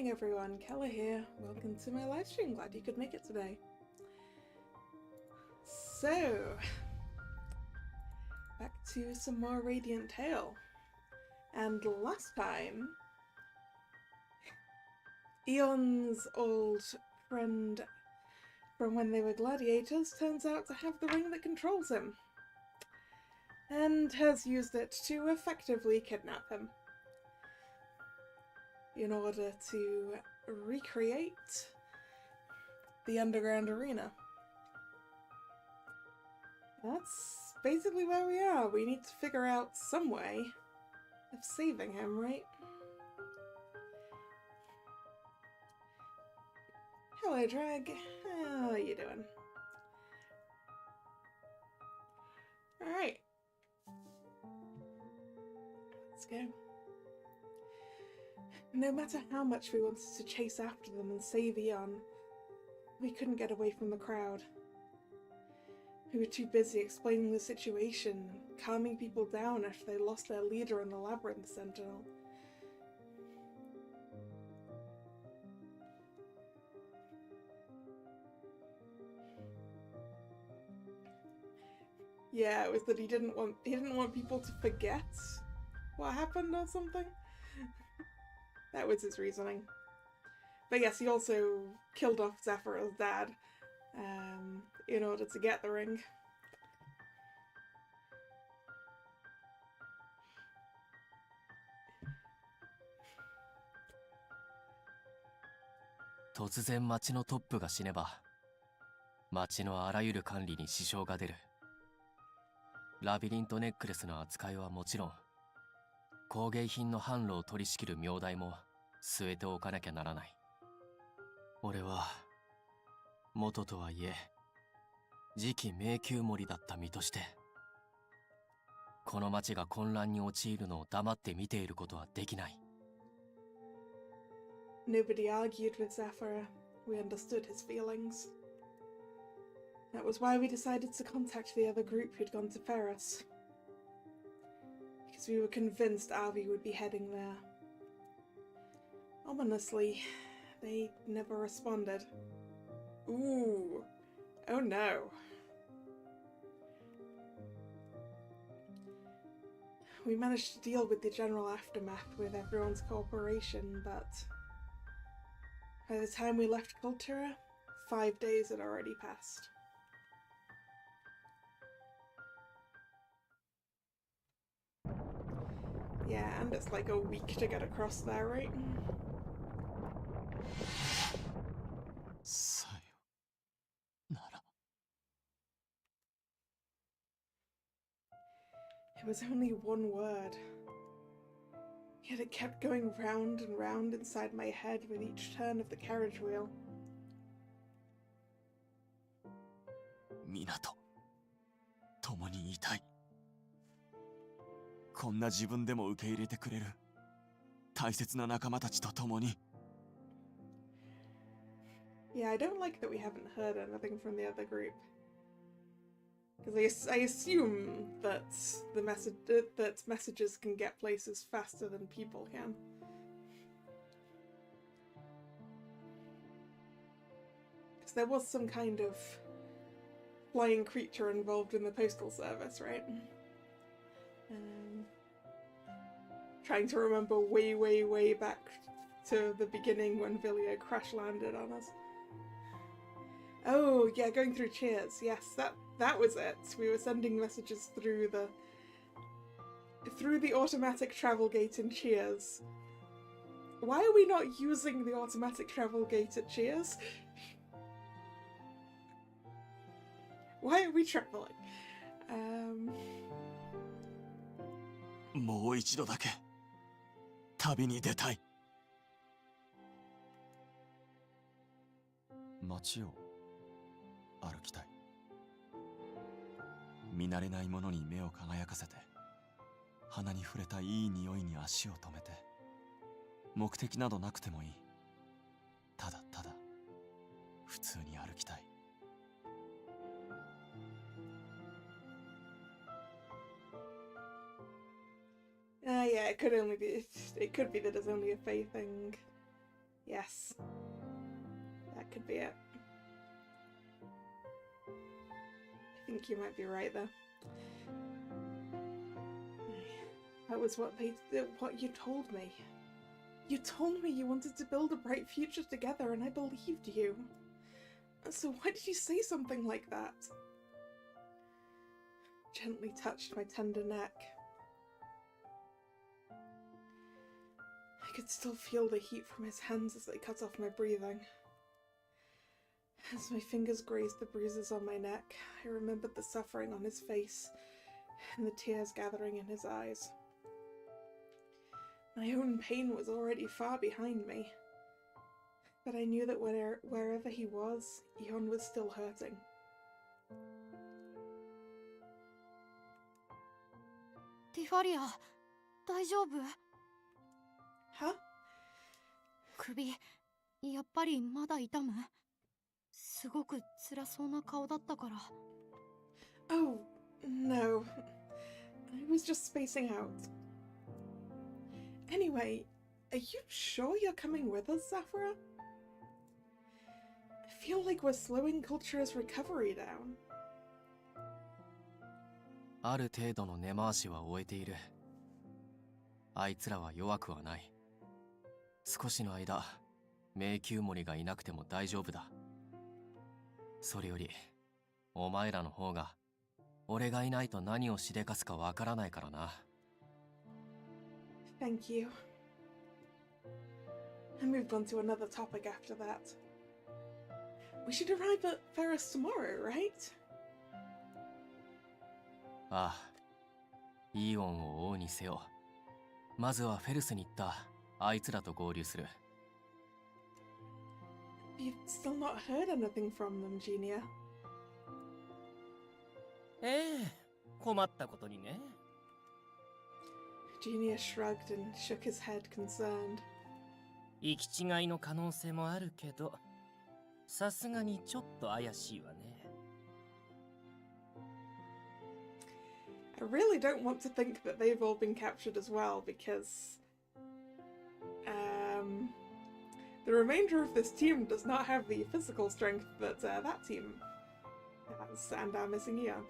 evening, everyone. Kalla here. Welcome to my live stream. Glad you could make it today. So, back to some more Radiant Tale. And last time, Eon's old friend from when they were gladiators turns out to have the ring that controls him, and has used it to effectively kidnap him in order to recreate the underground arena. That's basically where we are. We need to figure out some way of saving him, right? Hello, Drag. How are you doing? Alright. Let's go. No matter how much we wanted to chase after them and save Eon, we couldn't get away from the crowd. We were too busy explaining the situation, calming people down after they lost their leader in the Labyrinth Sentinel. Yeah, it was that he didn't want people to forget what happened or something. That was his reasoning. But yes, he also killed off Zephyr's dad in order to get the ring. 突然町のトップが死ねば、町のあらゆる管理に支障が出る。ラビリントネックレスの扱いはもちろん、工芸品の販路を取り仕切る名代も据えておかなきゃならない。俺は元とはいえ次期迷宮森だった身として、この町が混乱に陥るのを黙って見ていることはできない。 Nobody argued with Zephyr. We understood his feelings. That was why we decided to contact the other group who'd gone to Ferris. Because we were convinced Avi would be heading there. Ominously, they never responded. Ooh. Oh no. We managed to deal with the general aftermath with everyone's cooperation, but by the time we left Kultura, 5 days had already passed. Yeah, and it's like a week to get across there, right? It was only one word, yet it kept going round and round inside my head with each turn of the carriage wheel. 港、共にいたい。こんな自分でも受け入れてくれる大切な仲間たちと共に。Yeah, I don't like that we haven't heard anything from the other group. Because I assume that that messages can get places faster than people can. Because there was some kind of flying creature involved in the postal service, right? Trying to remember way back to the beginning when Villia crash landed on us. Oh yeah, going through Cheers. Yes, that was it. We were sending messages through the automatic travel gate in Cheers. Why are we not using the automatic travel gate at Cheers? Why are we traveling? もう一度だけ旅に出たい。街を歩きたい。見慣れないものに目を輝かせて、鼻に触れたいい匂いに足を止めて、目的などなくてもいい。ただただ普通に歩きたい。Yeah, it could be that it's only a Fae thing. Yes. That could be it. I think you might be right there. That was what you told me. You told me you wanted to build a bright future together, and I believed you. So why did you say something like that? Gently touched my tender neck. I could still feel the heat from his hands as they cut off my breathing. As my fingers grazed the bruises on my neck, I remembered the suffering on his face and the tears gathering in his eyes. My own pain was already far behind me, but I knew that wherever he was, Ion was still hurting. Tifaria, 大丈夫? Huh? 首、やっぱりまだ痛む? すごく辛そうな顔だったから。Oh, no. I was just spacing out. Anyway, are you sure you're coming with us, Zafra? I feel like we're slowing Culture's recovery down. ある程度の根回しは終えている。あいつらは弱くはない。少しの間、迷宮森がいなくても大丈夫だ。それより、お前らの方が、俺がいないと何をしでかすかわからないからな。Thank you. I moved on to another topic after that. We should arrive at Ferris tomorrow, right? ああ。イオンを追うにせよ。まずはフェルスに行ったあいつらと合流する。You've still not heard anything from them, Genia. 困ったことにね。Genia shrugged and shook his head, concerned. 行き違いの可能性もあるけど、さすがにちょっと怪しいわね。I really don't want to think that they've all been captured as well, because the remainder of this team does not have the physical strength that that team has, and are missing Ion.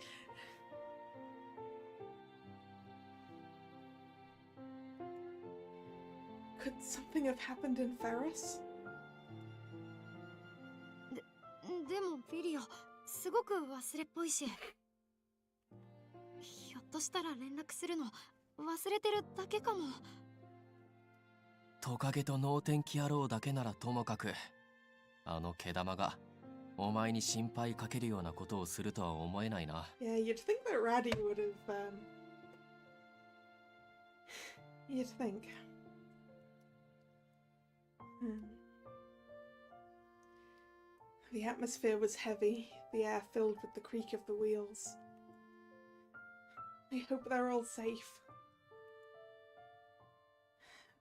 Could something have happened in Ferris? でもフィリオ、すごく忘れっぽいし。ひょっとしたら連絡するの忘れてるだけかも。トカゲと能天気野郎だけならともかく、あの毛玉がお前に心配かけるようなことをするとは思えないな。Yeah, you'd think that Raddy would have, you'd think. The atmosphere was heavy, the air filled with the creak of the wheels. I hope they're all safe.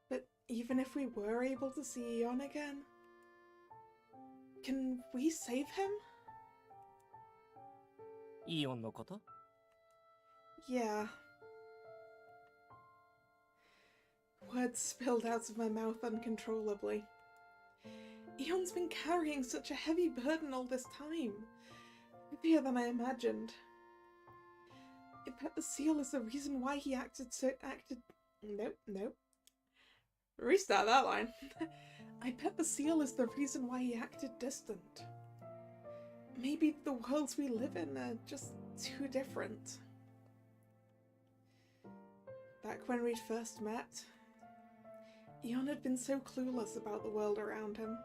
But even if we were able to see Ion again, can we save him? イオンのこと? Yeah. Words spilled out of my mouth uncontrollably. Ion's been carrying such a heavy burden all this time. Heavier than I imagined. I bet the seal is the reason why he Nope. Restart that line. I bet the seal is the reason why he acted distant. Maybe the worlds we live in are just too different. Back when we'd first met, Ion had been so clueless about the world around him.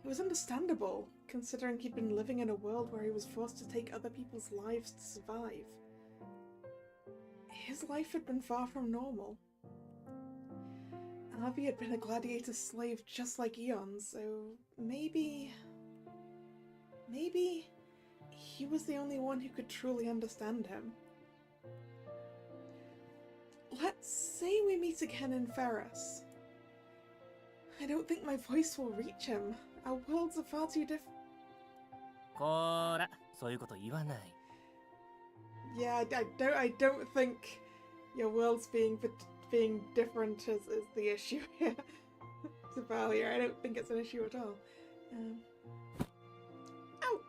It was understandable, considering he'd been living in a world where he was forced to take other people's lives to survive. His life had been far from normal. Avi had been a gladiator slave just like Ion, so maybe he was the only one who could truly understand him. Let's say we meet again in Ferris. I don't think my voice will reach him. Our worlds are far too different. こら、そういうこと言わない。Yeah, I don't think your worlds being different is the issue here. Sophia, I don't think it's an issue at all. Ow!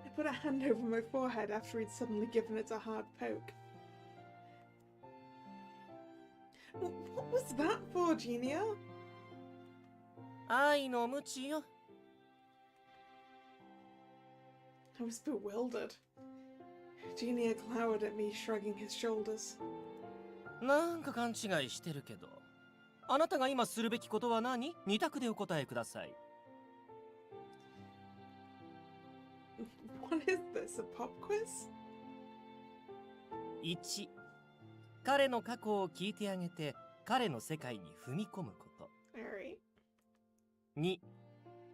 I put a hand over my forehead after he'd suddenly given it a hard poke. What was that for, Genia? 愛の鞭よ。 I was bewildered. Genia glowered at me, shrugging his shoulders. なんか勘違いしてるけど。あなたが今するべきことは何？二択でお答えください。 What is this, a pop quiz? 1、彼の過去を聞いてあげて彼の世界に踏み込むこと。 Alright. 2、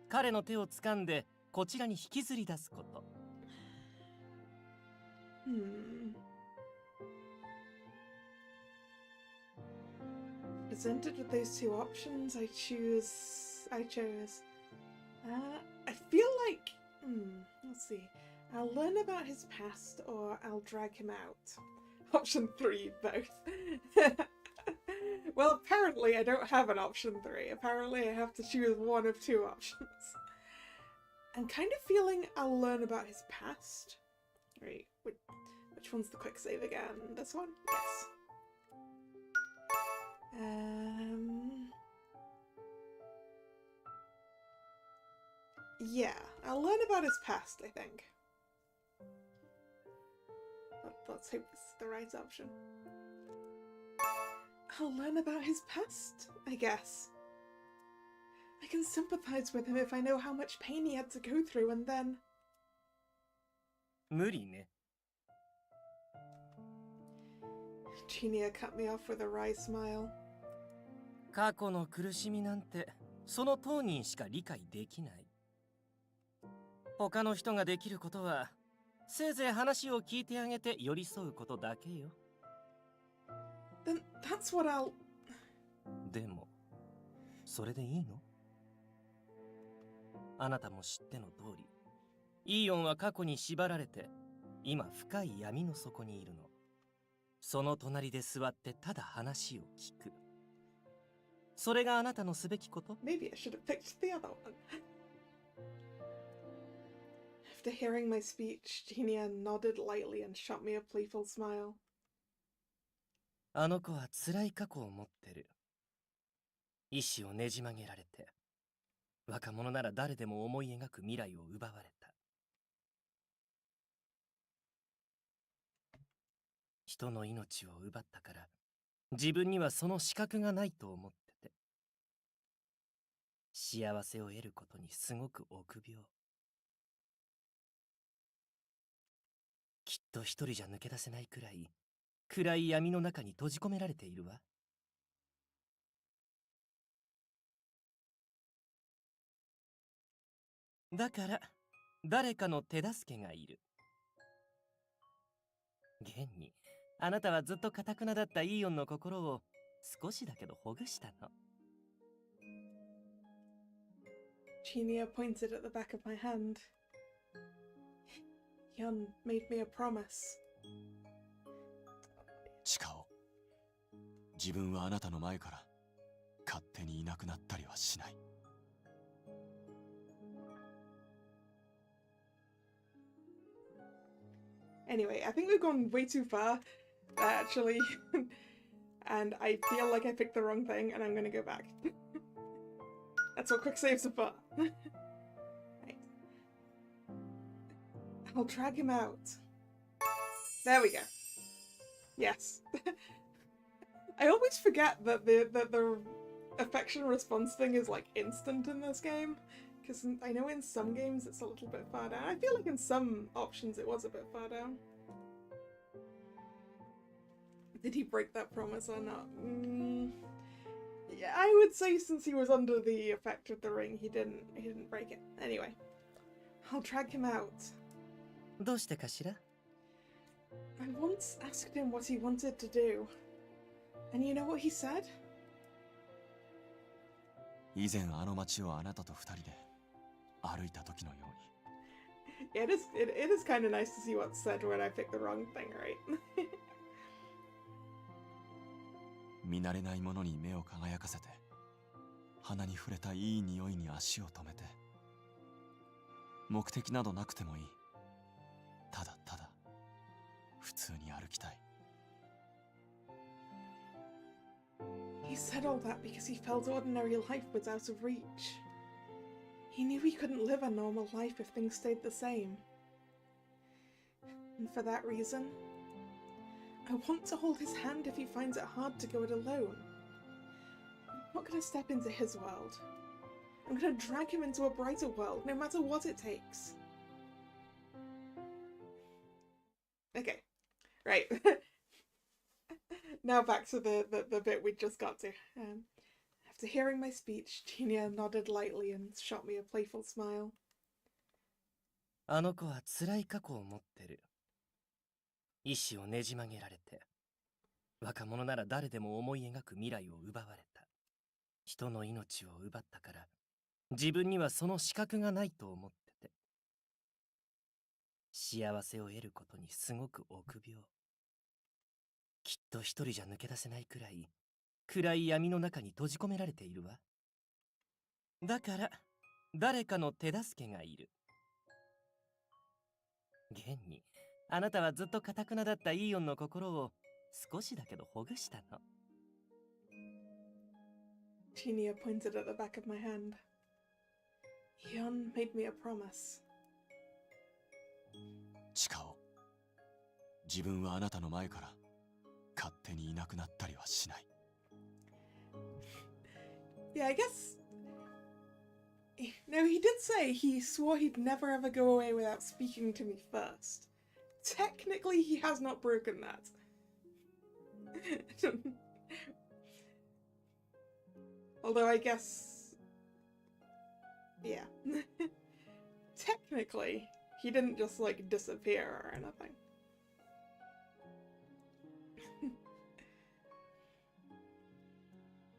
彼の手を掴んでこちらに引きずり出すこと。 Presented with those two options, I chose. I feel like. Let's see. I'll learn about his past or I'll drag him out. Option 3, both. Well, apparently I don't have an option 3. Apparently I have to choose one of two options. I'm kind of feeling I'll learn about his past. Right, which one's the quick save again? This one? Yes. Yeah, I'll learn about his past, I think. Let's hope this is the right option. I'll learn about his past, I guess. I can sympathize with him if I know how much pain he had to go through and then... 無理ね。 Genia cut me off with a wry smile. 過去の苦しみなんてその当人しか理解できない。他の人ができることはせいぜい話を聞いてあげて寄り添うことだけよ。 Then that's what I'll... でもそれでいいの？あなたも知っての通り、イーオンは過去に縛られて今深い闇の底にいるの。その隣で座ってただ話を聞く。それがあなたのすべきこと？ Maybe I should have picked the other one. After hearing my speech, Genia nodded lightly and shot me a playful smile. あの子は辛い過去を持ってる。意志をねじ曲げられて、若者なら誰でも思い描く未来を奪われた。人の命を奪ったから、自分にはその資格がないと思ってて。幸せを得ることにすごく臆病。きっと一人じゃ抜け出せないくらい、暗い闇の中に閉じ込められているわ。だから、誰かの手助けがいる。現に、あなたはずっと堅くなだったイーオンの心を少しだけどほぐしたの。Genia pointed at the back of my hand. Yon made me a promise. チカオ、自分はあなたの前から勝手にいなくなったりはしない。Anyway, I think we've gone way too far, actually. And I feel like I picked the wrong thing, and I'm gonna go back. That's what quick saves are for. Right. I'll drag him out. There we go. Yes. I always forget that the affection response thing is like instant in this game. Because I know in some games it's a little bit far down. I feel like in some options it was a bit far down. Did he break that promise or not? Yeah, I would say since he was under the effect of the ring, he didn't break it. Anyway, I'll drag him out. どうしてかしら? I once asked him what he wanted to do. And you know what he said? 以前あの街をあなたと二人で歩いた時のように。Yeah, it is kind of nice to see what's said when I pick the wrong thing, right? 見慣れないものに目を輝かせて鼻に触れたいい匂いに足を止めて、目的などなくてもいい。ただただ普通に歩きたい。He said all that because he felt ordinary life was out of reach. He knew he couldn't live a normal life if things stayed the same. And for that reason, I want to hold his hand if he finds it hard to go it alone. I'm not going to step into his world. I'm going to drag him into a brighter world, no matter what it takes. Okay, right. Now back to the bit we just got to. After hearing my speech, Genia nodded lightly and shot me a playful smile. あの子は辛い過去を持ってる。意志をねじ曲げられて、若者なら誰でも思い描く未来を奪われた。人の命を奪ったから、自分にはその資格がないと思ってて。幸せを得ることにすごく臆病。きっと一人じゃ抜け出せないくらい、暗い闇の中に閉じ込められているわ。だから、誰かの手助けがいる。現に、あなたはずっと堅くなだったイーヨンの心を少しだけどほぐしたの。Genia pointed at the back of my hand. Eon made me a promise. チカオ、自分はあなたの前から勝手にいなくなったりはしない。Yeah, I guess... No, he did say he swore he'd never ever go away without speaking to me first. Technically, he has not broken that. Although I guess... Yeah. Technically, he didn't just, like, disappear or anything.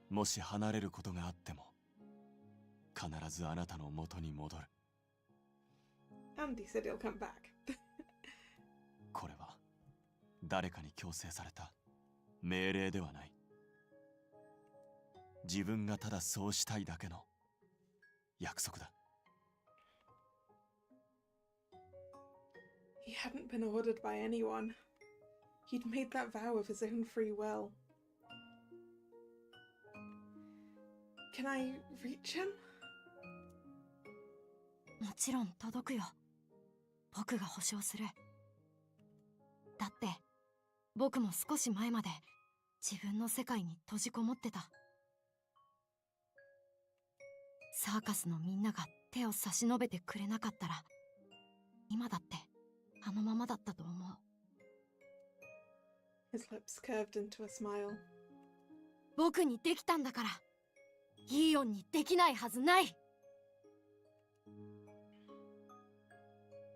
もし離れることがあっても、必ずあなたの元に戻る。And he said he'll come back. これは誰かに強制された命令ではない。自分がただそうしたいだけの約束だ。He hadn't been ordered by anyone. He'd made that vow of his own free will. Can I reach him? もちろん届くよ。僕が保証する。だって僕も少し前まで自分の世界に閉じこもってた。サーカスのみんなが手を差し伸べてくれなかったら、今だってあのままだったと思う。His lips curved into a smile. 僕にできたんだから、イーヨンにできないはずない。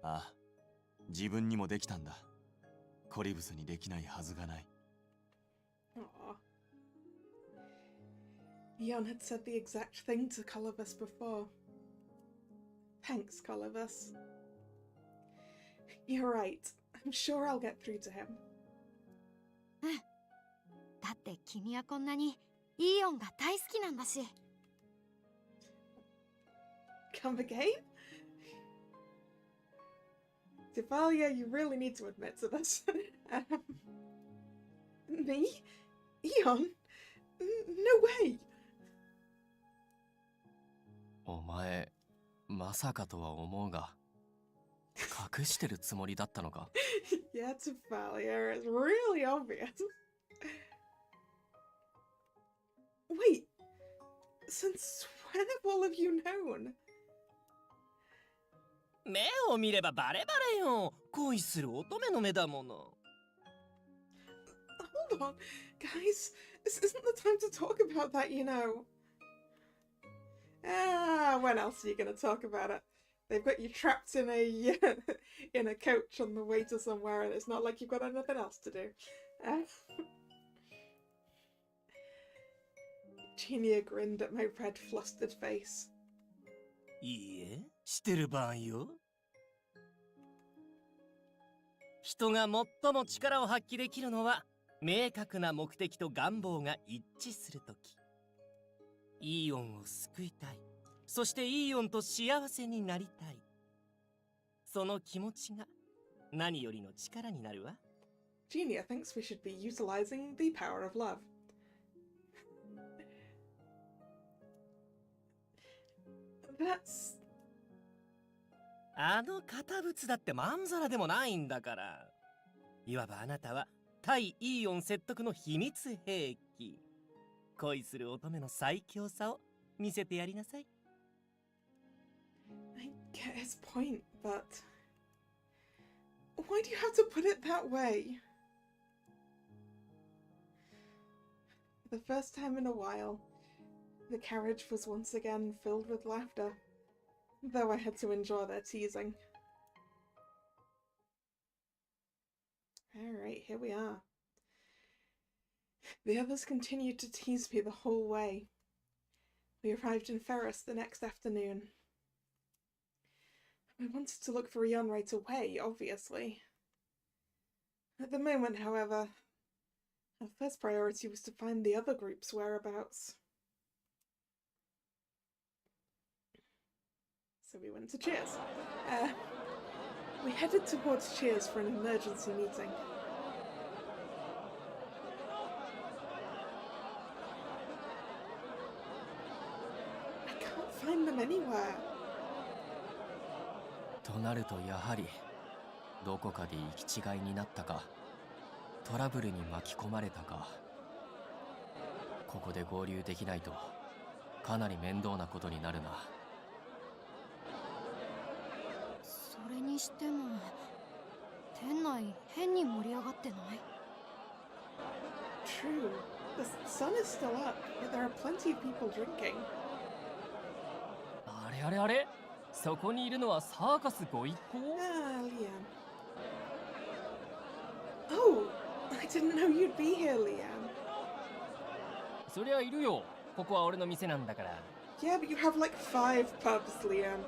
ああ、自分にもできたんだ。コリブスにできないはずがない。Aww. Eon had said the exact thing to Colobus before. Thanks, Colobus. You're right. I'm sure I'll get through to him. うん。だって君はこんなにイーヨンが大好きなんだし。Come again? Devalia, you really need to admit to this. Me? Eon? No way! お前、まさかとは思うが、隠してるつもりだったのか？ Yeah, Devalia, it's really obvious. Wait, since when have all of you known? 目を見ればバレバレよ。恋する乙女の目だもの。Hold on, guys. This isn't the time to talk about that, you know. When else are you going to talk about it? They've got you trapped in a in a coach on the way to somewhere, and it's not like you've got anything else to do. Genia grinned at my red, flustered face. いいえ、してる番よ。人が最も力を発揮できるのは、明確な目的と願望が一致するとき。イーオンを救いたい。そしてイーオンと幸せになりたい。その気持ちが何よりの力になるわ。Genia thinks we should be utilizing the power of love. That's... あの堅物だってまんざらでもないんだから。いわばあなたは対イーオン説得の秘密兵器。恋する乙女の最強さを見せてやりなさい。I get his point, but... Why do you have to put it that way? For the first time in a while, the carriage was once again filled with laughter, though I had to endure their teasing. Alright, here we are. The others continued to tease me the whole way. We arrived in Ferris the next afternoon. I wanted to look for Eon right away, obviously. At the moment, however, our first priority was to find the other group's whereabouts. So we went to Cheers. We headed towards Cheers for an emergency meeting. I can't find them anywhere. となるとやはりどこかで行き違いになったか、トラブルに巻き込まれたか。ここで合流できないとかなり面倒なことになるな。それにしても店内変に盛り上がってない？ True. The sun is still up, but there are plenty of people drinking. あれあれあれ、そこにいるのはサーカスご一行？ Ah, Liam. Oh, I didn't know you'd be here, Liam. そりゃいるよ。ここは俺の店なんだから。Yeah, but you have like 5 pubs, Liam.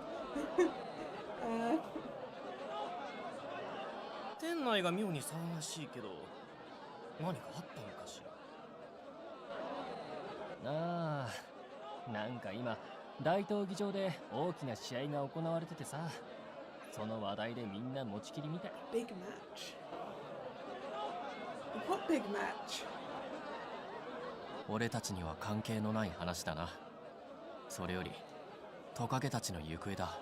店内が妙に騒がしいけど、何かあったのかしら。ああ、なんか今大闘技場で大きな試合が行われててさ、その話題でみんな持ちきりみたい。 Big match. What big match? 俺たちには関係のない話だな。それよりトカゲたちの行方だ。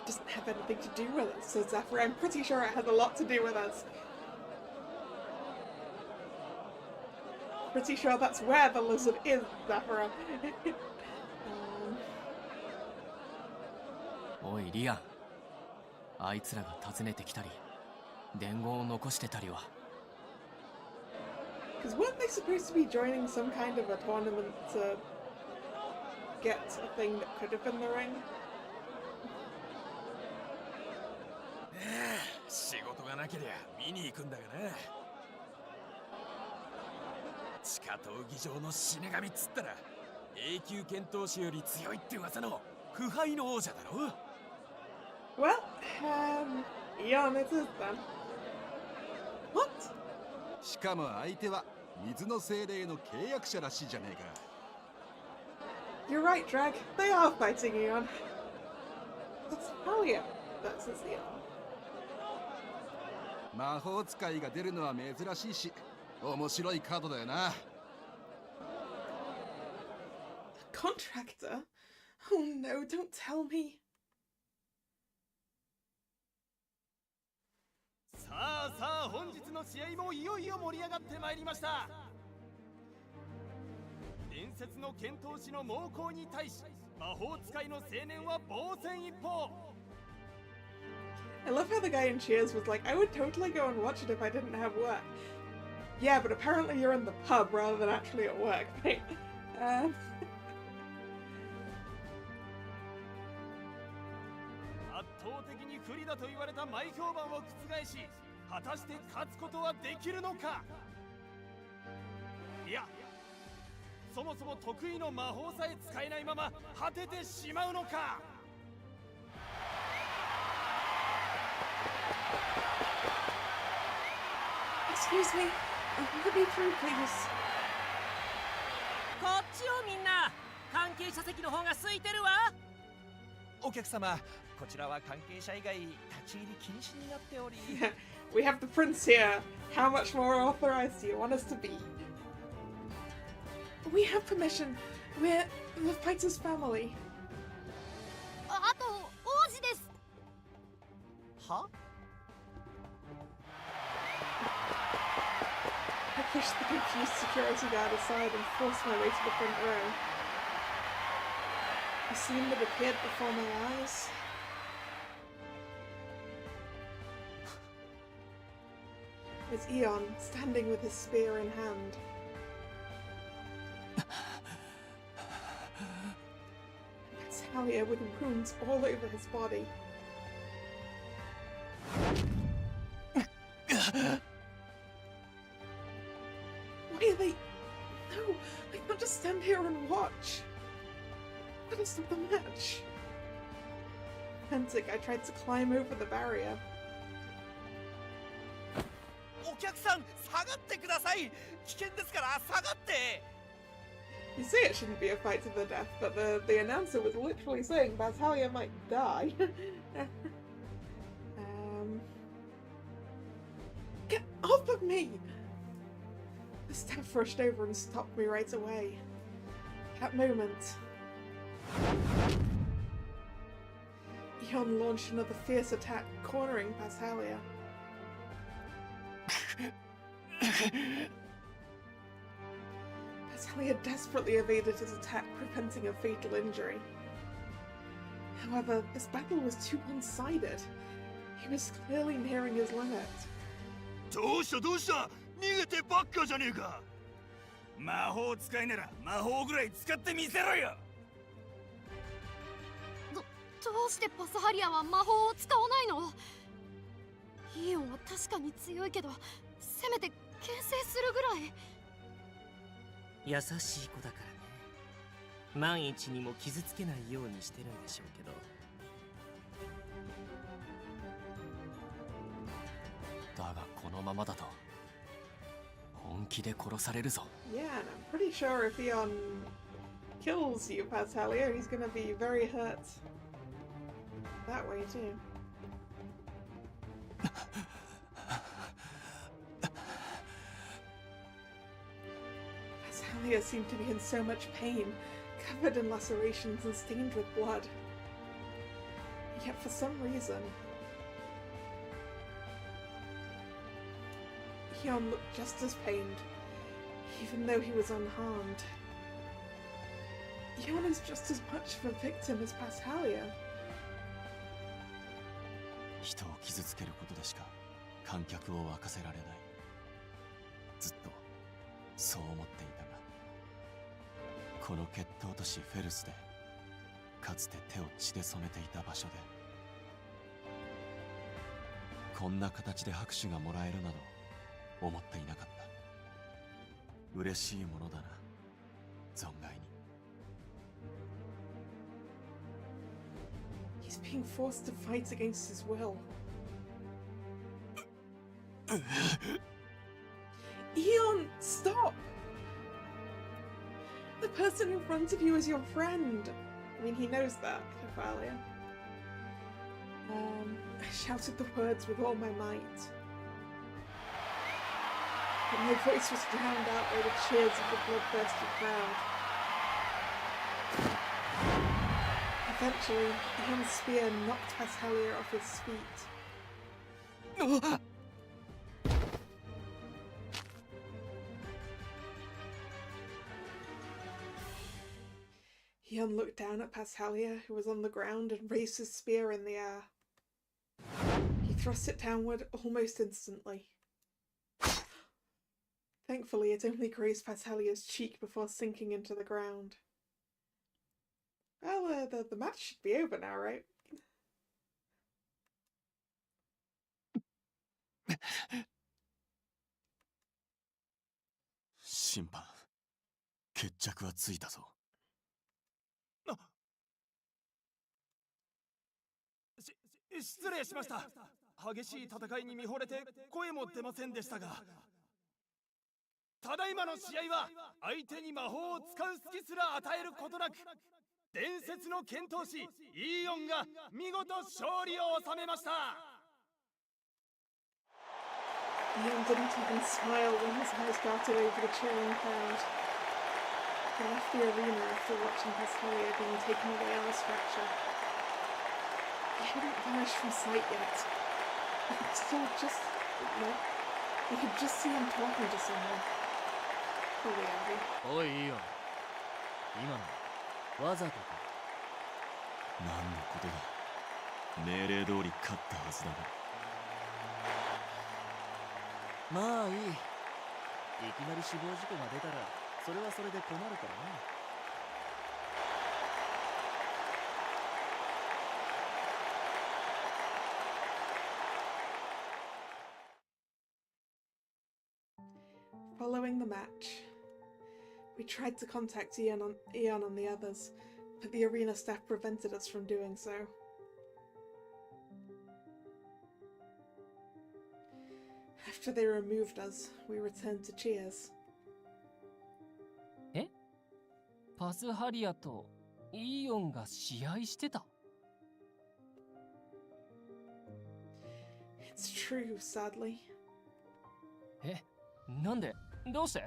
Doesn't have anything to do with us, says Zephyr. I'm pretty sure it has a lot to do with us. Pretty sure that's where the lizard is, Zephyr. おいリアン、あいつらが訪ねてきたり伝言を残してたりは。 Because weren't they supposed to be joining some kind of a tournament to get a thing that could have been the ring? 仕事がなけりゃ見に行くんだがな。地下闘技場の死神っつったら永久剣闘士より強いって噂の腐敗の王者だろ。 Well, Eon it is then. What? しかも相手は水の精霊の契約者らしいじゃねえか。 You're right, Drag. They are fighting Eon. That's Halia. That's his Eon. 魔法使いが出るのは珍しいし、面白いカードだよな。A contractor? Oh no, don't tell me. さあさあ、本日の試合もいよいよ盛り上がってまいりました。伝説の剣闘士の猛攻に対し、魔法使いの青年は防戦一方。 I love how the guy in Cheers was like, I would totally go and watch it if I didn't have work. Yeah, but apparently you're in the pub rather than actually at work, right? 圧倒的に不利だと言われた前評判を覆し、果たして勝つことはできるのか。いや、そもそも得意の魔法さえ使えないまま果ててしまうのか。Excuse me, let me through, please. カッちよみんな。関係者席の方が空いてるわ。お客様、こちらは関係者以外立ち入り禁止になっており。We have the prince here. How much more authorized do you want us to be? We have permission. We're the fighter's family. あと王子です。は？ I pushed the confused security guard aside and forced my way to the front row. A scene that appeared before my eyes. It was Eon, standing with his spear in hand. It's Talia with wounds all over his body. Why are they... No, I can't just stand here and watch. Let us stop the match. Frantic, I tried to climb over the barrier. お客さん、下がってください。危険ですから下がって。 You say it shouldn't be a fight to the death, but the announcer was literally saying Batalia might die. Get off of me! The staff rushed over and stopped me right away. That moment, Eon launched another fierce attack, cornering Batalia. Batalia desperately evaded his attack, preventing a fatal injury. However, this battle was too one-sided. He was clearly nearing his limit. どうしたどうした、逃げてばっかじゃねえか。魔法使いなら魔法ぐらい使ってみせろよ。どうしてパスハリアは魔法を使わないの？イオンは確かに強いけど、せめて牽制するぐらい。優しい子だからね。万一にも傷つけないようにしてるんでしょうけど。だがこのままだと本気で殺されるぞ。 Yeah, and I'm pretty sure if Eon kills you, Batalia, he's gonna be very hurt. That way too. Batalia seemed to be in so much pain, covered in lacerations and stained with blood. Yet for some reason, Eon looked just as pained, even though he was unharmed. Eon is just as much of a victim as Batalia. 人を傷つけることでしか観客を沸かせられない。ずっとそう思っていたが、この決闘都市フェルスでかつて手を血で染めていた場所でこんな形で拍手がもらえるなど思っていなかった。嬉しいものだな、存外に。 He's being forced to fight against his will. Eon, stop! The person in front of you is your friend. I mean, he knows that, Cavalia. I shouted the words with all my might. But my voice was drowned out by the cheers of the bloodthirsty crowd. Eventually, Eon's spear knocked Pashalia off his feet. Eon looked down at Pashalia, who was on the ground, and raised his spear in the air. He thrust it downward almost instantly. Thankfully, it only grazed Pashalia's cheek before sinking into the ground. Well, the match should be over now, right? 審判、決着はついたぞ。失礼しました。激しい戦いに見惚れて声も出ませんでしたが。ただいまの試合は相手に魔法を使う隙すら与えることなく、伝説の剣闘士イーヨンが見事勝利を収めました。Ian didn't even smile when his eyes darted over the cheering crowd. He left the arena after watching Pascalia being taken away on a stretcher. He hadn't vanished from sight yet. He could still just... no. He could just see him talking to someone. Probably Abby. おいいいよ。今のわざとか。何のことだ。命令通り勝ったはずだが。まあいい。いきなり死亡事故が出たらそれはそれで困るからな。Following the match, we tried to contact Ian and the others, but the arena staff prevented us from doing so. After they removed us, we returned to cheers. え？パスハリアとイーヨンが試合してた？ It's true, sadly. え？なんで？どうして？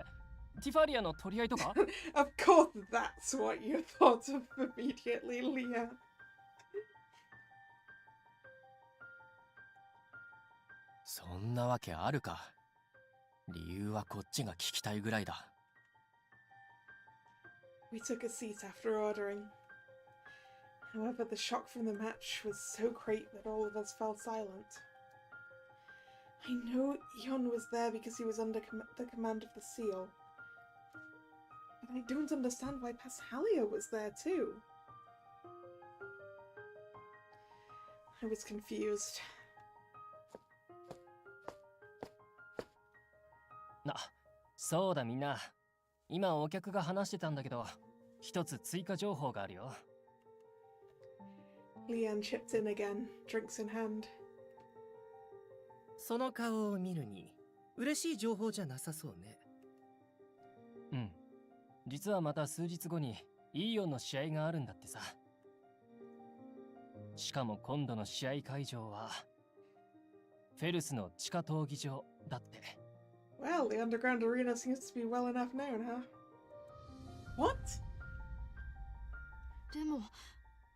ティファリアの取り合いとか？ Of course that's what you thought of immediately, Leah. そんなわけあるか。理由はこっちが聞きたいぐらいだ。We took a seat after ordering. However, the shock from the match was so great that all of us fell silent. I know Ion was there because he was under the command of the seal. But I don't understand why Pashalia was there too. I was confused. そうだみんな。今お客が話してたんだけど、一つ追加情報があるよ。Leanne chipped in again, drinks in hand. その顔を見るに嬉しい情報じゃなさそうね。うん。実はまた数日後にイーヨンの試合があるんだってさ。しかも今度の試合会場はフェルスの地下闘技場だって。Well, the underground arena seems to be well enough known, huh? What? でも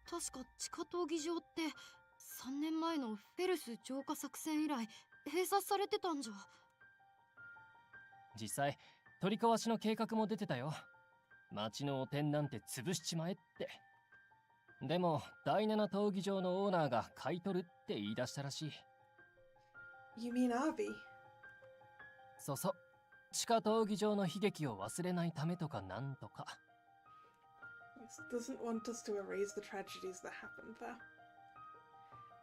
確か地下闘技場って3年前のフェルス浄化作戦以来閉鎖されてたんじゃ。実際取り壊しの計画も出てたよ。町の汚点なんて潰しちまえって。でも第7闘技場のオーナーが買い取るって言い出したらしい。 You mean Avi? そうそう。地下闘技場の悲劇を忘れないためとかなんとか。This doesn't want us to erase the tragedies that happened there.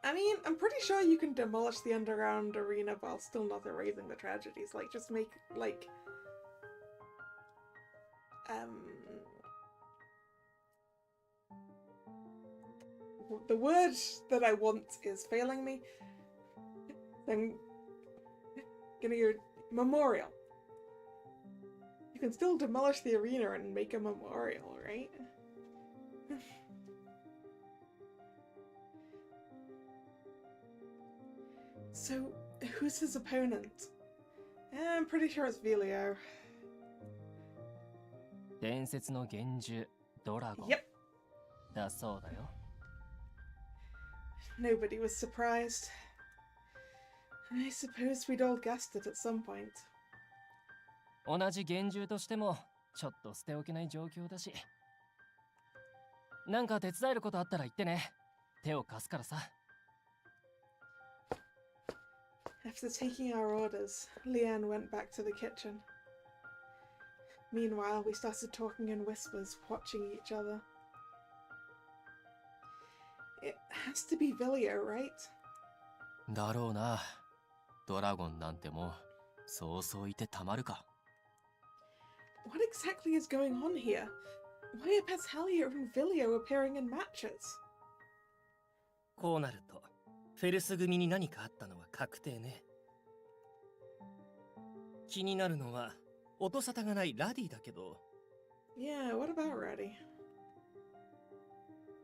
I mean, I'm pretty sure you can demolish the underground arena while still not erasing the tragedies. Like, just make, like... The word that I want is failing me. I'm gonna go... Memorial. You can still demolish the arena and make a memorial, right? So, who's his opponent? I'm pretty sure it's Velio. 伝説の幻獣ドラゴン Yep. だそうだよ。 Nobody was surprised. I suppose we'd all guessed it at some point. 同じ幻獣としてもちょっと捨ておけない状況だし。なんか手伝えることあったら言ってね。手を貸すからさ。After taking our orders, Leanne went back to the kitchen. Meanwhile, we started talking in whispers, watching each other. It has to be Vilio, right? だろうな。ドラゴンなんてもうそうそういてたまるか。What exactly is going on here? Why are Pashalia and Vilio appearing in matches? こうなるとフェルス組に何かあったのは確定ね。気になるのは音沙汰がないラディだけど。Yeah, what about Reddy?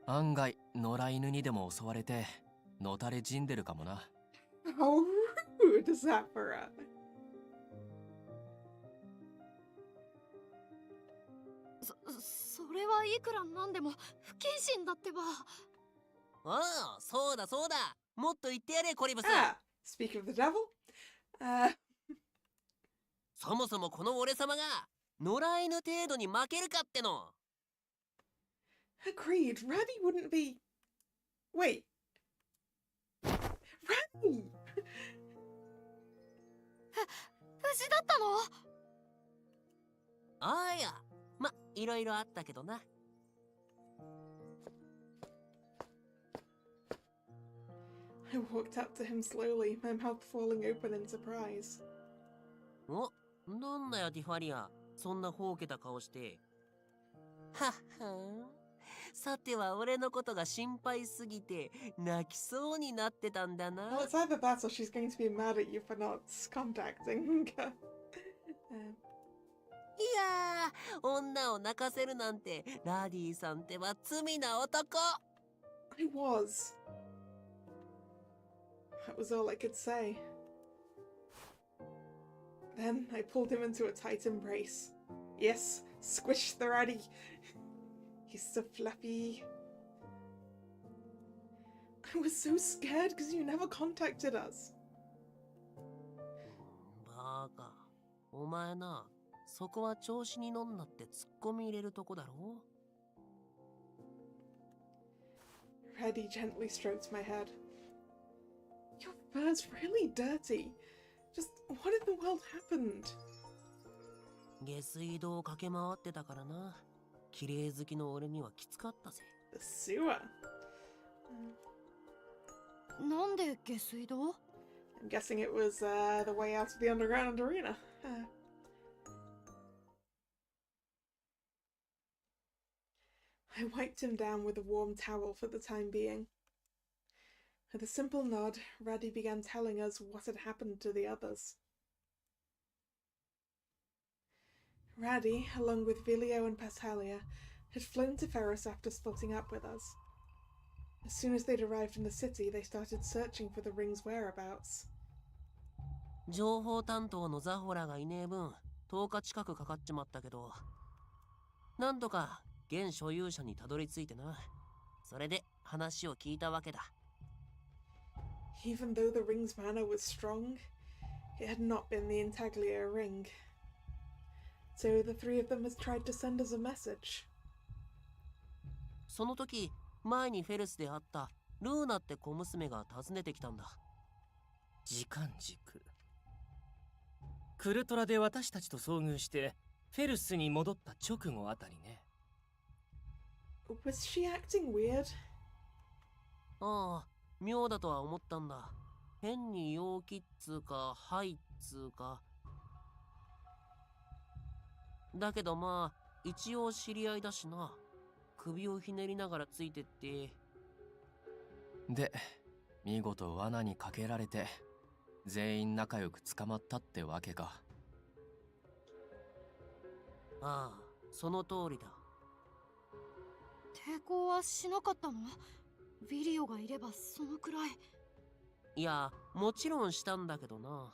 案外野良犬にでも襲われてのたれ死んでるかもな。 How rude, Zephyra. それはいくらなんでも不謹慎だってば。ああ、そうだそうだ。もっと言ってやれ、コリブス。 Ah, speak of the devil. Uh, そもそもこの俺様が野良犬程度に負けるかっての。 agreed. Reddy wouldn't be. Wait. Reddy! 無事だったの？ああや、ま、いろいろあったけどな。I walked up to him slowly, my mouth falling open in surprise. お、なんだよティファリア、そんなほうけた顔して。はっはん。さては俺のことが心配すぎて泣きそうになってたんだな。 Well, it's either that or she's going to be mad at you for not contacting. いやー、女を泣かせるなんてラディさんっては罪な男。 I was. That was all I could say. Then I pulled him into a tight embrace. Yes, squish the Reddy. He's so fluffy. I was so scared because you never contacted us. バカ、お前な、そこは調子に乗んなって突っ込み入れるとこだろ。 Reddy gently stroked my head. Your fur's really dirty. Just what in the world happened? 下水道を駆け回ってたからな。綺麗好きの俺にはきつかったぜ。 The sewer. なんで下水道？ I'm guessing it was the way out of the underground arena. I wiped him down with a warm towel for the time being. With a simple nod, Reddy began telling us what had happened to the others. Reddy, along with Vilio and Pastalia, had flown to Ferris after splitting up with us. As soon as they'd arrived in the city, they started searching for the ring's whereabouts. 情報担当のザホラがいねえ分、10日近くかかっちまったけど、なんとか現所有者にたどり着いてな。それで話を聞いたわけだ。 Even though the ring's mana was strong, it had not been the Intaglia ring. So the three of them had tried to send us a message. その時、前にフェルスで会ったルーナって小娘が訪ねてきたんだ。時間軸。クルトラで私たちと遭遇してフェルスに戻った直後あたりね。Was she acting weird? ああ、妙だとは思ったんだ。変に陽気っつうか、はいっつうか。だけどまあ、一応知り合いだしな。首をひねりながらついてって。で見事罠にかけられて全員仲良く捕まったってわけか。ああ、その通りだ。抵抗はしなかったの？ビリオがいればそのくらい。いや、もちろんしたんだけどな。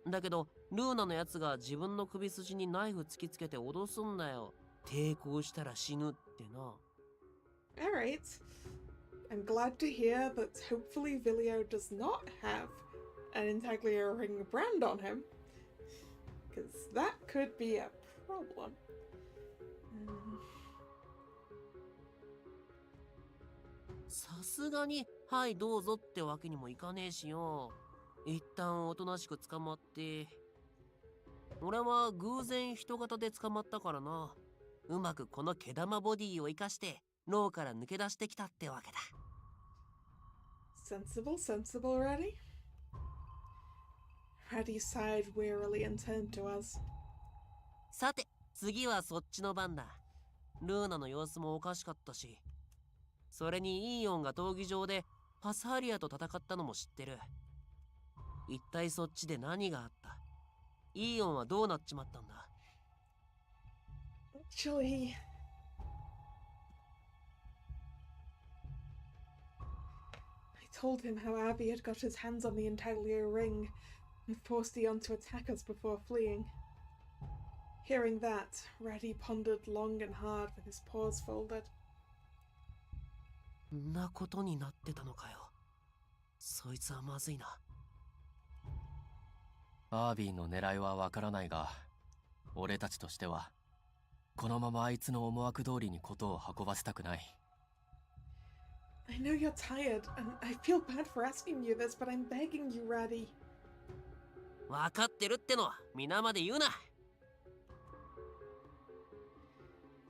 だけど、ルーナのやつが自分の首筋にナイフ突きつけて脅すんだよ。抵抗したら死ぬってな。Alright. I'm glad to hear that hopefully Vilio does not have an Intaglia ring brand on him. Because that could be a problem. さすがに、はいどうぞってわけにもいかねえしよ。一旦おとなしく捕まって。俺は偶然人型で捕まったからな。うまくこの毛玉ボディを生かして牢から抜け出してきたってわけだ。 Sensible, sensible, Reddy? Reddy sighed wearily and turned to us. さて、次はそっちの番だ。ルーナの様子もおかしかったし、それにイーオンが闘技場でパスハリアと戦ったのも知ってる。一体そっちで何があった？イーオンはどうなっちまったんだ？ Actually, I told him how Abby had got his hands on the intaglio ring and forced Eon to attack us before fleeing. Hearing that, Raddy pondered long and hard with his paws folded. んなことになってたのかよ。そいつはまずいな。アービーの狙いはわからないが、俺たちとしてはこのままあいつの思惑通りにことを運ばせたくない。I know you're tired, and I feel bad for asking you this, but I'm begging you, Raddy. わかってるっての、皆まで言うな。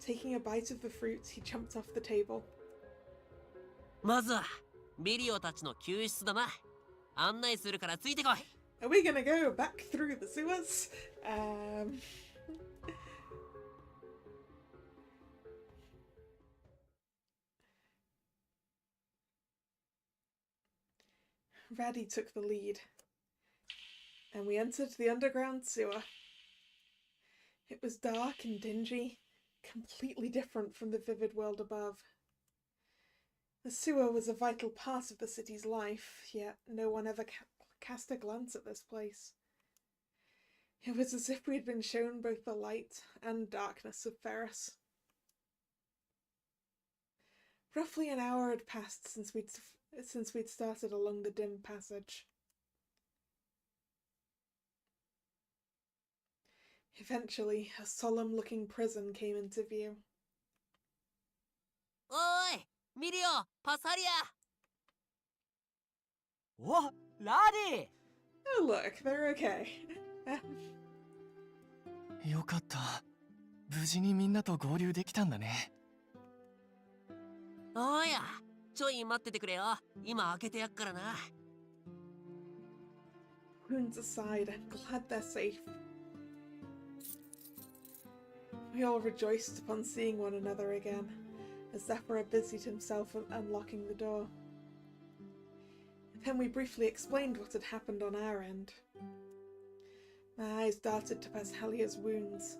Taking a bite of the fruit, he jumped off the table. まずはビリオたちの救出だな。案内するからついてこい。Are we gonna go back through the sewers? Raddy took the lead, and we entered the underground sewer. It was dark and dingy, completely different from the vivid world above. The sewer was a vital part of the city's life, yet no one ever cast a glance at this place. It was as if we had been shown both the light and darkness of Ferris. Roughly an hour had passed since we'd started along the dim passage. Eventually, a solemn-looking prison came into view. おい、ミリオ、パサリア。お、ラディ。 Oh look, they're okay. よかった。無事にみんなと合流できたんだね。おや、ちょい待っててくれよ。今開けてやっからな。Wounds aside, I'm glad they're safe. We all rejoiced upon seeing one another again, as Zephyr busied himself unlocking the door. Then we briefly explained what had happened on our end. My eyes darted to Pashalia's wounds.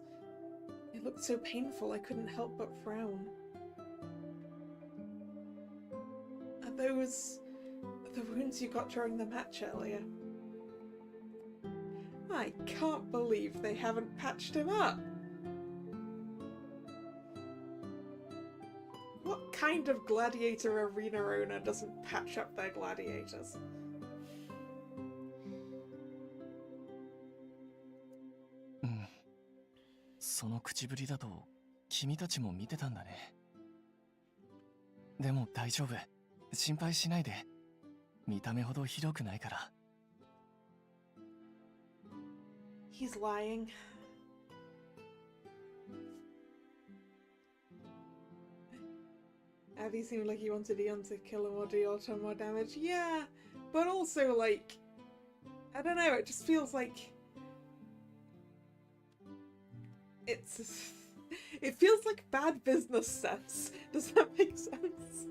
It looked so painful I couldn't help but frown. Are those the wounds you got during the match earlier? I can't believe they haven't patched him up! What kind of gladiator arena owner doesn't patch up their gladiators? うん。その口ぶりだと君たちも見てたんだね。でも大丈夫。心配しないで。見た目ほどひどくないから。He's lying. Abby seemed like he wanted Eon to kill him or do Autumn more damage. Yeah, but also, like, I don't know, it just feels like it feels like bad business sense. Does that make sense?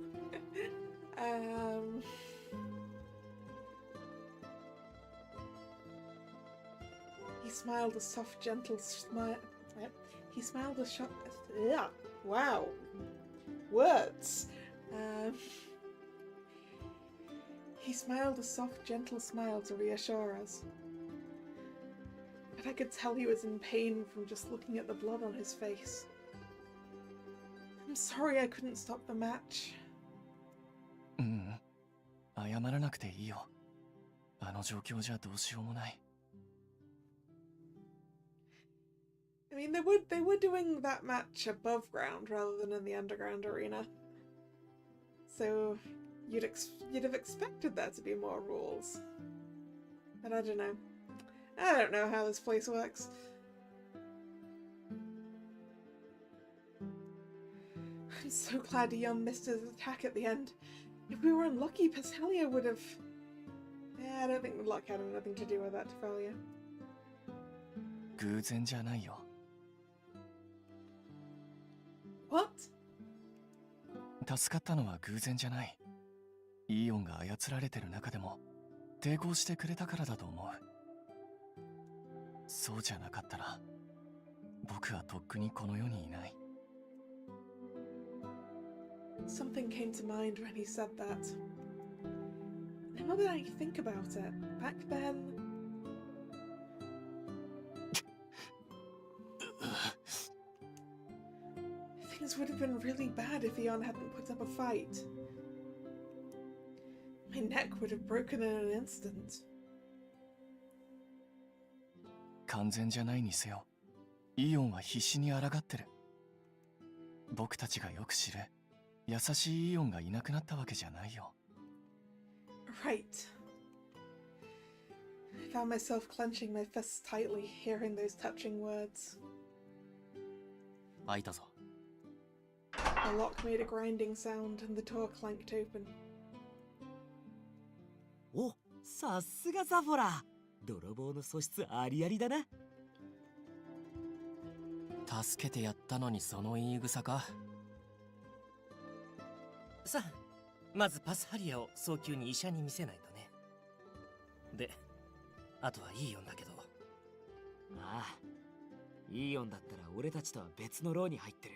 He smiled a soft, gentle smile. He smiled a shot. Yeah, wow. Words. He smiled a soft, gentle smile to reassure us. But I could tell he was in pain from just looking at the blood on his face. I'm sorry I couldn't stop the match. 謝らなくていいよ。あの状況じゃどうしようもない。I mean, they were doing that match above ground rather than in the underground arena. So you'd have expected there to be more rules. But I don't know. I don't know how this place works. I'm so glad Eon missed his attack at the end. If we were unlucky, Pasalia would have... Yeah, I don't think the luck had anything to do with that, Tafalia. 偶然じゃないよ。What? 助かったのは偶然じゃない。イーオンが操られてる中でも抵抗してくれたからだと思う。そうじゃなかったら僕はとっくにこの世にいない。 Something came to mind when he said that. Now that I think about it, back then... Things would have been really bad if Eon hadn't put up a fight. My neck would have broken in an instant. 完全じゃないにせよ、イオンは必死に抗ってる。僕たちがよく知る優しいイオンがいなくなったわけじゃないよ。 Right. I found myself clenching my fists tightly, hearing those touching words. 開いたぞ。 The lock made a grinding sound and the door clanked open. お、さすがザフォラ。泥棒の素質ありありだな。助けてやったのにその言い草か。さあ、まずパスハリアを早急に医者に見せないとね。で、あとはイーヨンだけど。ああ、イーヨンだったら俺たちとは別の牢に入ってる。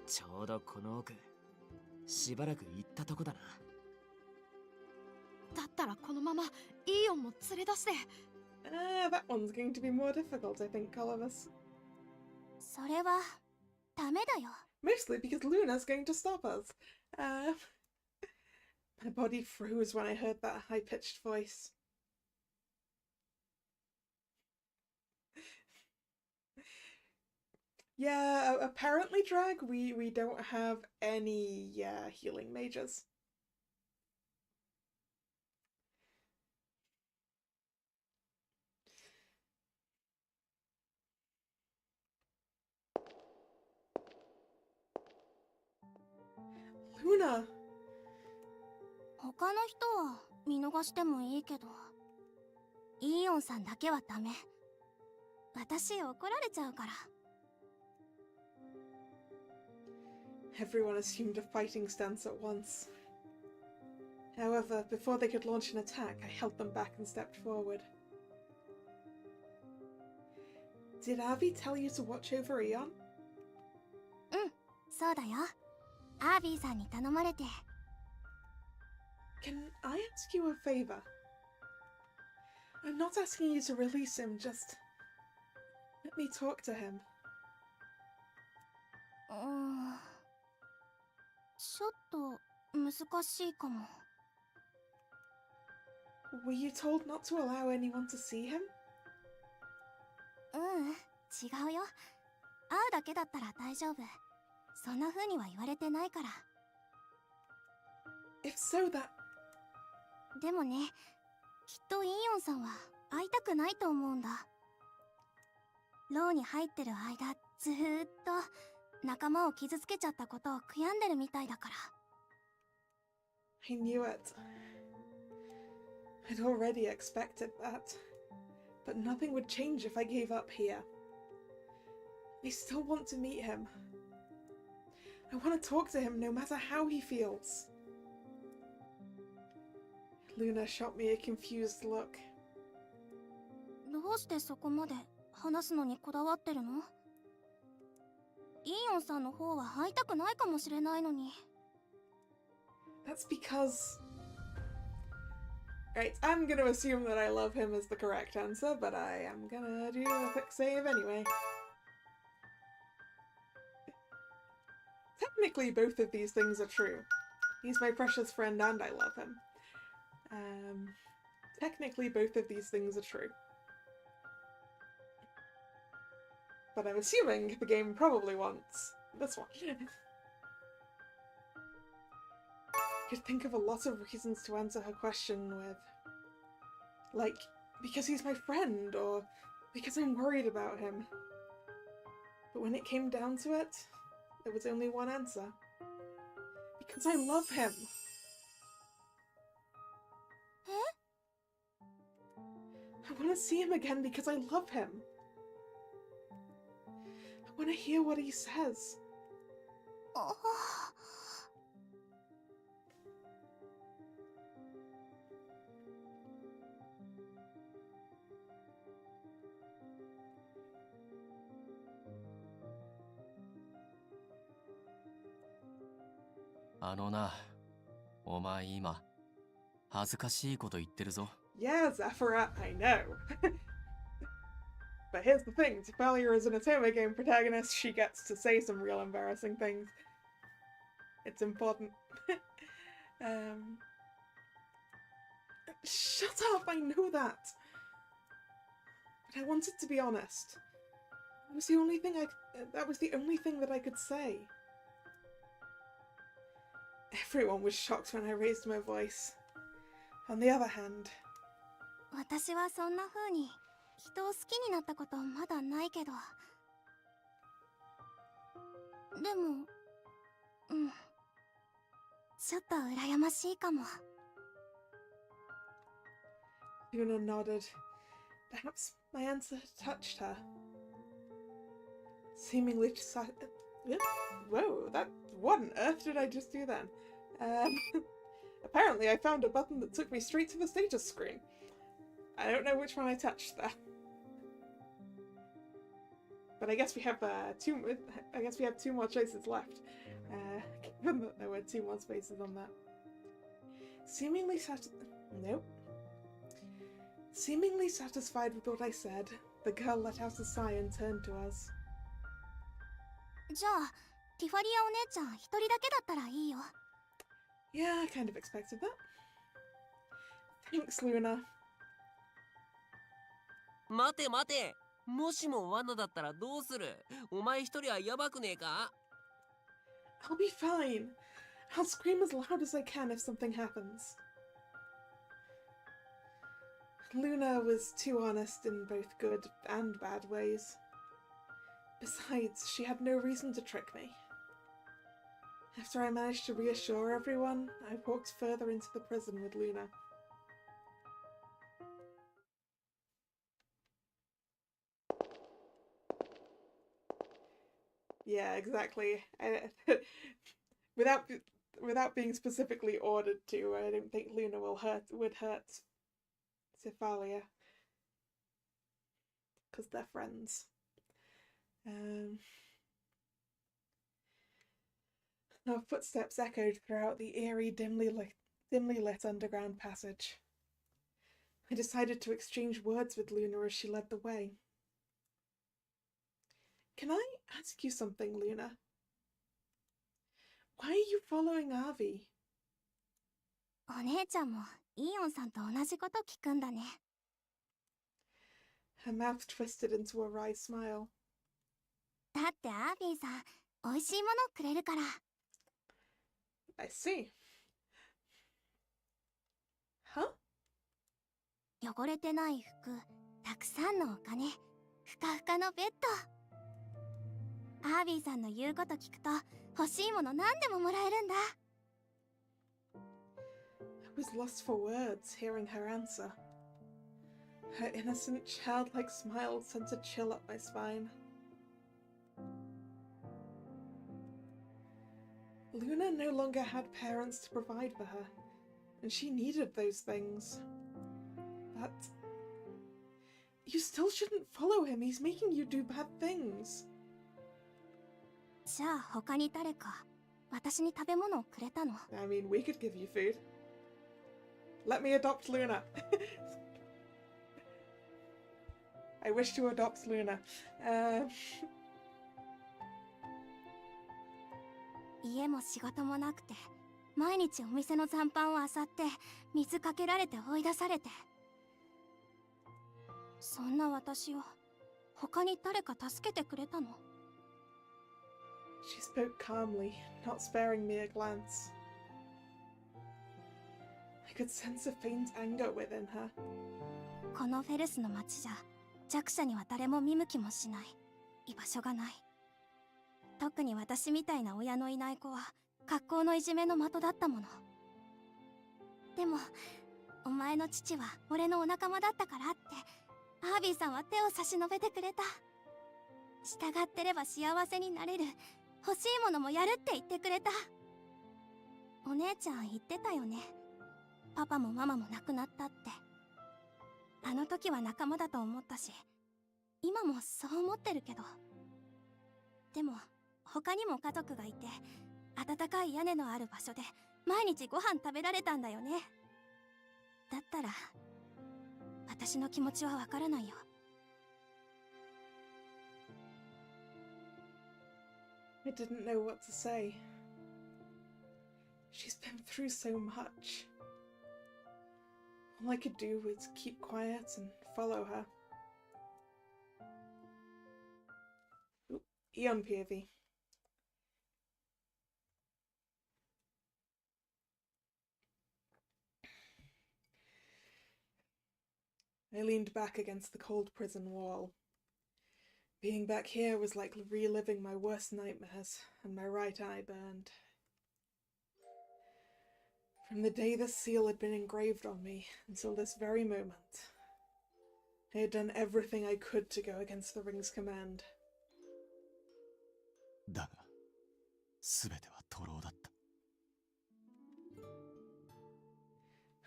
ちょうどこの奥、しばらく行ったとこだな。だったらこのままイーヨンも連れ出して。That one's going to be more difficult, I think, Columbus. それはダメだよ。 Mostly because Luna's going to stop us. My body froze when I heard that high-pitched voice. Yeah, apparently, Drag, we don't have any healing mages. Luna! 他の人は見逃してもいいけど、イーオンさんだけはダメ。私怒られちゃうから。Everyone assumed a fighting stance at once. However, before they could launch an attack, I held them back and stepped forward. Did Avi tell you to watch over Eon? そうだよ。アービーさんに頼まれて。Can I ask you a favor? I'm not asking you to release him, just let me talk to him. ちょっと難しいかも。Were you told not to allow anyone to see him? 違うよ。会うだけだったら大丈夫。そんな風には言われてないから。If so, that... でもね、きっとイーヨンさんは会いたくないと思うんだ。牢に入ってる間、ずーっと仲間を傷つけちゃったことを悔やんでるみたいだから。I knew it. I'd already expected that. But nothing would change if I gave up here. I still want to meet him. I want to talk to him no matter how he feels. Luna shot me a confused look. どうしてそこまで話すのにこだわってるの？イーヨンさんの方は会いたくないかもしれないのに。That's because... Right, I'm gonna assume that I love him as the correct answer, but I am gonna do a quick save anyway. Technically, both of these things are true. He's my precious friend and I love him. Technically, both of these things are true. But I'm assuming the game probably wants this one. I could think of a lot of reasons to answer her question with. Like, because he's my friend, or because I'm worried about him. But when it came down to it, there was only one answer. Because I love him! I want to see him again because I love him. I want to hear what he says. あのな、お前今、恥ずかしいこと言ってるぞ。Yeah, Zephyra, I know. But here's the thing, Tifalia is an Atoma game protagonist, she gets to say some real embarrassing things. It's important. Shut up, I know that! But I wanted to be honest. That was the only thing that I could say. Everyone was shocked when I raised my voice. On the other hand... 私はそんな風に人を好きになったことまだないけど。でも、ちょっと羨ましいかも。Luna nodded. Perhaps my answer touched her. Seemingly whoa, what on earth did I just do then? Apparently I found a button that took me straight to the status screen. I don't know which one I touched there. But I guess we have two more choices left. Given that there were 2 more spaces on that. Seemingly satisfied with what I said, the girl let out a sigh and turned to us. じゃあ、ティファリアお姉ちゃん一人だけだったらいいよ。Yeah, I kind of expected that. Thanks, Luna. 待て待て、もしも罠だったらどうする？お前一人はやばくねえか？ I'll be fine. I'll scream as loud as I can if something happens. Luna was too honest in both good and bad ways. Besides, she had no reason to trick me. After I managed to reassure everyone, I walked further into the prison with Luna. Yeah, exactly. Without being specifically ordered to, I don't think Luna would hurt Cephalia. Because they're friends. Our footsteps echoed throughout the eerie, dimly lit underground passage. I decided to exchange words with Luna as she led the way. Can I ask you something, Luna? Why are you following Avi? お姉ちゃんもイーオンさんと同じこと聞くんだね。Her mouth twisted into a wry smile. だってアービーさん、美味しいものくれるから。I see. Huh? 汚れてない服、たくさんのお金、ふかふかのベッド。アービーさんの言うこと聞くと、欲しいもの何でももらえるんだ。I was lost for words hearing her answer. Her innocent, childlike smile sent a chill up my spine. Luna no longer had parents to provide for her, and she needed those things. But you still shouldn't follow him. He's making you do bad things. じゃあ他に誰か私に食べ物をくれたの？ I mean, we could give you food. Let me adopt Luna. I wish to adopt Luna. 家も仕事もなくて、毎日お店の残飯を漁って水かけられて追い出されて、そんな私を他に誰か助けてくれたの？ She spoke calmly, not sparing me a glance. I could sense a faint anger within her. このフェルスの町じゃ弱者には誰も見向きもしない居場所がない。特に私みたいな親のいない子は学校のいじめの的だったもの。でもお前の父は俺のお仲間だったからってアービーさんは手を差し伸べてくれた。従ってれば幸せになれる、欲しいものもやるって言ってくれた。お姉ちゃん言ってたよね、パパもママも亡くなったって。あの時は仲間だと思ったし、今もそう思ってるけど。でも他にも家族がいて、暖かい屋根のある場所で毎日ご飯食べられたんだよね。だったら私の気持ちはわからないよ。I didn't know what to say. She's been through so much. All I could do was keep quiet and follow her. Ooh, Eon POV. I leaned back against the cold prison wall. Being back here was like reliving my worst nightmares, and my right eye burned. From the day this seal had been engraved on me until this very moment, I had done everything I could to go against the ring's command. だが、すべては徒労だった。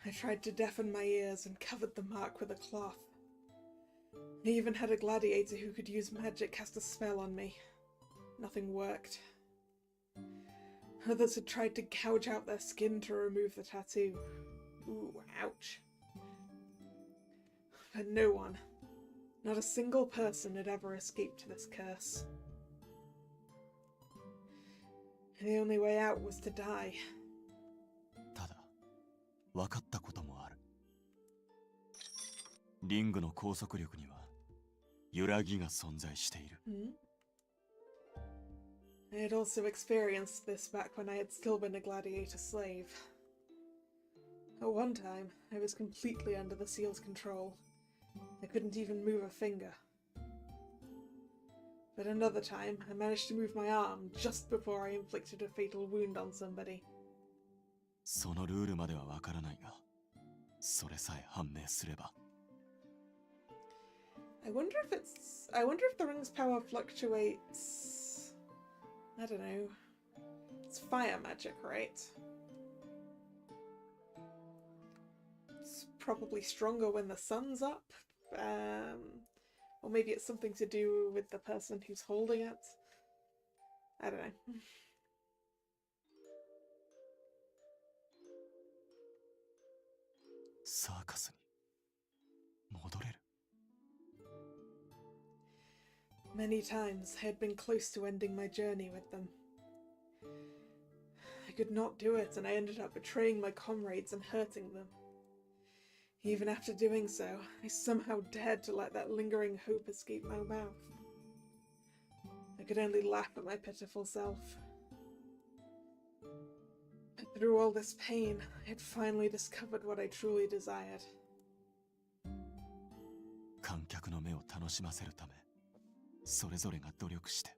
I tried to deafen my ears and covered the mark with a cloth. I even had a gladiator who could use magic cast a spell on me. Nothing worked. Others had tried to gouge out their skin to remove the tattoo. Ooh, ouch. But no one, not a single person had ever escaped this curse. The only way out was to die. ただ、分かったこともある。リングの拘束力には揺らぎが存在している。I had also experienced this back when I had still been a gladiator slave. At one time, I was completely under the seal's control. I couldn't even move a finger. But another time, I managed to move my arm just before I inflicted a fatal wound on somebody. そのルールまではわからないが、それさえ判明すれば。I wonder if the ring's power fluctuates. I don't know. It's fire magic, right? It's probably stronger when the sun's up. Or maybe it's something to do with the person who's holding it. I don't know. サーカスに戻れる。Many times I had been close to ending my journey with them. I could not do it, and I ended up betraying my comrades and hurting them. Even after doing so, I somehow dared to let that lingering hope escape my mouth. I could only laugh at my pitiful self. But through all this pain, I had finally discovered what I truly desired. 観客の目を楽しませるため、それぞれが努力して、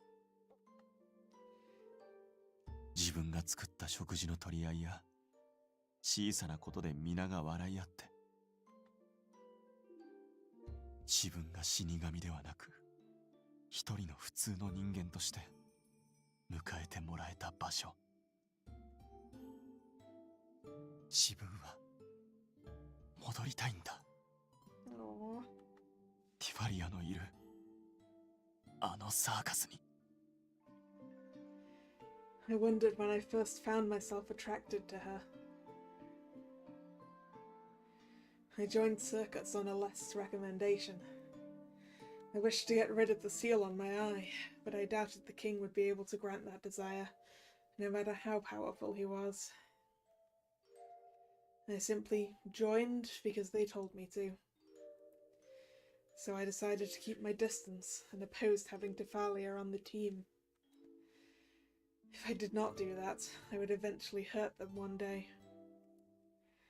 自分が作った食事の取り合いや小さなことで皆が笑い合って、自分が死神ではなく一人の普通の人間として迎えてもらえた場所。自分は戻りたいんだ。ティファリアのいるあのサーカスに。I wondered when I first found myself attracted to her. I joined circuits on Alest's recommendation. I wished to get rid of the seal on my eye, but I doubted the king would be able to grant that desire, no matter how powerful he was. I simply joined because they told me to. So I decided to keep my distance and opposed having Tifalia on the team. If I did not do that, I would eventually hurt them one day.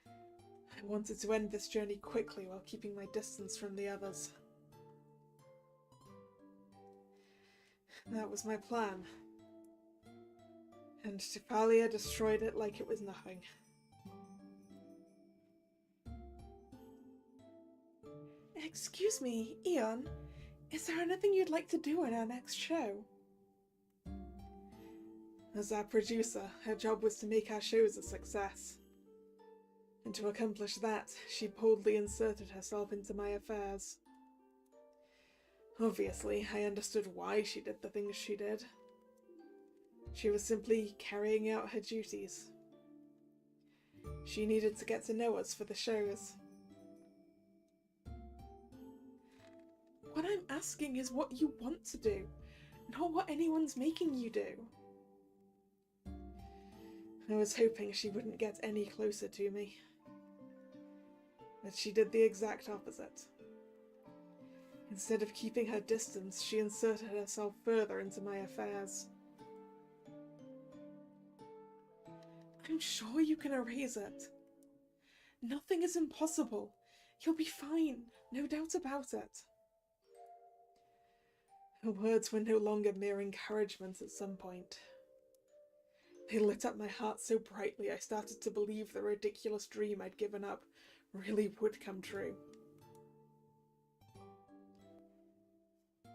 I wanted to end this journey quickly while keeping my distance from the others. That was my plan. And Tifalia destroyed it like it was nothing. Excuse me, Eon, is there anything you'd like to do in our next show? As our producer, her job was to make our shows a success. And to accomplish that, she boldly inserted herself into my affairs. Obviously, I understood why she did the things she did. She was simply carrying out her duties. She needed to get to know us for the shows. What I'm asking is what you want to do, not what anyone's making you do. I was hoping she wouldn't get any closer to me. But she did the exact opposite. Instead of keeping her distance, she inserted herself further into my affairs. I'm sure you can erase it. Nothing is impossible. You'll be fine, no doubt about it. Her words were no longer mere encouragement at some point. They lit up my heart so brightly I started to believe the ridiculous dream I'd given up really would come true.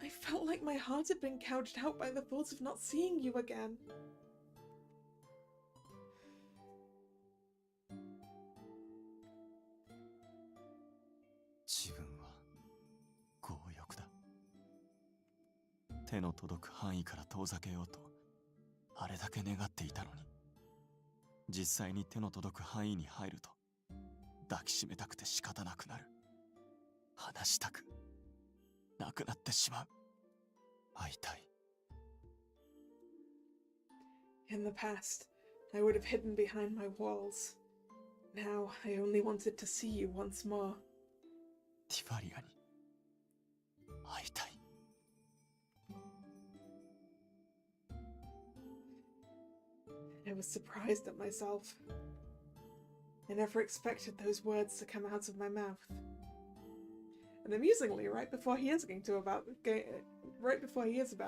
I felt like my heart had been gouged out by the thought of not seeing you again.自分は強欲だ。手の届く範囲から遠ざけようとあれだけ願っていたのに、実際に手の届く範囲に入ると抱きしめたくて仕方なくなる。話したくなくなってしまう。会いたい。In the past, I would have hidden behind my walls. Now, I only wanted to see you once more. ティファリアに会いたい。I was surprised at myself. I never expected those words to come out of my mouth. And amusingly, right before he is about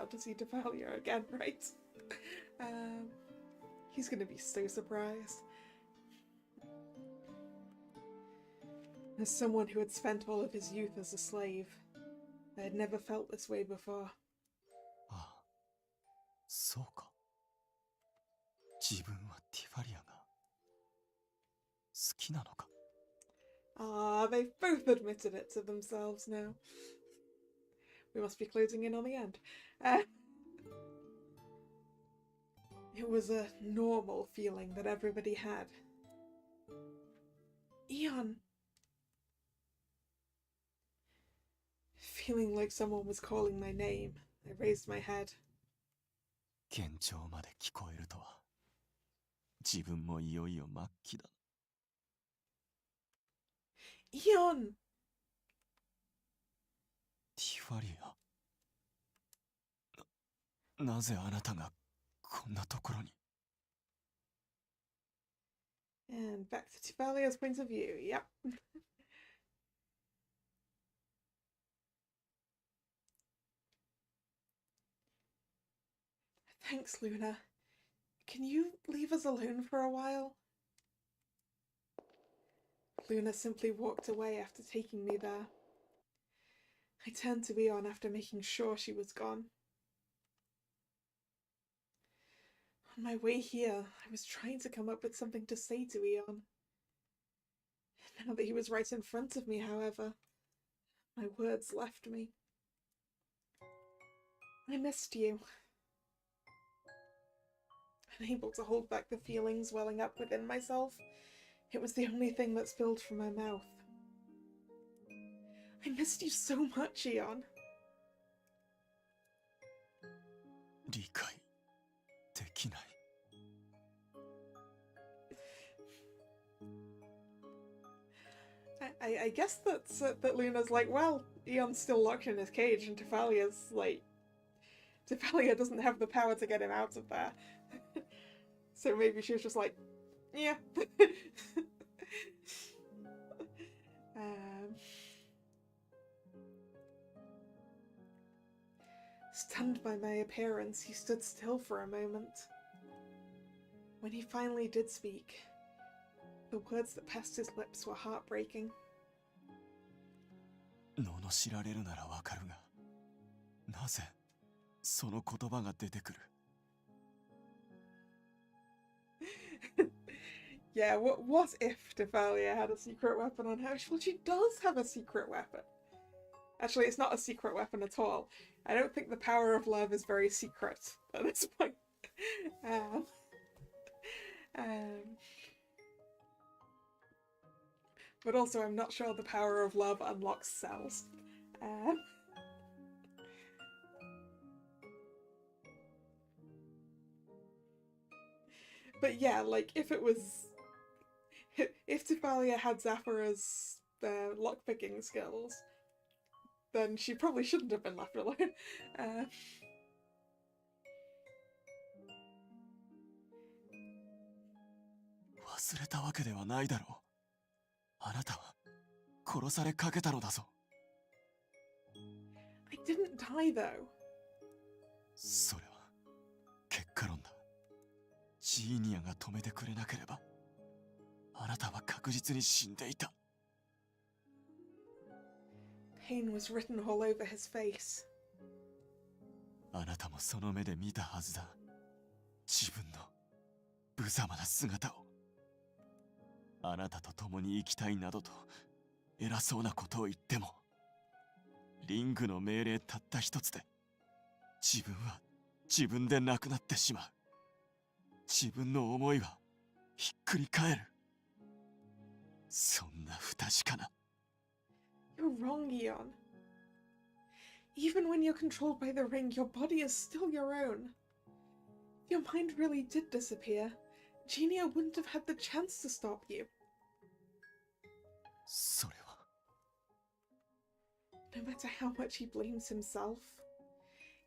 to see Tifalia again, right? He's going to be so surprised. As someone who had spent all of his youth as a slave, I had never felt this way before. ああ、そうか。自分はティファリアが好きなのか。Ah, they've both admitted it to themselves now. We must be closing in on the end. It was a normal feeling that everybody had. Eon! Feeling like someone was calling my name, I raised my head. 幻聴まで聞こえるとは。自分もいよいよ末期だ。Eon! ティファリア。なぜあなたがこんなところに。 And back to Tifalia's point of view, yep. Thanks, Luna. Can you leave us alone for a while? Luna simply walked away after taking me there. I turned to Eon after making sure she was gone. On my way here, I was trying to come up with something to say to Eon. Now that he was right in front of me, however, my words left me. I missed you. Unable to hold back the feelings welling up within myself, it was the only thing that spilled from my mouth. I missed you so much, Eon. 理解できない。I guess that Luna's like, well, Eon's still locked in his cage, and Tifalia's like, Tifalia doesn't have the power to get him out of there. So maybe she was just like, yeah. Stunned by my appearance, he stood still for a moment. When he finally did speak, the words that passed his lips were heartbreaking. 罵られるならわかるが、なぜその言葉が出てくる。Yeah, what if Tifalia had a secret weapon on her? Well, she does have a secret weapon. Actually, it's not a secret weapon at all. I don't think the power of love is very secret at this point. um, um, but also, I'm not sure the power of love unlocks cells. But yeah, like, if it was... If Tifalia had Zafira's lockpicking skills, then she probably shouldn't have been left alone. 忘れたわけではないだろう。あなたは殺されかけたのだぞ。I didn't die though. それは結果論だ。ジーニアが止めてくれなければ、あなたは確実に死んでいた。Pain was written all over his face. あなたもその目で見たはずだ。自分の無様な姿を。あなたと共に生きたいなどと偉そうなことを言っても、リングの命令たった一つで自分は自分でなくなってしまう。自分の思いはひっくり返る。そんな不確かな。 You're wrong, Eon. Even when you're controlled by the ring, your body is still your own. If your mind really did disappear, Genia wouldn't have had the chance to stop you. それは No matter how much he blames himself,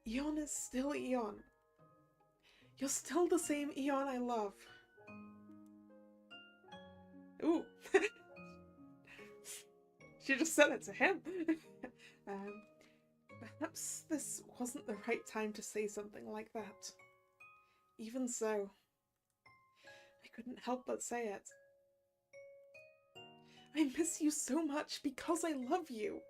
Eon is still Eon. You're still the same Eon I love. Ooh. She just said it to him. Perhaps this wasn't the right time to say something like that. Even so, I couldn't help but say it. I miss you so much because I love you.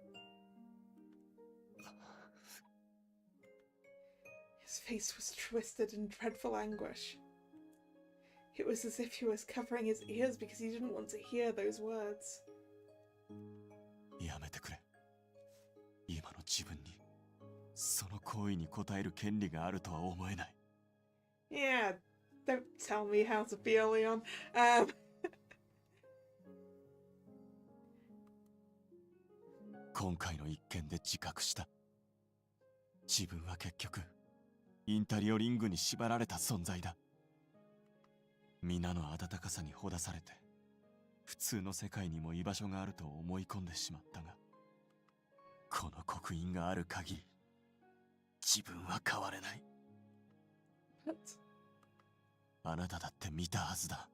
His face was twisted in dreadful anguish. It was as if he was covering his ears because he didn't want to hear those words. やめてくれ。今の自分にその行為に応える権利があるとは思えない。Yeah, don't tell me how to feel, Leon. 今回の一件で自覚した。自分は結局インタリオリングに縛られた存在だ。皆の温かさにほだされて、普通の世界にも居場所があると思い込んでしまったが、この刻印がある限り自分は変われない。あなただって見たはずだ。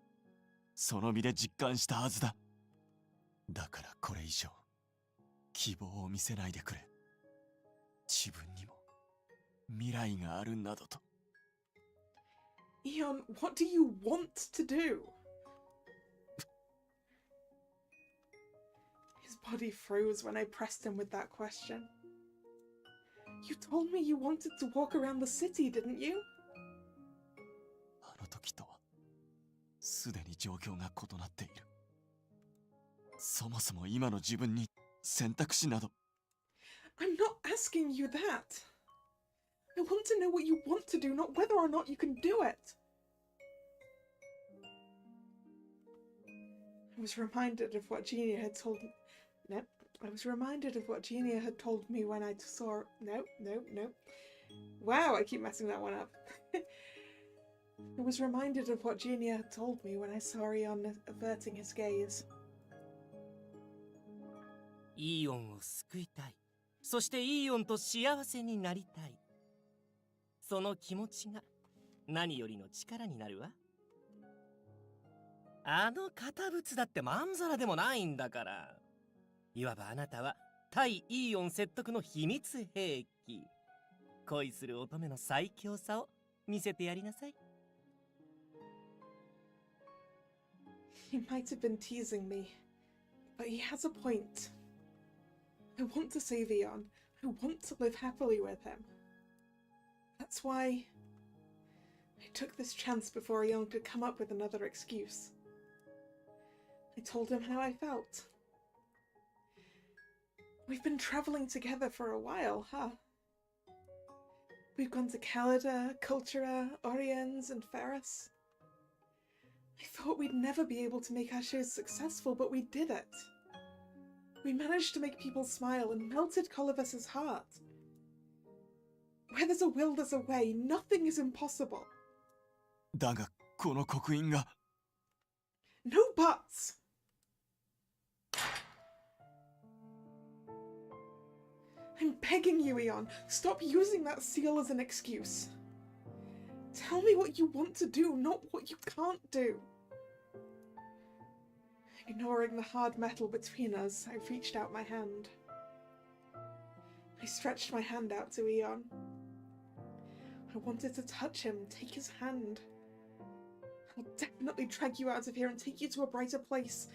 その身で実感したはずだ。だからこれ以上希望を見せないでくれ。自分にも未来があるなどと。Eon, what do you want to do? His body froze when I pressed him with that question. You told me you wanted to walk around the city, didn't you? あの時とはすでに状況が異なっている。そもそも今の自分に選択肢など。I'm not asking you that. I want to know what you want to do, not whether or not you can do it. I was reminded of what Genia had told me. No, I was reminded of what Genia had told me when I saw. No. Wow, I keep messing that one up. I was reminded of what Genia had told me when I saw Eon averting his gaze. イーオンを救いたい。そしてイーオンと幸せになりたい。その気持ちが何よりの力になるわ。あの堅物だってまんざらでもないんだから。いわばあなたは対イーオン説得の秘密兵器。恋する乙女の最強さを見せてやりなさい。He might have been teasing me, but he has a point. I want to save Eon. I want to live happily with him. That's why I took this chance before Eon could come up with another excuse. I told him how I felt. We've been traveling together for a while, huh? We've gone to Calida, Cultura, Oriens, and Ferris. I thought we'd never be able to make our shows successful, but we did it. We managed to make people smile and melted Colivus's heart. Where there's a will, there's a way. Nothing is impossible. だがこの刻印が No buts! I'm begging you, Eon, stop using that seal as an excuse. Tell me what you want to do, not what you can't do. Ignoring the hard metal between us, I reached out my hand. I stretched my hand out to Eon. I wanted to touch him, take his hand. I'll definitely drag you out of here and take you to a brighter place,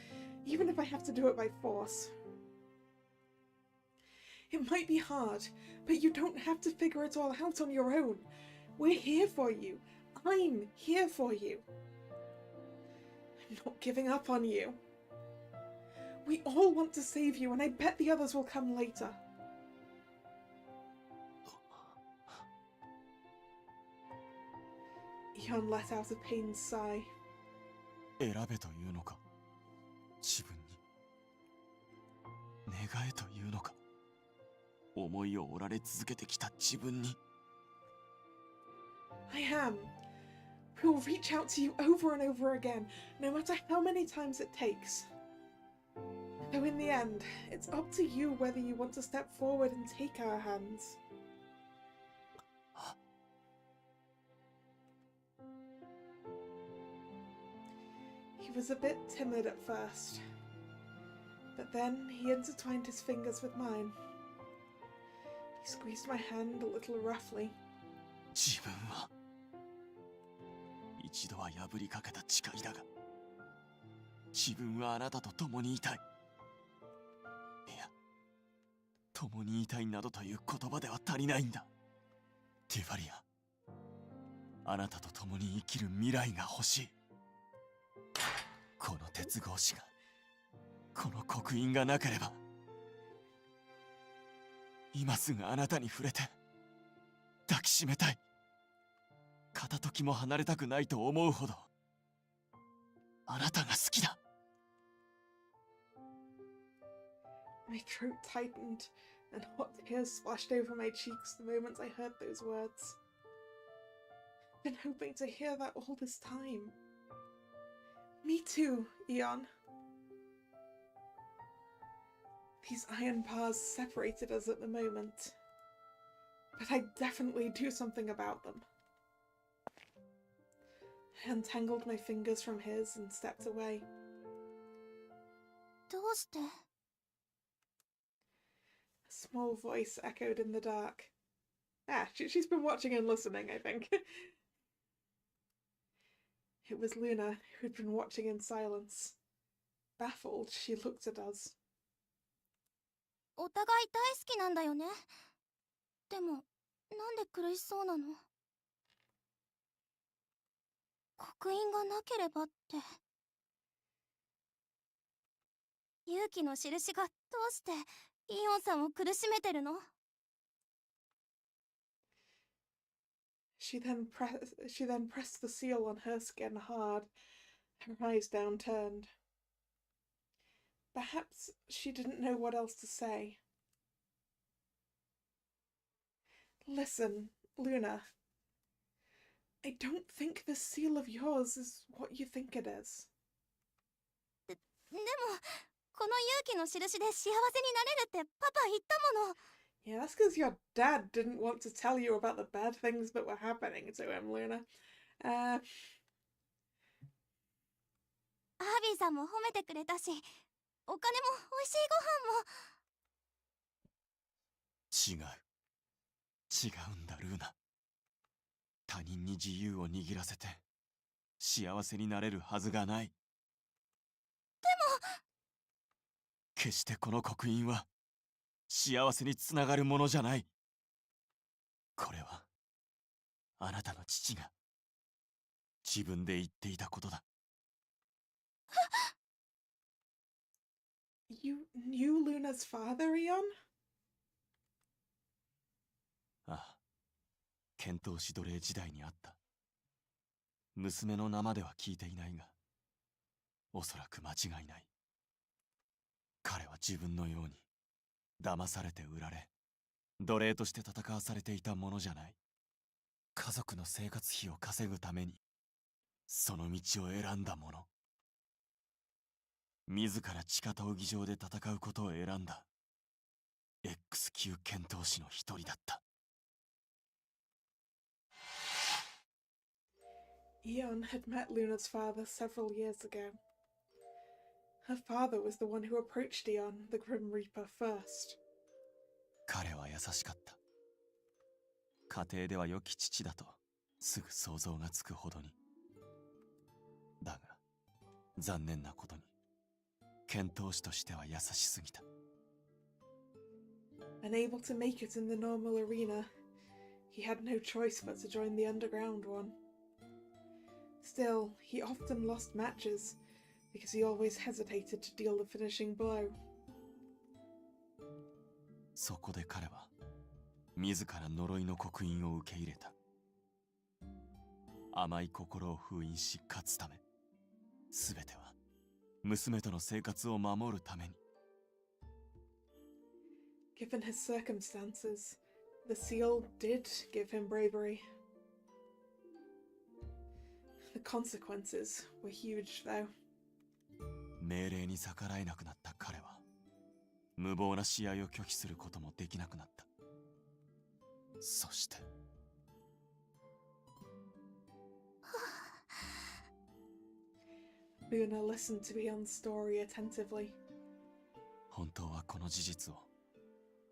even if I have to do it by force. It might be hard, but you don't have to figure it all out on your own. We're here for you. I'm here for you. I'm not giving up on you. We all want to save you, and I bet the others will come later. Eon let out a pained sigh. 選べというのか自分に願えというのか思いを折られ続けてきた自分に I am. We will reach out to you over and over again, no matter how many times it takes. Though in the end, it's up to you whether you want to step forward and take our hands. He was a bit timid at first, but then he intertwined his fingers with mine. He squeezed my hand a little roughly. 自分は一度は破りかけた誓いだが自分はあなたと共にいたいいや共にいたいなどという言葉では足りないんだティファリアあなたと共に生きる未来が欲しいこの鉄格子がこの刻印がなければ今すぐあなたに触れて抱きしめたい片時も離れたくないと思うほどあなたが好きだ My throat tightened and hot tears splashed over my cheeks the moment I heard those words. I've been hoping to hear that all this time. Me too, Eon. These iron bars separated us at the moment, but I'd definitely do something about them. I untangled my fingers from his and stepped away. どうして A small voice echoed in the dark. She's been watching and listening, I think. It was Luna, who'd been watching in silence. Baffled, she looked at us. お互い大好きなんだよね。でも、なんで苦しそうなの？刻印がなければって。勇気の印がどうしてイオンさんを苦しめてるの？ She then pressed the seal on her skin hard, her eyes downturned. Perhaps she didn't know what else to say. Listen, Luna. I don't think this seal of yours is what you think it is. でも、この勇気の印で幸せになれるってパパ言ったもの。Yeah, that's because your dad didn't want to tell you about the bad things that were happening to him, Luna. アービーさんも褒めてくれたし、お金も美味しいご飯も。違うんだルーナ他人に自由を握らせて幸せになれるはずがないでも決してこの刻印は幸せにつながるものじゃないこれはあなたの父が自分で言っていたことだ You knew Luna's father, Eon? ああ剣闘士奴隷時代にあった。娘の名までは聞いていないが、おそらく間違いない。彼は自分のように騙されて売られ、奴隷として戦わされていたものじゃない。家族の生活費を稼ぐためにその道を選んだもの。自ら地下闘技場で戦うことを選んだ X 級剣闘士の一人だった。Eon had met Luna's father several years ago. Her father was the one who approached Eon, the Grim Reaper, first. 彼は優しかった。家庭では良き父だとすぐ想像がつくほどに。だが残念なことに剣闘士としては優しすぎた。Unable to make it in the normal arena, he had no choice but to join the underground one. Still, he often lost matches because he always hesitated to deal the finishing blow. そこで彼は自ら呪いの刻印を受け入れた。甘い心を封印し勝つため、すべては娘との生活を守るために。Given his circumstances, the seal did give him bravery. The consequences were huge, though. 命令に逆らえなくなった彼は、無謀な試合を拒否することもできなくなった。そしてLuna listened to Eon's story attentively. 本当はこの事実を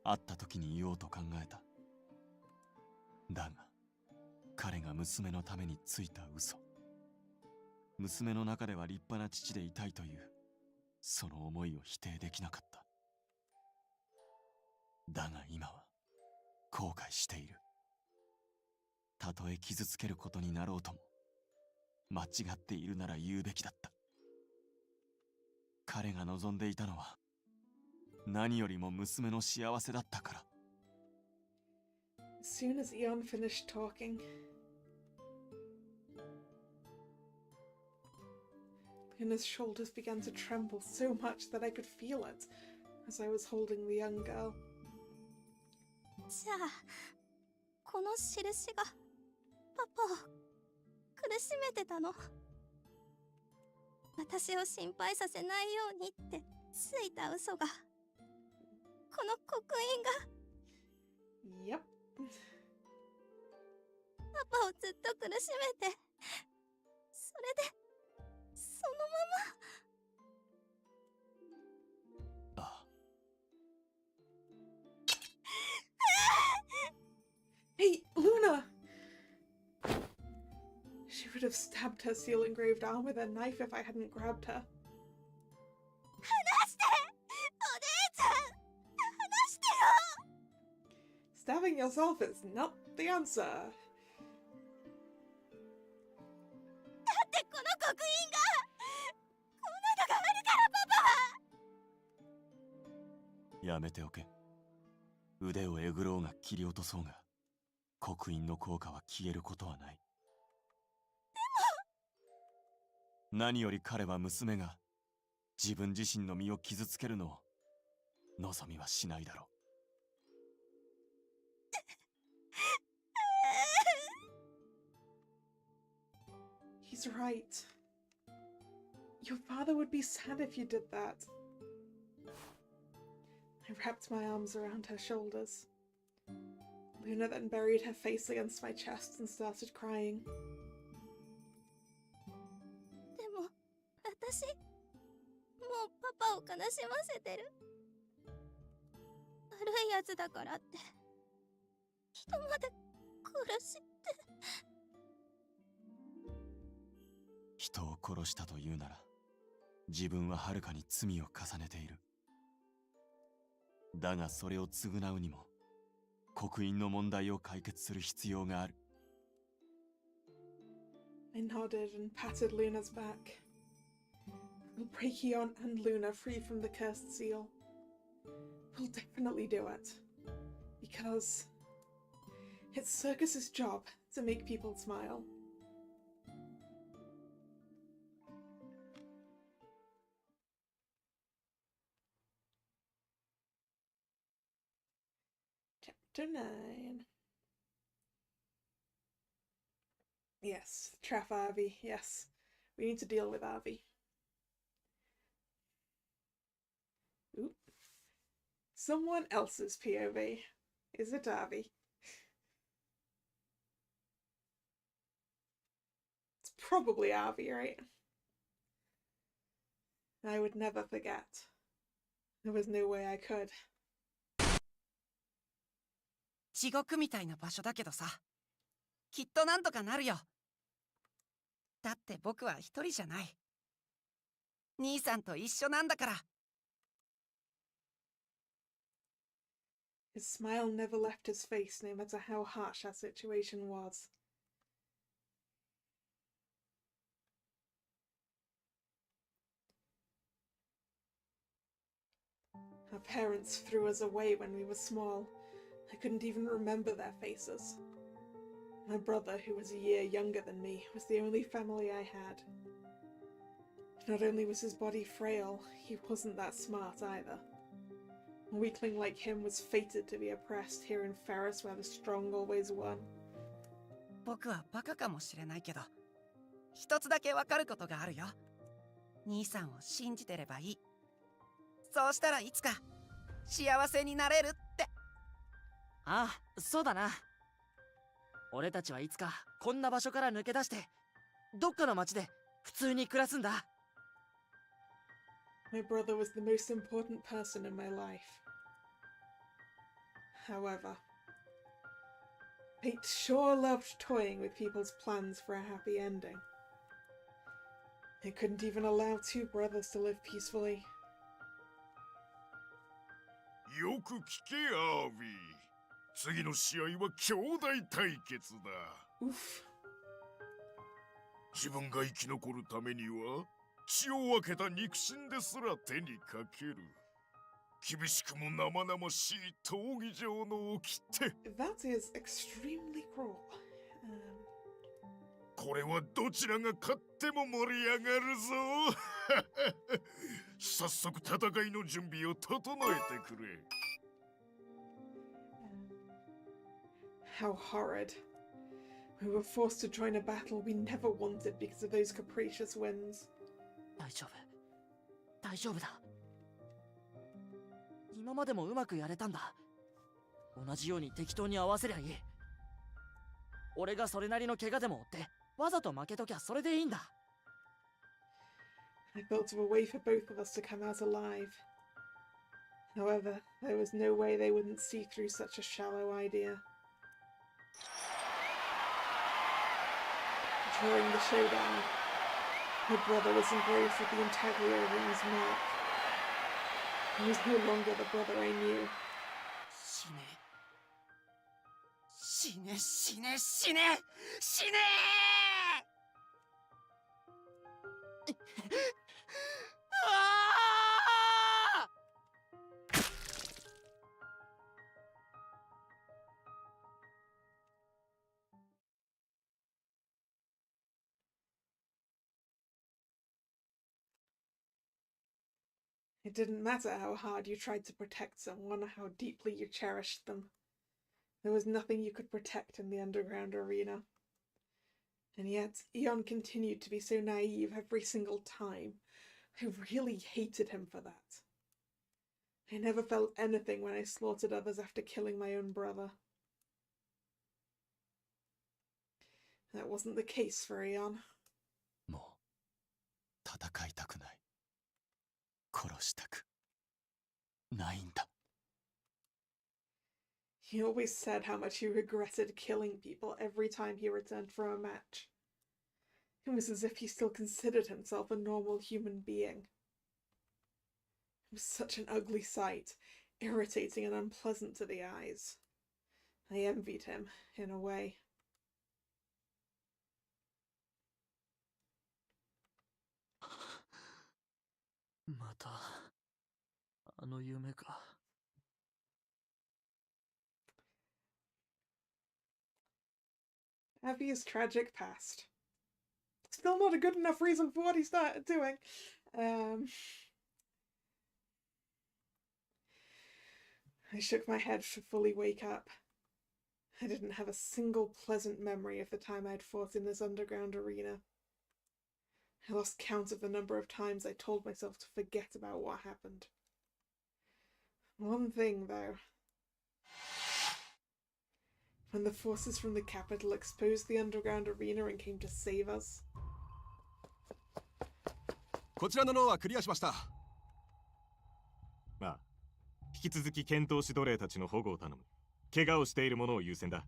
会った時に言おうと考えた。だが彼が娘のためについた嘘、娘の中では立派な父でいたいというその思いを否定できなかった。だが今は後悔している。たとえ傷つけることになろうとも、間違っているなら言うべきだった。彼が望んでいたのは何よりも娘の幸せだったから。As soon as Eon finished talking, Luna's shoulders began to tremble so much that I could feel it as I was holding the young girl. じゃあこの印がパパを苦しめてたの。私を心配させないようにってついた嘘が、この刻印が Yep. パパをずっと苦しめて、それでそのまま。ああ。Hey, Luna! She would have stabbed her seal-engraved arm with a knife if I hadn't grabbed her. 離して！お姉ちゃん！離してよ！ Stabbing yourself is not the answer. だってこの刻印がこんなのがあるからパパは。やめておけ。腕をえぐろうが切り落とそうが、刻印の効果は消えることはない。何より彼は娘が自分自身の身を傷つけるのを望みはしないだろう。He's right. Your father would be sad if you did that. I wrapped my arms around her shoulders. Luna then buried her face against my chest and started crying. でも私もうパパを悲しませてる。悪いやつだからって人まで殺して。人を殺したというなら、自分ははるかに罪を重ねている。だがそれを償うにも刻印の問題を解決する必要がある。I nodded and patted Luna's back. We'll break Eon and Luna free from the cursed seal. We'll definitely do it. Because It's Circus's job to make people smile. Chapter 9. Yes, Traff Arvi, yes. We need to deal with Arvi. Oop. Someone else's POV. Is it Arvi? It's probably Arvi, right? I would never forget. There was no way I could. 地獄みたいな場所だけどさ、きっとなんとかなるよ。だって僕は一人じゃない。兄さんと一緒なんだから。His smile never left his face, no matter how harsh our situation was. Our parents threw us away when we were small. I couldn't even remember their faces. My brother, who was a year younger than me, was the only family I had. Not only was his body frail, he wasn't that smart either. A weakling like him was fated to be oppressed here in Ferris where the strong always won. 僕はバカかもしれないけど、一つだけわかることがあるよ。兄さんを信じてればいい。そうしたらいつか幸せになれるって。ああ、そうだな。俺たちはいつかこんな場所から抜け出して、どっかの町で普通に暮らすんだ。My brother was the most important person in my life. However, Pete sure loved toying with people's plans for a happy ending. He couldn't even allow two brothers to live peacefully. よく聞け、アービー。次の試合は兄弟対決だ。自分が生き残るためには血を分けた肉親ですら手にかける。厳しくも生々しい闘技場の掟。That is extremely cruel. これはどちらが勝っても盛り上がるぞ。早速戦いの準備を整えてくれ。How horrid. We were forced to join a battle we never wanted because of those capricious winds. 大丈夫。大丈夫だ。今までもうまくやれたんだ。同じように適当に合わせりゃいい。俺がそれなりの怪我でも負って、わざと負けときゃそれでいいんだ。I thought of a way for both of us to come out alive. However, there was no way they wouldn't see through such a shallow idea. During the showdown, my brother was engraved with the integral of his mark. He was no longer the brother I knew. 死ね。死ね死ね死ね死ねああ It didn't matter how hard you tried to protect someone or how deeply you cherished them. There was nothing you could protect in the underground arena. And yet, Eon continued to be so naive every single time. I really hated him for that. I never felt anything when I slaughtered others after killing my own brother. That wasn't the case for Eon. もう戦いたくない。殺したくないんだ。He always said how much he regretted killing people every time he returned from a match. It was as if he still considered himself a normal human being. It was such an ugly sight, irritating and unpleasant to the eyes. I envied him, in a way. またあの夢か。Abby's tragic past. Still not a good enough reason for what he started doing. I shook my head to fully wake up. I didn't have a single pleasant memory of the time I'd fought in this underground arena. I lost count of the number of times I told myself to forget about what happened. One thing, though. When the forces from the capital exposed the underground arena and came to save us. こちらのローはクリアしました。まあ、引き続き剣闘士奴隷たちの保護を頼む。怪我をしている者を優先だ。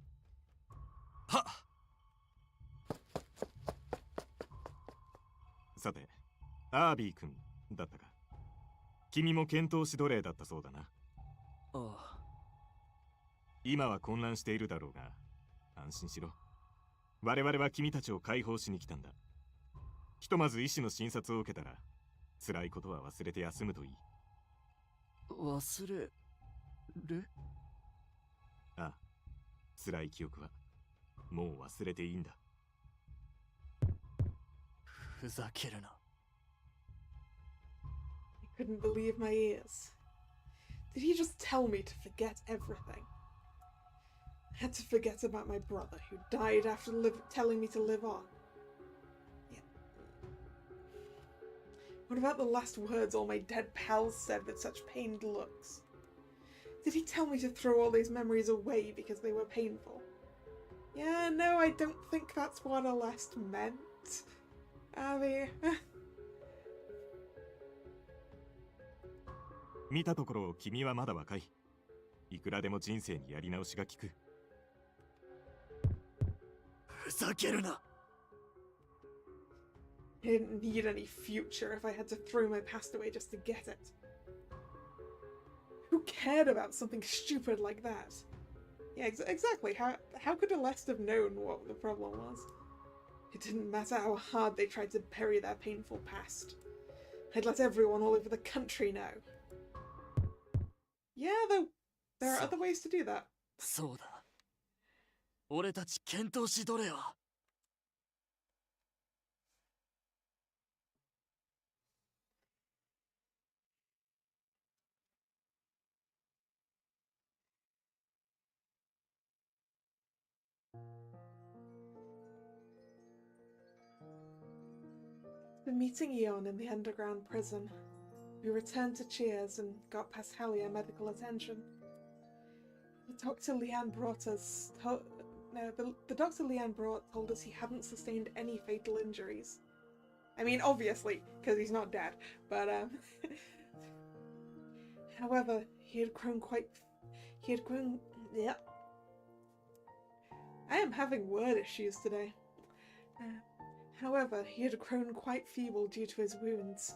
はっ。さて、アービー君だったか。君も剣闘士奴隷だったそうだな。ああ。今は混乱しているだろうが、安心しろ。我々は君たちを解放しに来たんだ。ひとまず医師の診察を受けたら、辛いことは忘れて休むといい。忘れる？ああ、辛い記憶はもう忘れていいんだ。ふざけるな。I couldn't believe my ears. Did he just tell me to forget everything? I had to forget about my brother who died after telling me to live on. Yeah. What about the last words all my dead pals said with such pained looks? Did he tell me to throw all these memories away because they were painful? Yeah, no, I don't think that's what Aleste meant. Abby. 見たところ君はまだ若い。いくらでも人生にやり直しが効く。ふざけるな。I didn't need any future if I had to throw my past away just to get it. Who cared about something stupid like that? Yeah, exactly. How could Aleste have known what the problem was? It didn't matter how hard they tried to bury their painful past. I'd let everyone all over the country know. Yeah, though, there are other ways to do that. そうだ。俺たち剣闘士奴隷は。After meeting Eon in the underground prison, we returned to Cheers and got Pascalia medical attention. The doctor Leanne brought us the doctor Leanne brought told us he hadn't sustained any fatal injuries. I mean, obviously, because he's not dead, but however, yeah. I am having word issues today. However, he had grown quite feeble due to his wounds,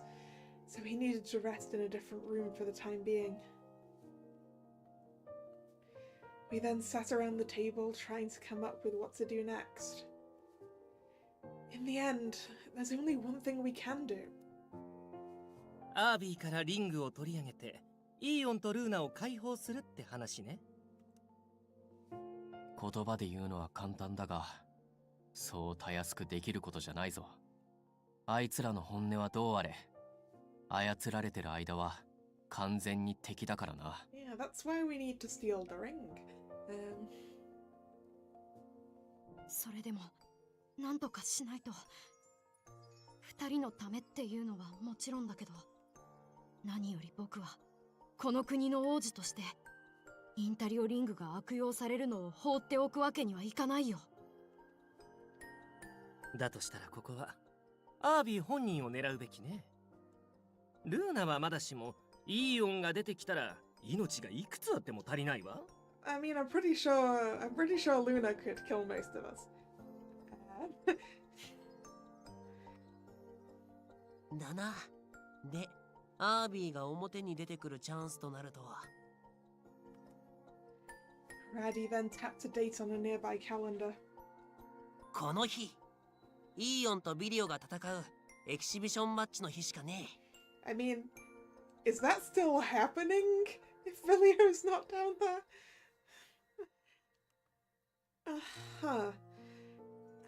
so he needed to rest in a different room for the time being. We then sat around the table trying to come up with what to do next. In the end, there's only one thing we can do. アービーからリングを取り上げて、イーオンとルーナを解放するって話ね。言葉で言うのは簡単だが、そうたやすくできることじゃないぞ。あいつらの本音はどうあれ、操られてる間は完全に敵だからな。Yeah, that's why we need to steal the ring. それでも何とかしないと。二人のためっていうのはもちろんだけど、何より僕はこの国の王子としてインタリオリングが悪用されるのを放っておくわけにはいかないよ。だとしたらここはアービー本人を狙うべきね。ルーナはまだしもイーオンが出てきたら命がいくつあっても足りないわ。I mean, I'm pretty sure Luna could kill most of us. だな。で、アービーが表に出てくるチャンスとなるとは。Raddy then tapped a date on a nearby calendar. この日、イーオンとビリオが戦うエキシビションマッチの日しかねえ。I mean, is that still happening if Vilio's not down there?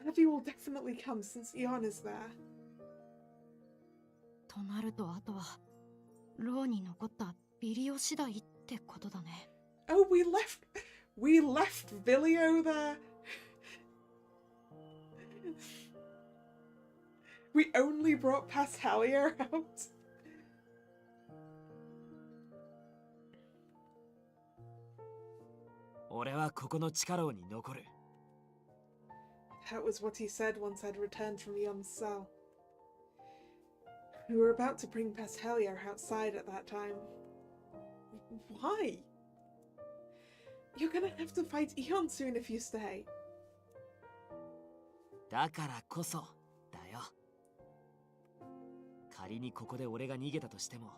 Abby will definitely come since Eon is there. となるとあとはローに残ったビリオ次第ってことだね。Oh, we left Vilio there. We only brought Pascalia out. 俺はここの地下牢に残る。That was what he said once I'd returned from Eon's cell. We were about to bring Pascalia outside at that time. Why? You're gonna have to fight Eon soon if you stay. だからこそだよ。仮にここで俺が逃げたとしても、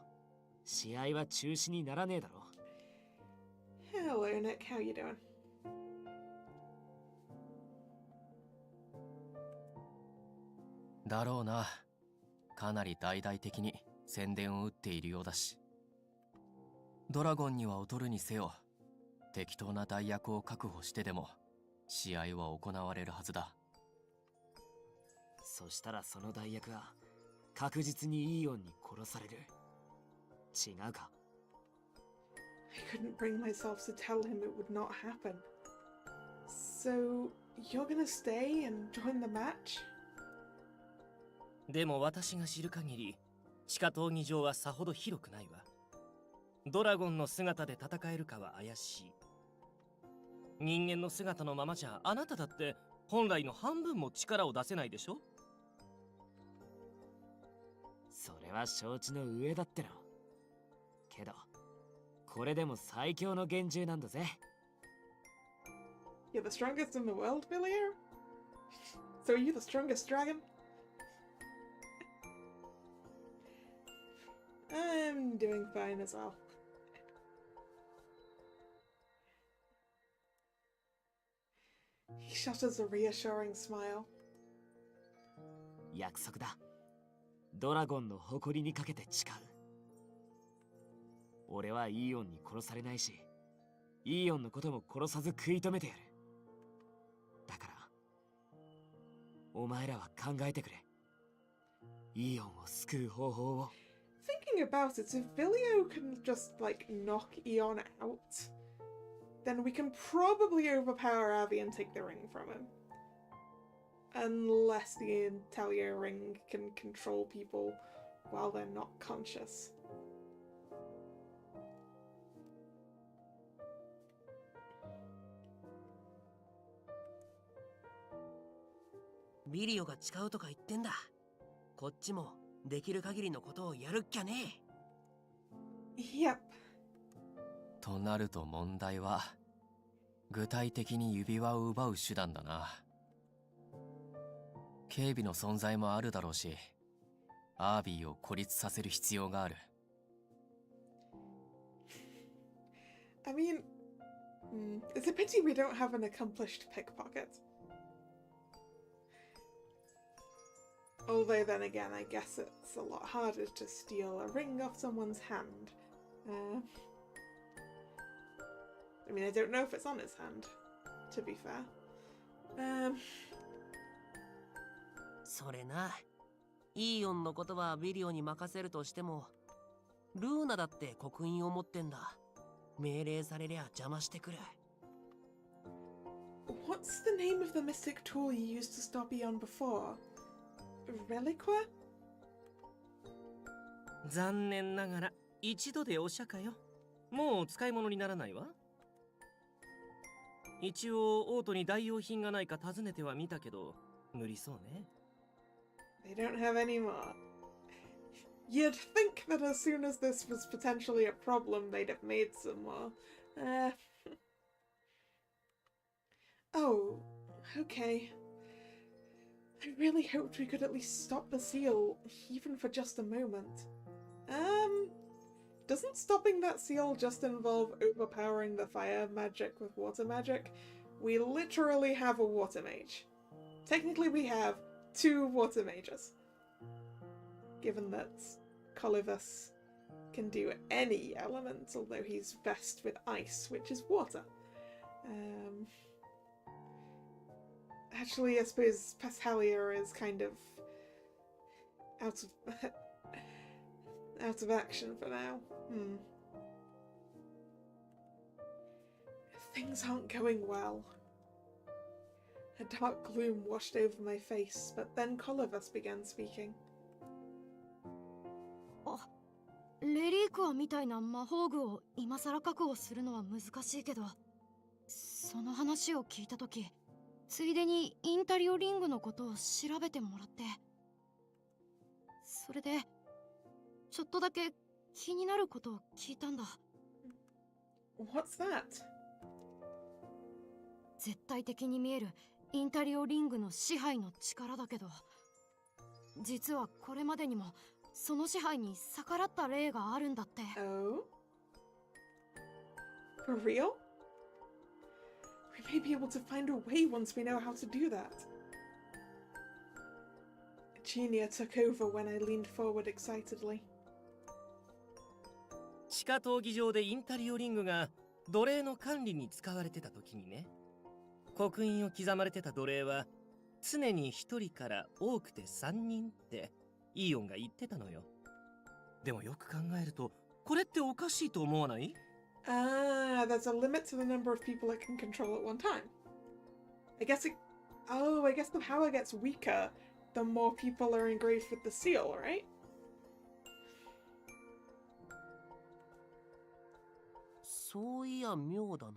試合は中止にならねえだろ。Hello, Nick. How you doing? だろうな。かなり大々的に宣伝を打っているようだし。ドラゴンには劣るにせよ、適当な代役を確保してでも試合は行われるはずだ。そしたらその代役は確実にイーオンに殺される。違うか？ I couldn't bring myself to tell him it would not happen. So, you're gonna stay and join the match? でも私が知る限り、地下闘技場はさほど広くないわ。ドラゴンの姿で戦えるかは怪しい。人間の姿のままじゃ、あなただって本来の半分も力を出せないでしょ？それは承知の上だっての。けど、これでも最強の幻獣なんだぜ。You're the strongest in the world, Villier? So are you the strongest dragon? I'm doing fine as well. He shutters a reassuring smile. 約束だ。ドラゴンの誇りにかけて誓う。俺はイーオンに殺されないし、イーオンのことも殺さず食い止めてやる。だから、お前らは考えてくれ。イーオンを救う方法を。Thinking about it, if Vilio can just, like, knock Eon out, then we can probably overpower Abby and take the ring from him. Unless the Intelio ring can control people while they're not conscious. Vilio が誓うとか言ってんだ。こっちもできる限りのことをやるっきゃね。Yep. となると問題は、具体的に指輪を奪う手段だな。警備の存在もあるだろうし、アービーを孤立させる必要がある。I mean, it's a pity we don't have an accomplished pickpocket. Although then again, I guess it's a lot harder to steal a ring off someone's hand. I mean, I don't know if it's on his hand, to be fair. それな。イーオンのことはビリオに任せるとしても、ルーナだって刻印を持ってんだ。命令されりゃ邪魔してくる。What's the name of the mystic tool you used to stop Eon before? Reliqua? 残念ながら一度でお釈迦よ。もう使い物にならないわ。一応オートに代用品がないか尋ねてはみたけど、無理そうね。They don't have any more. You'd think that as soon as this was potentially a problem, they'd have made some more. Oh, okay. I really hoped we could at least stop the seal, even for just a moment. Doesn't stopping that seal just involve overpowering the fire magic with water magic? We literally have a water mage. Technically we have 2 water mages. Given that Colivus can do any element, although he's best with ice, which is water. Actually, I suppose Pastalia is kind of out of out of action for now. Things aren't going well. A dark gloom washed over my face, but then Colivus began speaking. レリークアみたいな魔法具を今更確保するのは難しいけど、その話を聞いたとき、ついでにインタリオリングのことを調べてもらって、それでちょっとだけ気になることを聞いたんだ。What's that? 絶対的に見えるインタリオリングの支配の力だけど、実はこれまでにもその支配に逆らった例があるんだって。Oh? For real? We may be able to find a way once we know how to do that. Genia took over when I leaned forward excitedly. 地下闘技場でインタリオリングが奴隷の管理に使われてた時にね、刻印を刻まれてた奴隷は常に1人から多くて3人ってイーオンが言ってたのよ。でもよく考えるとこれっておかしいと思わない？ Ah, there's a limit to the number of people it can control at one time. I guess the power gets weaker the more people are engraved with the seal, right? そういや妙だな。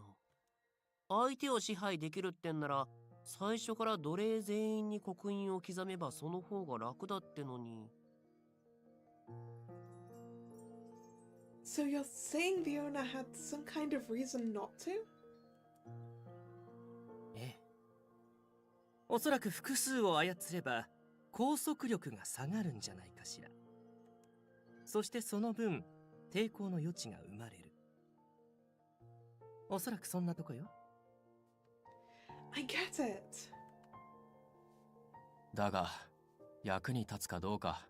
相手を支配できるってんなら最初から奴隷全員に刻印を刻めばその方が楽だってのに。So you're saying the owner had some kind of reason not to? ええ。おそらく複数を操れば拘束力が下がるんじゃないかしら。そしてその分抵抗の余地が生まれる。おそらくそんなとこよ。I get it. だが役に立つかどうか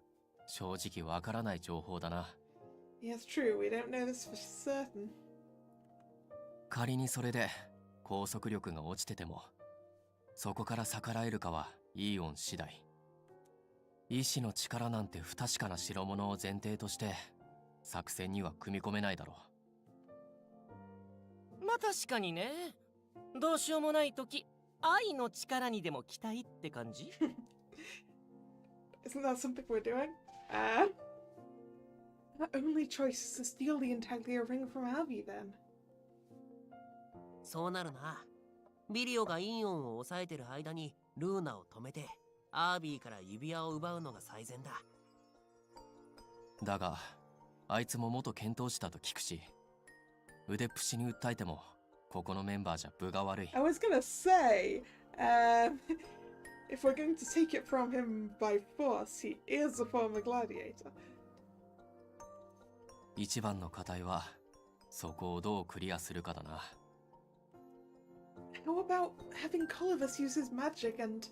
正直わからない情報だな。Yes, true. We don't know this for certain. 仮にそれで拘束力が落ちてても、そこから逆らえるかはイーオン次第。意志の力なんて不確かな代物を前提として作戦には組み込めないだろう。まあ確かにね。どうしようもないとき、愛の力にでも期待って感じ？ Isn't that something we're doing? Our only choice is to steal the Intaglia ring from Abby then. そうなるな。ビリオがイーオンを抑えてる間にルーナを止めてアービーから指輪を奪うのが最善だ。だがあいつも元剣闘士だと聞くし、腕っぷしに訴えてもここのメンバーじゃ分が悪い。I was gonna say, if we're going to take it from him by force, he is a former gladiator. 一番の課題はそこをどうクリアするかだな。How about having Colivus use his magic and...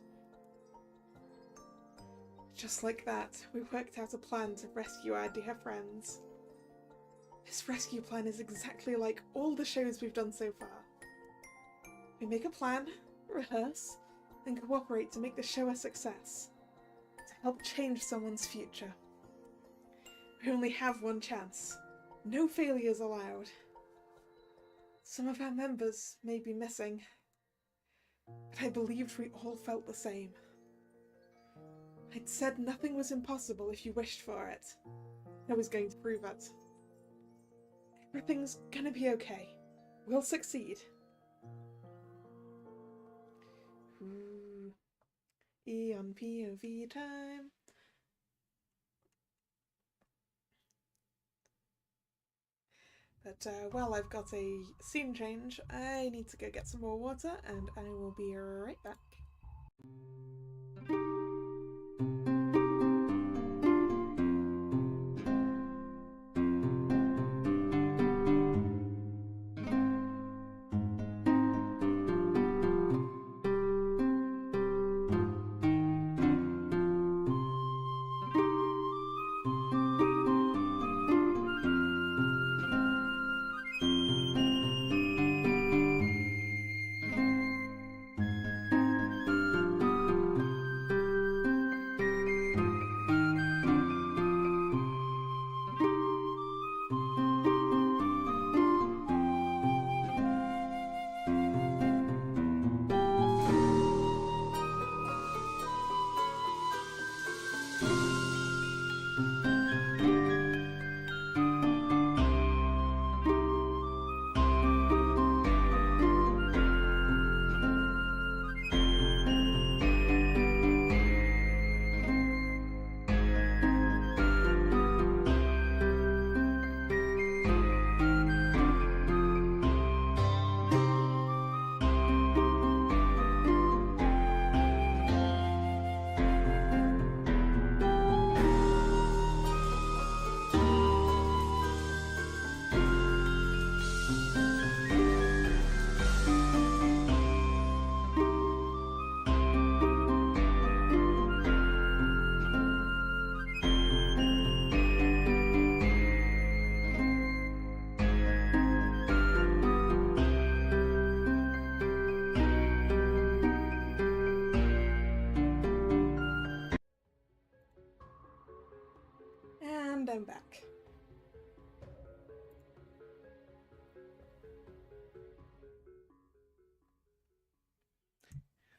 Just like that, we worked out a plan to rescue our dear friends. This rescue plan is exactly like all the shows we've done so far. We make a plan, rehearse, and cooperate to make the show a success. To help change someone's future. We only have one chance. No failures allowed. Some of our members may be missing, but I believed we all felt the same. I'd said nothing was impossible if you wished for it. I was going to prove it. Everything's gonna be okay. We'll succeed. Ooh. Eon POV time. But while I've got a scene change, I need to go get some more water and I will be right back.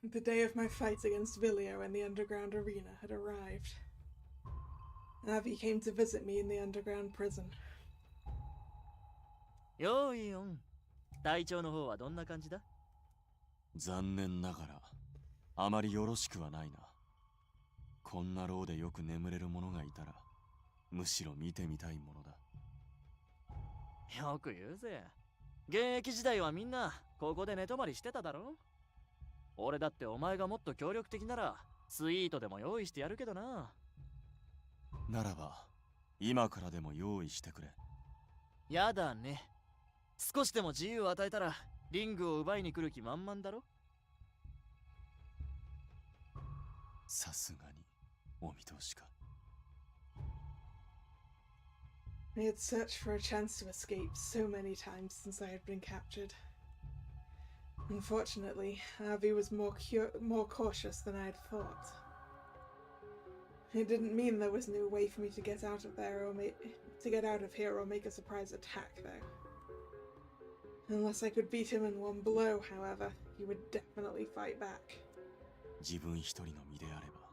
The day of my fight against Villio in the underground arena had arrived. Avi came to visit me in the underground prison. よいよん。体調の方はどんな感じだ？残念ながらあまりよろしくはないな。こんな牢でよく眠れる者がいたらむしろ見てみたいものだ。よく言うぜ。現役時代はみんなここで寝泊まりしてただろ。俺だってお前がもっと協力的ならスイートでも用意してやるけどな。ならば今からでも用意してくれ。やだね。少しでも自由を与えたらリングを奪いに来る気満々だろ。さすがにお見通しか。I had searched for a chance to escape so many times since I had been captured. Unfortunately, Avi was more cautious than I had thought. It didn't mean there was no way for me to get out of there or here or make a surprise attack, though. Unless I could beat him in one blow, however, he would definitely fight back. 自分一人の身であれば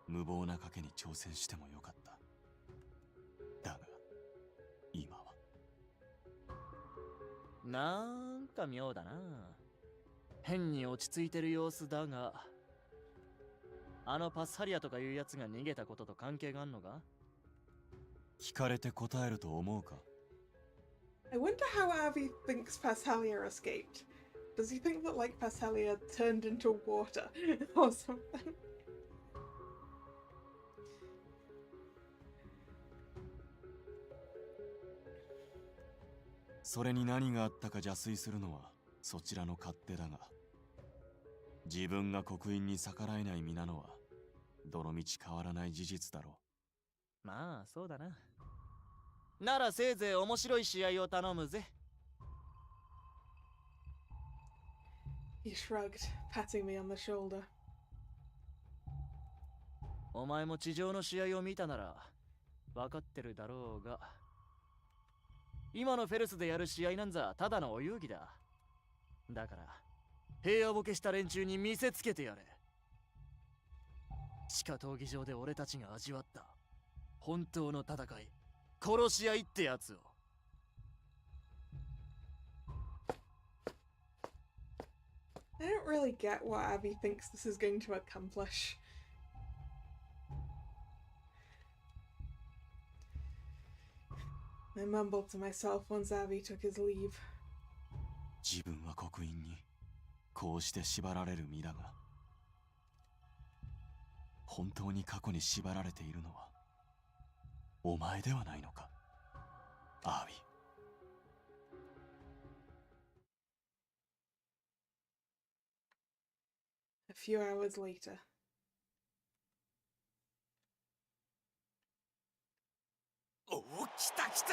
無謀な賭けに挑戦してもよかった。だが今はなんか妙だな。変に落ち着いてる様子だが、あのパスハリアとかいうやつが逃げたことと関係があんのか？聞かれて答えると思うか？ I wonder how Avi thinks Pashalia escaped. Does he think that, like, Pashalia turned into water or something? それに何があったか邪推するのはそちらの勝手だが、自分が刻印に逆らえない身なのはどのみち変わらない事実だろう。まあそうだな。ならせいぜい面白い試合を頼むぜ。He shrugged, patting me on the shoulder. お前も地上の試合を見たなら分かってるだろうが、今のフェルスでやる試合なんざただのお遊戯だ。だから平和ボケした連中に見せつけてやれ。地下闘技場で俺たちが味わった本当の戦い、殺し合いってやつを。I don't really get what Abby thinks this is going to accomplish. I mumbled to myself once Abby took his leave. 自分は刻印にこうして縛られる身だが、本当に過去に縛られているのはお前ではないのか、アービー。A few hours later. おお、来た来た、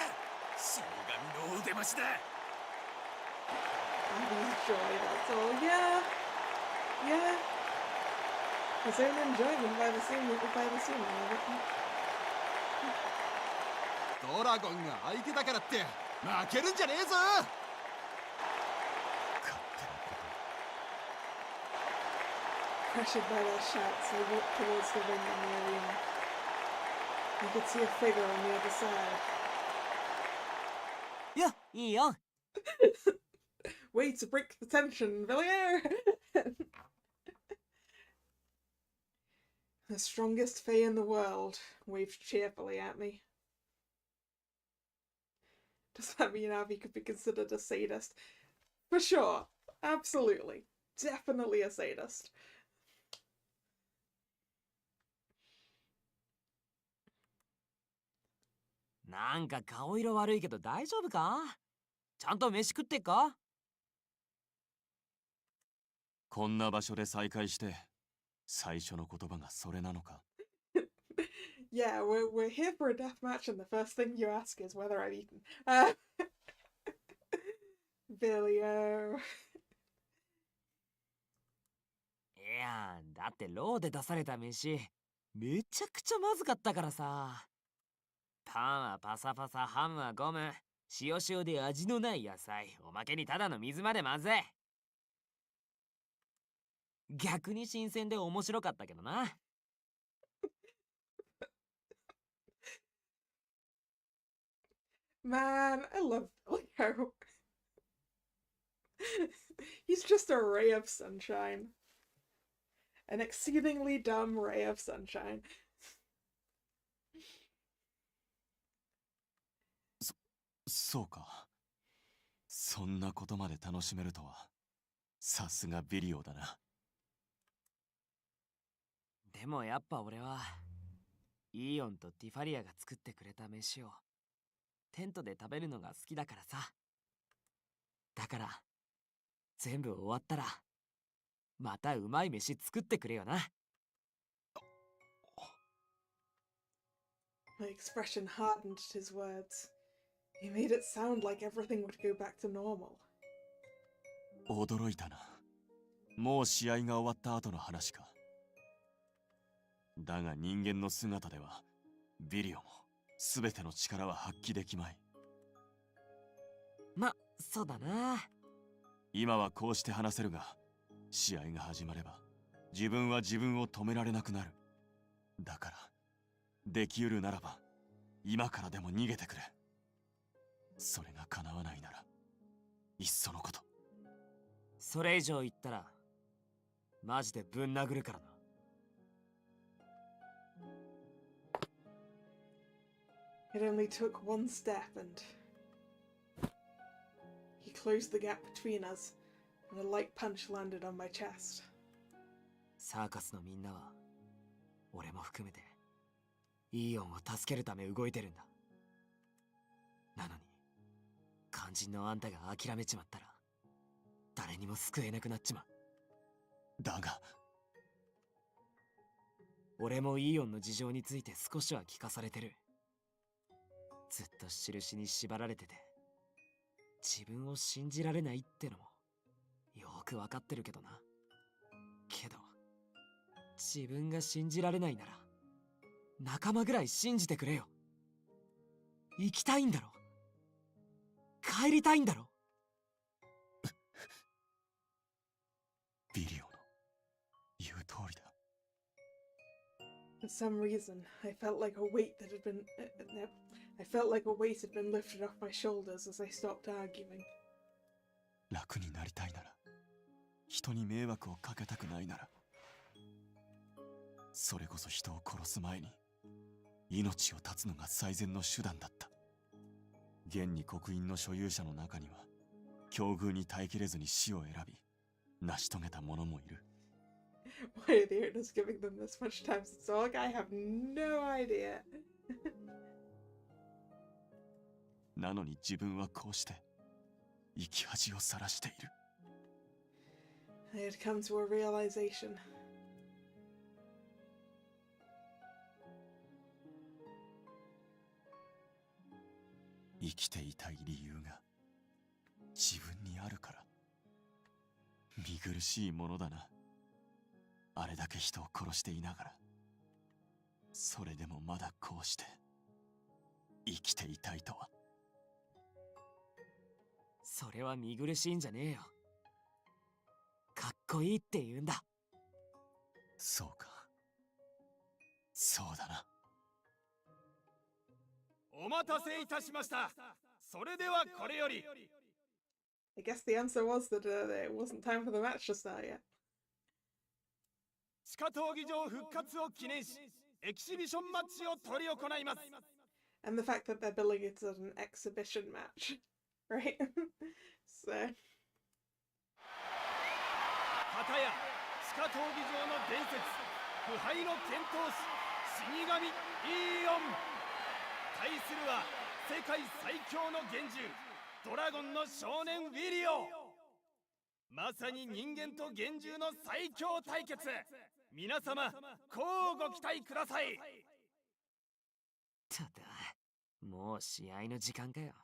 死神のお出ましだ。Abby's joy, that's all. Yeah. Yeah. His own enjoyment by the scene of it. ドラゴンが相手だからって負けるんじゃねえぞ。Pressured by their shouts, I walked towards the ring in the arena. I could see a figure on the other side. よ、いいよ。Way to break the tension, Villiers! The strongest Fae in the world waved cheerfully at me. Does that mean Abby could be considered a sadist? For sure. Absolutely. Definitely a sadist. なんか顔色悪いけど大丈夫か？ちゃんと飯食ってっか？こんな場所で再会して最初の言葉がそれなのか？ Yeah, we're here for a death match, and the first thing you ask is whether I've eaten. Villiers. いや、だってローで出された飯めちゃくちゃまずかったからさ。パンはパサパサ、ハムはゴム、塩塩で味のない野菜、おまけにただの水までまずい。逆に新鮮で面白かったけどな。Man, I love Leo. He's just a ray of sunshine. An exceedingly dumb ray of sunshine. そうか。そんなことまで楽しめるとは、さすがビリオだな。でもやっぱ俺は、イーオンとティファリアが作ってくれた飯を、テントで食べるのが好きだからさ。だから、全部終わったら、またうまい飯作ってくれよな。My expression hardened at his words. He made it sound like everything would go back to normal. 驚いたな。もう試合が終わった後の話か。だが人間の姿では、ビリオも全ての力は発揮できまい。ま、そうだな。今はこうして話せるが、試合が始まれば、自分は自分を止められなくなる。だから、できうるならば、今からでも逃げてくれ。それが叶わないなら、いっそのこと。それ以上言ったら、マジでぶん殴るからな。It only took one step and he closed the gap between us, and a light punch landed on my chest. サーカスのみんなは、俺も含めて、イーオンを助けるため動いてるんだ。なのに、肝心のあんたが諦めちまったら、誰にも救えなくなっちまう。だが、俺もイーオンの事情について少しは聞かされてる。ずっと印に縛られてて、自分を信じられないってのも、よくわかってるけどな。けど、自分が信じられないなら、仲間ぐらい信じてくれよ。行きたいんだろ。帰りたいんだろ。ビリオの言う通りだ。For some reason, I felt like a weight that had been... I felt like a weight had been lifted off my shoulders as I stopped arguing. 楽になりたいなら、人に迷惑をかけたくないなら、それこそ人を殺す前に、命を絶つのが最善の手段だった。現に刻印の所有者の中には、境遇に耐えきれずに死を選び、成し遂げた者もいる。Why are the owners giving them this much time to talk? I have no idea. なのに自分はこうして生き恥をさらしている。I had come to a realization. 生きていたい理由が自分にあるから。見苦しいものだな。あれだけ人を殺していながら、それでもまだこうして生きていたいとは。それは見苦しいんじゃねえよ。かっこいいって言うんだ。そうか。そうだな。お待たせいたしました。それではこれより。I guess the answer was that it wasn't time for the match to start yet. 地下闘技場復活を記念し、エキシビションマッチを執り行います。And the fact that they're billing it as an exhibition match, right? So. 片や地下闘技場の伝説、腐敗の剣闘士、死神イーオン。対するは世界最強の幻獣、ドラゴンの少年ウィリオ。まさに人間と幻獣の最強対決。皆様、こうご期待ください。ただ、もう試合の時間かよ。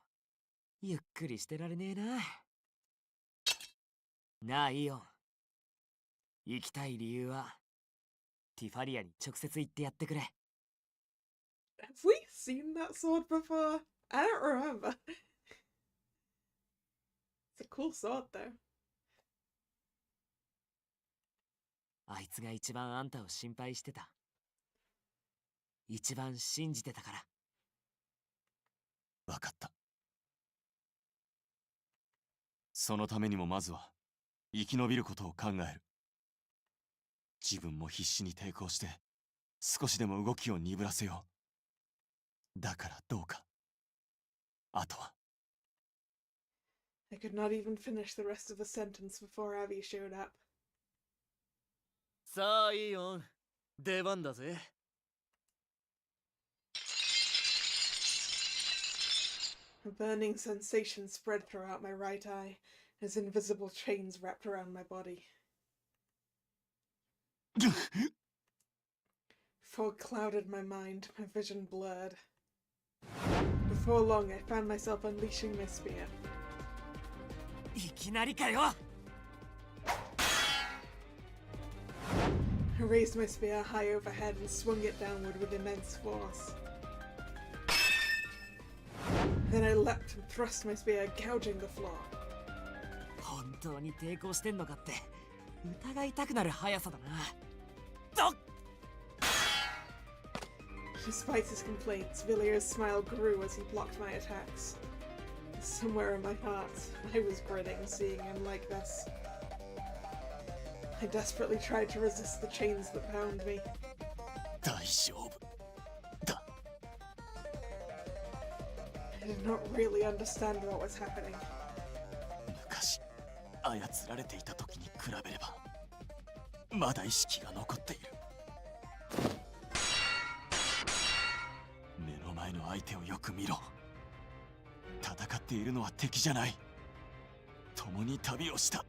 ゆっくりしてられねえな。なあ、イオン。行きたい理由は、ティファリアに直接言ってやってくれ。Have we seen that sword before? I don't remember. It's a cool sword though. あいつが一番あんたを心配してた。一番信じてたから。分かった。そのためにもまずは生き延びることを考える。自分も必死に抵抗して少しでも動きを鈍らせよう。だからどうか。あとは。I could not even finish the rest of the sentence before Abby showed up. さあいいよ、出番だぜ。A burning sensation spread throughout my right eye as invisible chains wrapped around my body. Fog clouded my mind, my vision blurred. Before long, I found myself unleashing my spear. いきなりかよ。I raised my spear high overhead and swung it downward with immense force. Then I leapt and thrust my spear, gouging the floor. 本当に抵抗してんのかって疑いたくなる速さだな。Despite his complaints, Villiers' smile grew as he blocked my attacks. Somewhere in my heart, I was grinning seeing him like this. I desperately tried to resist the chains that bound me. 大丈夫だ。I did not really understand what was happening. 昔操られていた時に比べればまだ意識が残っている。目の前の相手をよく見ろ。戦っているのは敵じゃない。共に旅をした。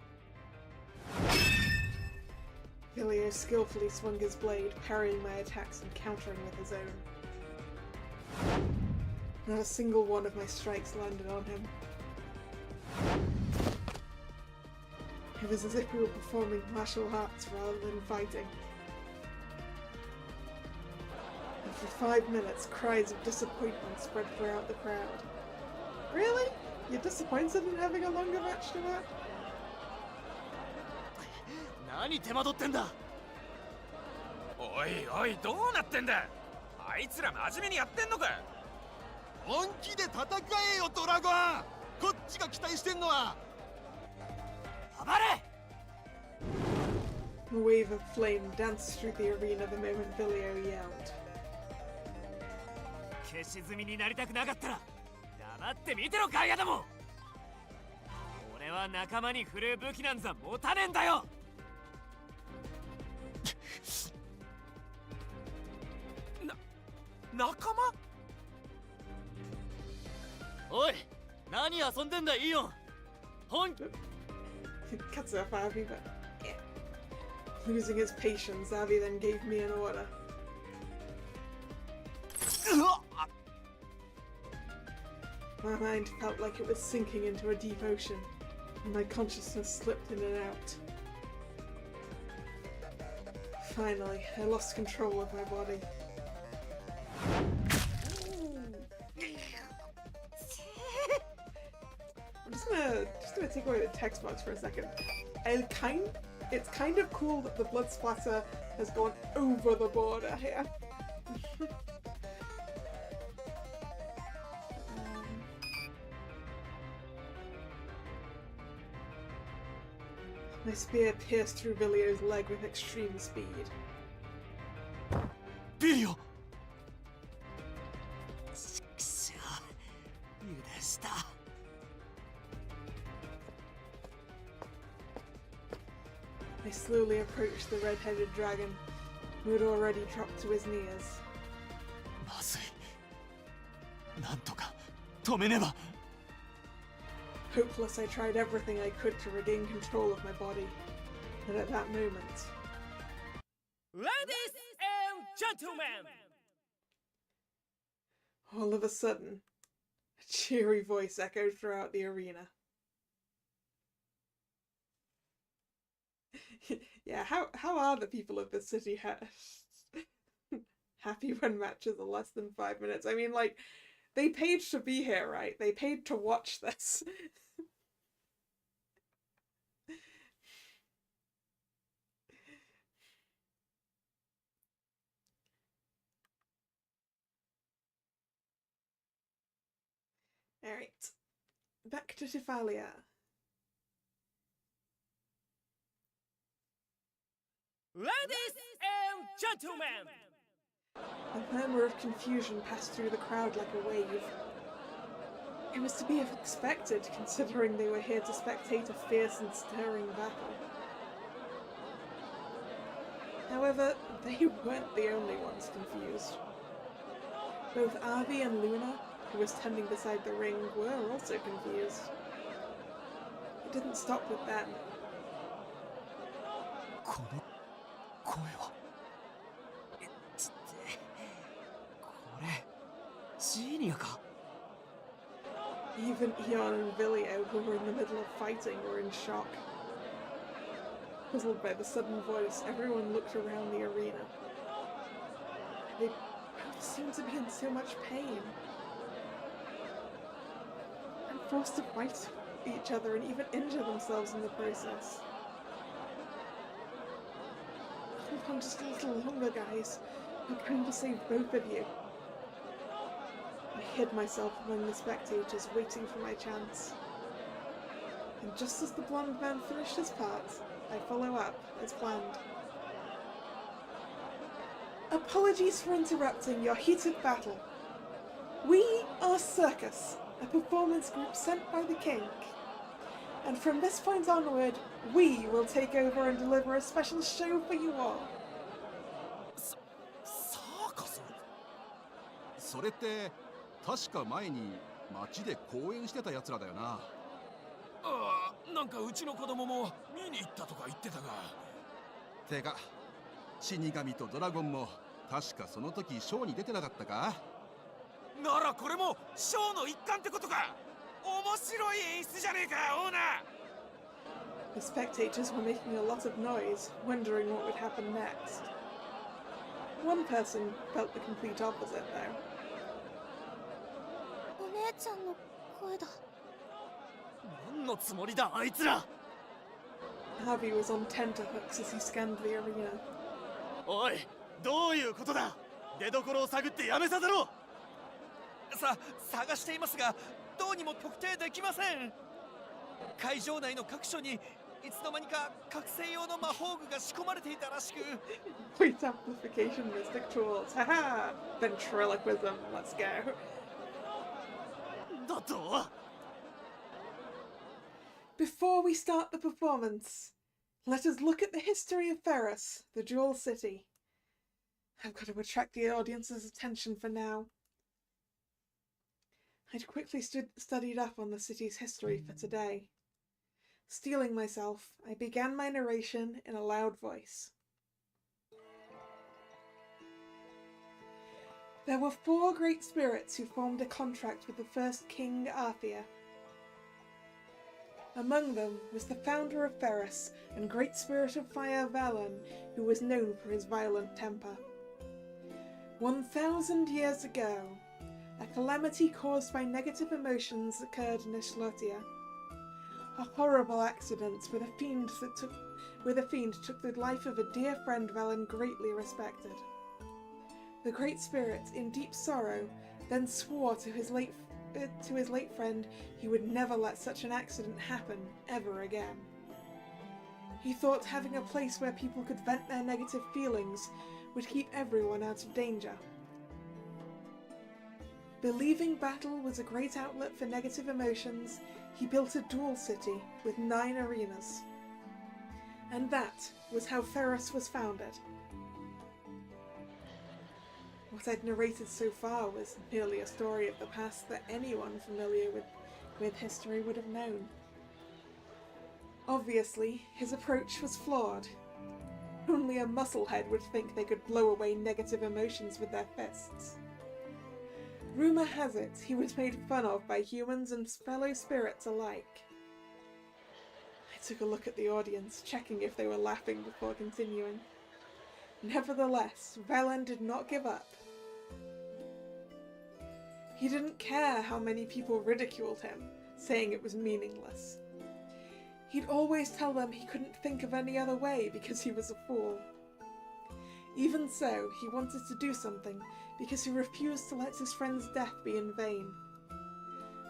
Villiers skillfully swung his blade, parrying my attacks and countering with his own. Not a single one of my strikes landed on him. It was as if we were performing martial arts rather than fighting. And for 5 minutes, cries of disappointment spread throughout the crowd. Really? You're disappointed in having a longer match to that? 何手間取ってんだ。おいおい、どうなってんだ。あいつら真面目にやってんのか。本気で戦えよドラゴン。こっちが期待してんのは。暴れ。 A wave of flame danced through the arena the moment Villiers yelled. 消し済みになりたくなかったら黙って見てろガイアども。俺は仲間に振るう武器なんざ持たねえんだよ。仲間。おい、何遊んでんだイーヨン。Cuts off Abby, but yeah. Losing his patience, Abby then gave me an order. My mind felt like it was sinking into a deep ocean, and my consciousness slipped in and out. Finally, I lost control of my body. I'm just gonna take away the text box for a second. It's kind of cool that the blood splatter has gone over the border here. My spear pierced through Villiers' leg with extreme speed. Villiers! 許した。I slowly approached the red-headed dragon, who had already dropped to his knees. まずい。なんとか止めねば。Hopeless, I tried everything I could to regain control of my body. And at that moment... Ladies and gentlemen! All of a sudden, a cheery voice echoed throughout the arena. Yeah, how are the people of this city happy when matches are less than 5 minutes? I mean, like, they paid to be here, right? They paid to watch this. Alright. Back to Tifalia. Ladies and gentlemen! A murmur of confusion passed through the crowd like a wave. It was to be expected, considering they were here to spectate a fierce and stirring battle. However, they weren't the only ones confused. Both Avi and Luna, who was standing beside the ring, were also confused. It didn't stop with them. この声はこれジーニアか Even Eon and Vilio, who were in the middle of fighting, were in shock. Puzzled by the sudden voice, everyone looked around the arena. They both seemed to be in so much pain. And forced to fight each other and even injure themselves in the process. Hold on just a little longer, guys. I'm trying to save both of you. I hid myself among the spectators, waiting for my chance. And just as the blonde man finished his part, I follow up, as planned. Apologies for interrupting your heated battle. We are Circus, a performance group sent by the king. And from this point onward, we will take over and deliver a special show for you all. サーカス？それって確か前に街で公演してたやつらだよな。ああ、なんかうちの子供も見に行ったとか言ってたが。てか、死神とドラゴンも確かその時ショーに出てなかったか？ならこれもショーの一環ってことか。面白い演出じゃねえか、オーナー。 The spectators were making a lot of noise, wondering what would happen next. One person felt the complete opposite, though. お姉ちゃんの声だ。何のつもりだあいつら。 Harvey was on tenterhooks as he scanned the arena. おい、どういうことだ。出所を探ってやめさせろ。探していますが、どうにも特定できません。会場内の各所にいつの間にか覚醒用の魔法具が仕込まれていたらしく。Voice amplification mystic tools. Haha! Ventriloquism. Let's go. だと Before we start the performance, let us look at the history of Ferris, the Jewel City. I've got to attract the audience's attention for now. I'd quickly studied up on the city's history for today. Steeling myself, I began my narration in a loud voice. There were 4 great spirits who formed a contract with the first King Arthur. Among them was the founder of Ferris and great spirit of fire Valen, who was known for his violent temper. 1,000 years ago, a calamity caused by negative emotions occurred in Ishlotia. A horrible accident with a fiend took the life of a dear friend Valen greatly respected. The great spirit, in deep sorrow, then swore to his late friend he would never let such an accident happen ever again. He thought having a place where people could vent their negative feelings would keep everyone out of danger. Believing battle was a great outlet for negative emotions, he built a dual city with 9 arenas. And that was how Ferris was founded. What I'd narrated so far was merely a story of the past that anyone familiar with history would have known. Obviously, his approach was flawed. Only a musclehead would think they could blow away negative emotions with their fists. Rumour has it he was made fun of by humans and fellow spirits alike. I took a look at the audience, checking if they were laughing before continuing. Nevertheless, Valen did not give up. He didn't care how many people ridiculed him, saying it was meaningless. He'd always tell them he couldn't think of any other way because he was a fool. Even so, he wanted to do something because he refused to let his friend's death be in vain.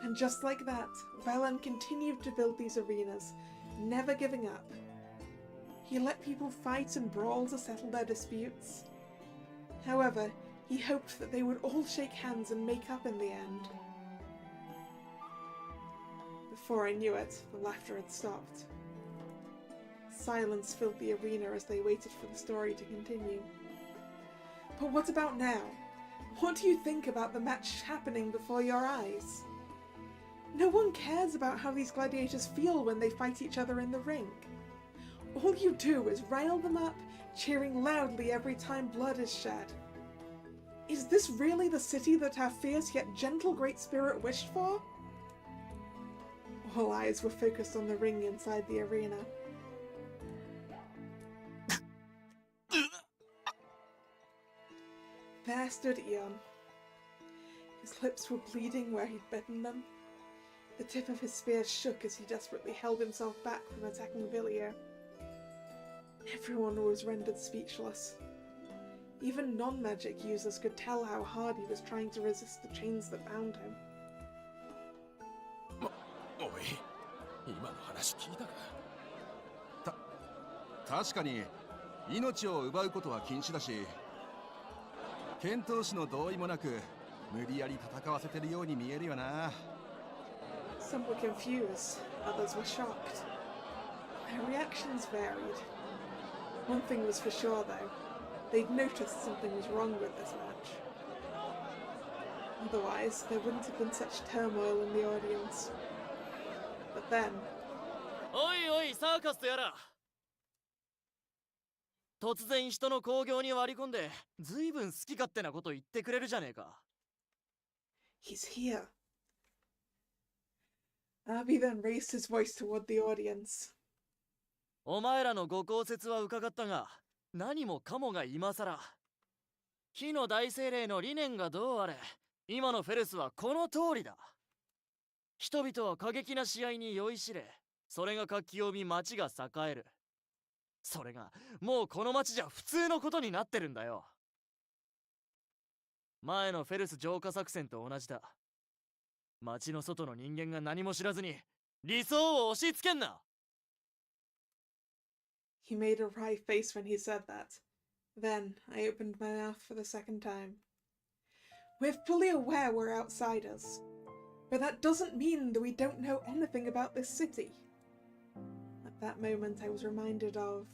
And just like that, Velen continued to build these arenas, never giving up. He let people fight and brawl to settle their disputes. However, he hoped that they would all shake hands and make up in the end. Before I knew it, the laughter had stopped. Silence filled the arena as they waited for the story to continue. But what about now? What do you think about the match happening before your eyes? No one cares about how these gladiators feel when they fight each other in the ring. All you do is rile them up, cheering loudly every time blood is shed. Is this really the city that our fierce yet gentle Great Spirit wished for? All eyes were focused on the ring inside the arena. There stood Eon. His lips were bleeding where he'd bitten them. The tip of his spear shook as he desperately held himself back from attacking Villiers. Everyone was rendered speechless. Even non-magic users could tell how hard he was trying to resist the chains that bound him. おい、今の話聞いたか？確かに命を奪うことは禁止だし、剣闘士の同意もなく無理やり戦わせてるように見えるよな。Some were confused, others were shocked. Their reactions varied. One thing was for sure though, they'd noticed something was wrong with this match. Otherwise, there wouldn't have been such turmoil in the audience. But then... おいおい、サーカスとやら。突然人の興行に割り込んで、ずいぶん好き勝手なこと言ってくれるじゃねえか。He's here. Abby then raised his voice toward the audience. お前らのご公説は伺ったが、何もかもが今さら。火の大精霊の理念がどうあれ、今のフェルスはこの通りだ。人々は過激な試合に酔いしれ、それが活気を見町が栄える。それがもうこの町じゃ普通のことになってるんだよ。前のフェルス浄化作戦と同じだ。町の外の人間が何も知らずに理想を押し付けんな。He made a wry face when he said that. Then I opened my mouth for the second time. We're fully aware we're outsiders, but that doesn't mean that we don't know anything about this city. At that moment I was reminded of...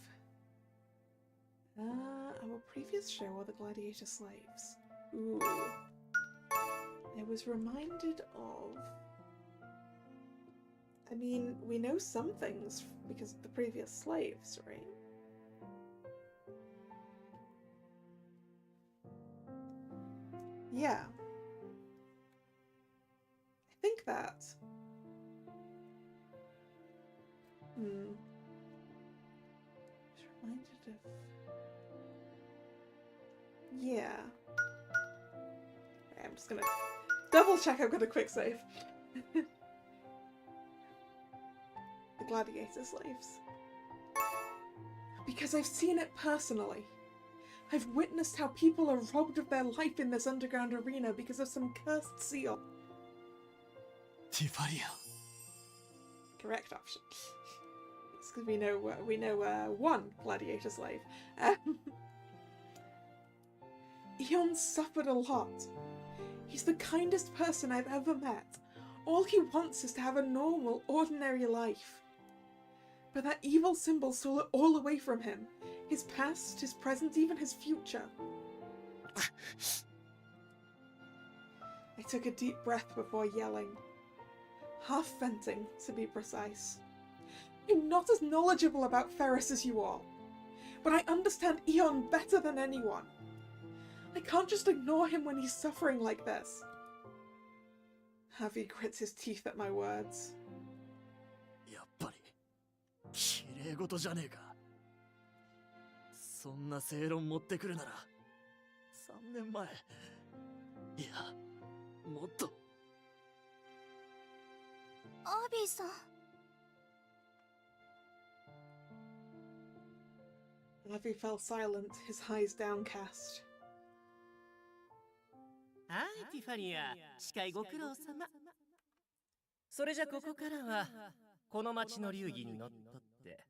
our previous show, or the Gladiator Slaves. Ooh. I was reminded of... I mean, we know some things because of the previous slaves, right? Yeah. I think that. I was reminded of... Yeah. Okay, I'm just gonna double check I've got a quick save. The gladiator slaves. Because I've seen it personally. I've witnessed how people are robbed of their life in this underground arena because of some cursed seal. Tifaria. Correct option. It's because we know one gladiator slave. Eon suffered a lot. He's the kindest person I've ever met. All he wants is to have a normal, ordinary life. But that evil symbol stole it all away from him. His past, his present, even his future. I took a deep breath before yelling. Half venting, to be precise. I'm not as knowledgeable about Ferris as you all, but I understand Eon better than anyone. I can't just ignore him when he's suffering like this. Harvey grits his teeth at my words. やっぱり綺麗事じゃねえか。そんな正論持ってくるなら3年前、いやもっと。アービーさん。Harvey fell silent, his eyes downcast. はい、ティファニア、司会ご苦労様。それじゃここからはこの町の流儀にのっとって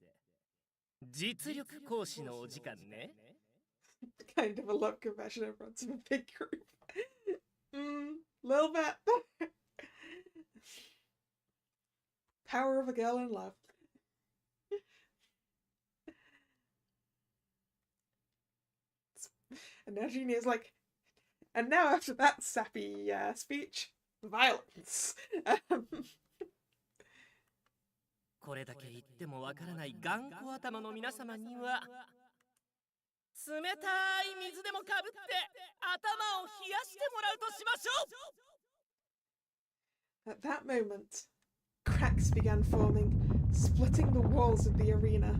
実力行使のお時間ね。Kind of a love confession in front of a big group. Little bit. Power of a girl in love. And now Genie is like, and now after that sappy speech, violence. これだけ言ってもわからない頑固頭の皆様には冷たい水でもかぶって頭を冷やしてもらうとしましょう。 At that moment, cracks began forming, splitting the walls of the arena.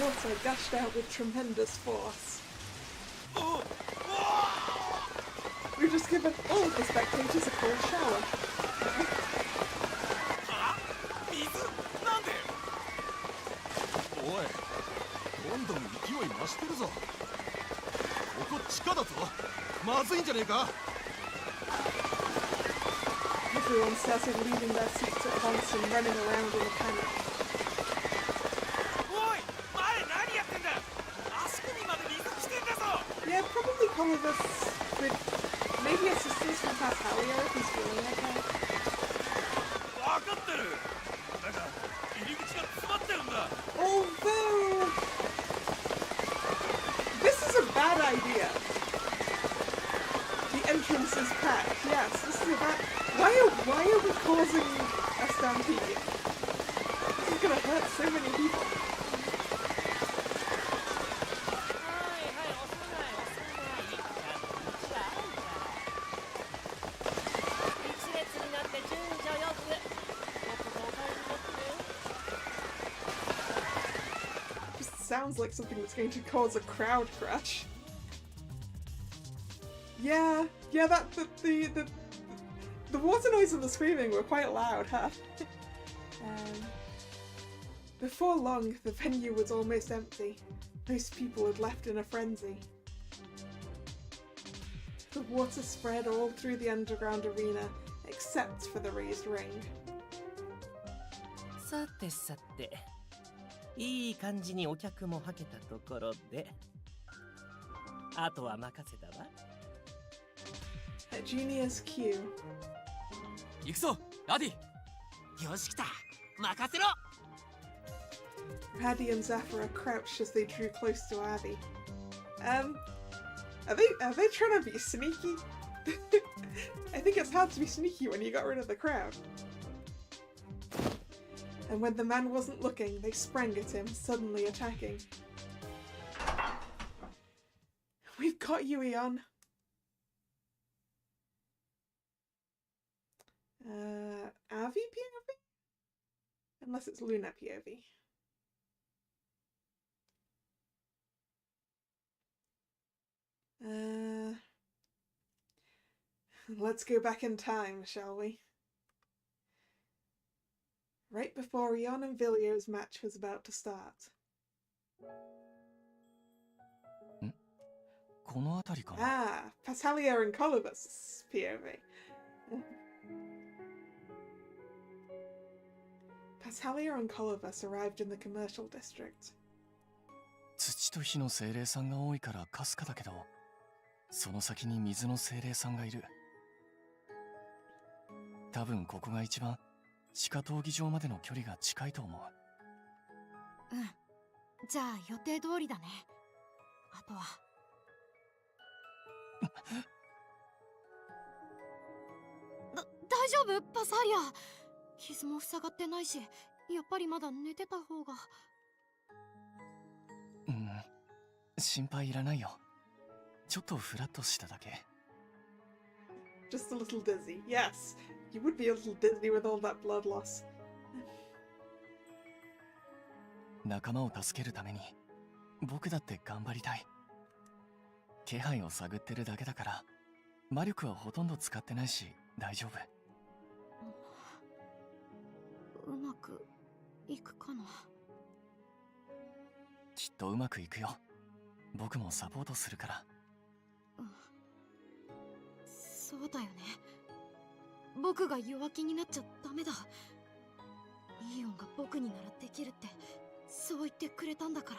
Water gushed out with tremendous force. We've just given all of the spectators a cold shower. なんで？おい、どんどん勢い増してるぞ。ここ地下だぞ。まずいんじゃねえか。Everyone started leaving their seats at once and running around in a panic. おい、前何やってんだ。足首まで水来てんだぞ。 Yeah, probably Colivus with maybe assistance from Pascalia if he's feeling okay. わかってる。だが入り口が詰まってるんだ。 Although this is a bad idea. The entrance is packed. Yes, this is a bad. Why are we causing a stampede? This is gonna hurt so many people. 一列になって順序よく僕のお帰りになってね。 Just sounds like something that's going to cause a crowd crash. Yeah, that the water noise and the screaming were quite loud, huh? Before long, the venue was almost empty. Most people had left in a frenzy. The water spread all through the underground arena, except for the raised ring. さてさて、いい感じにお客もはけたところで、あとは任せたわ。 At Genius Q. 行くぞ、ラディ。よし来た、任せろ。 Paddy and Zafra crouched as they drew close to Abby. Are they trying to be sneaky? I think it's hard to be sneaky when you got rid of the crowd. And when the man wasn't looking, they sprang at him, suddenly attacking. We've got you, Eon. Avi POV? Unless it's Luna POV. Let's go back in time, shall we? Right before Eon and Vilio's match was about to start. この辺りかな。 Ah, Pashalia and Colobus POV. Pashalia and Colobus arrived in the commercial district. 土と火の精霊さんが多いからかすかだけど、その先に水の精霊さんがいる。多分ここが一番地下闘技場までの距離が近いと思う。うん。じゃあ予定通りだね。あとは。大丈夫パサリア。傷も塞がってないし、やっぱりまだ寝てた方が。心配いらないよ。ちょっとフラッとしただけ。Just a little dizzy. Yes, you would be a little dizzy with all that blood loss. 仲間を助けるために僕だって頑張りたい。気配を探ってるだけだから魔力はほとんど使ってないし大丈夫。うまくいくかな。きっとうまくいくよ。僕もサポートするから。そうだよね。僕が弱気になっちゃダメだ。イーオンが僕にならできるってそう言ってくれたんだか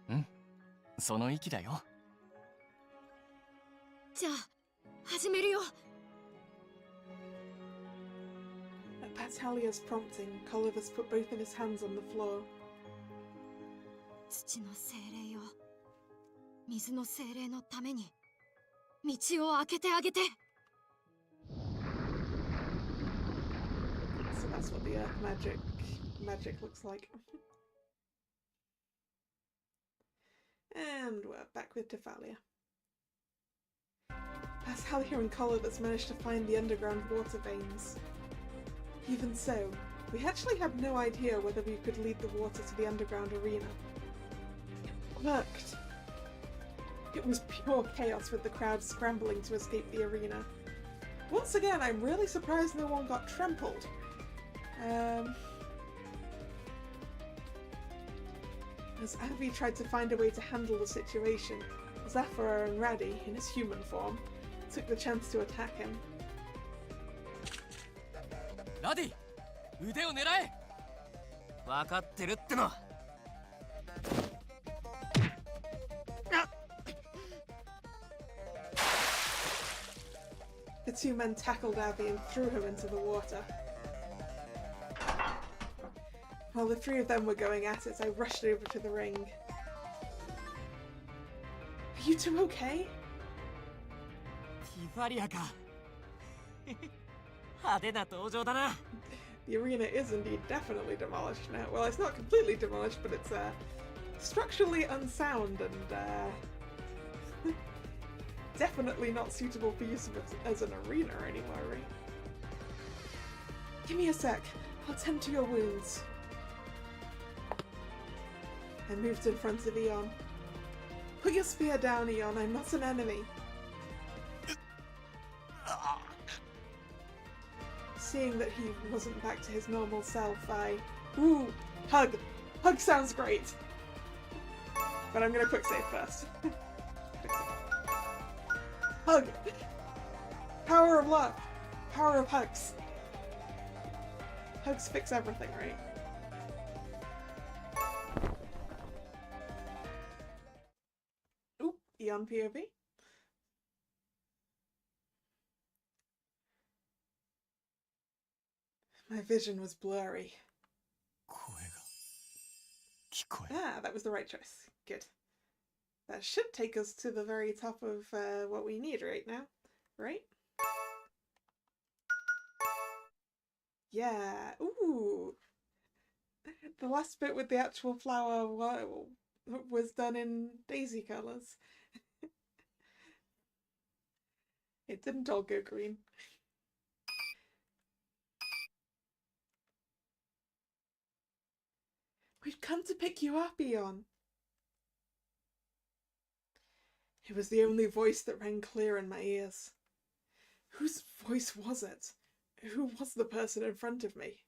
ら。うん、その意気だよ。じゃあ始めるよ。At Patalia's prompting, Colivus put both of his hands on the floor. 土の精霊よ、水の精霊のために道を開けてあげて。 So that's what the earth magic looks like. And we're back with Tifalia. Patalia and Colivus managed to find the underground water veins. Even so, we actually have no idea whether we could lead the water to the underground arena. It worked. It was pure chaos with the crowd scrambling to escape the arena. Once again, I'm really surprised no one got trampled. As Abby tried to find a way to handle the situation, Zephyr and Raddy, in his human form, took the chance to attack him. Raddy! 腕を狙え! 分かってるっての。The two men tackled Abby and threw him into the water. While the three of them were going at it, I rushed over to the ring. Are you two okay? ティファリアか。派手な登場だな。The arena is indeed definitely demolished now. Well, it's not completely demolished, but it's structurally unsound and definitely not suitable for use as an arena anymore, right? Give me a sec. I'll tend to your wounds. I moved in front of Eon. Put your spear down, Eon. I'm not an enemy. Seeing that he wasn't back to his normal self, Ooh! Hug! Hug sounds great! But I'm gonna quick save first. Quick save. Hug! Power of love! Power of hugs! Hugs fix everything, right? Oop! Eon POV. My vision was blurry. Ah, that was the right choice. Good. That should take us to the very top of what we need right now, right? Yeah. Ooh. The last bit with the actual flower was done in daisy colours. It didn't all go green. We've come to pick you up, Eon. It was the only voice that rang clear in my ears. Whose voice was it? Who was the person in front of me?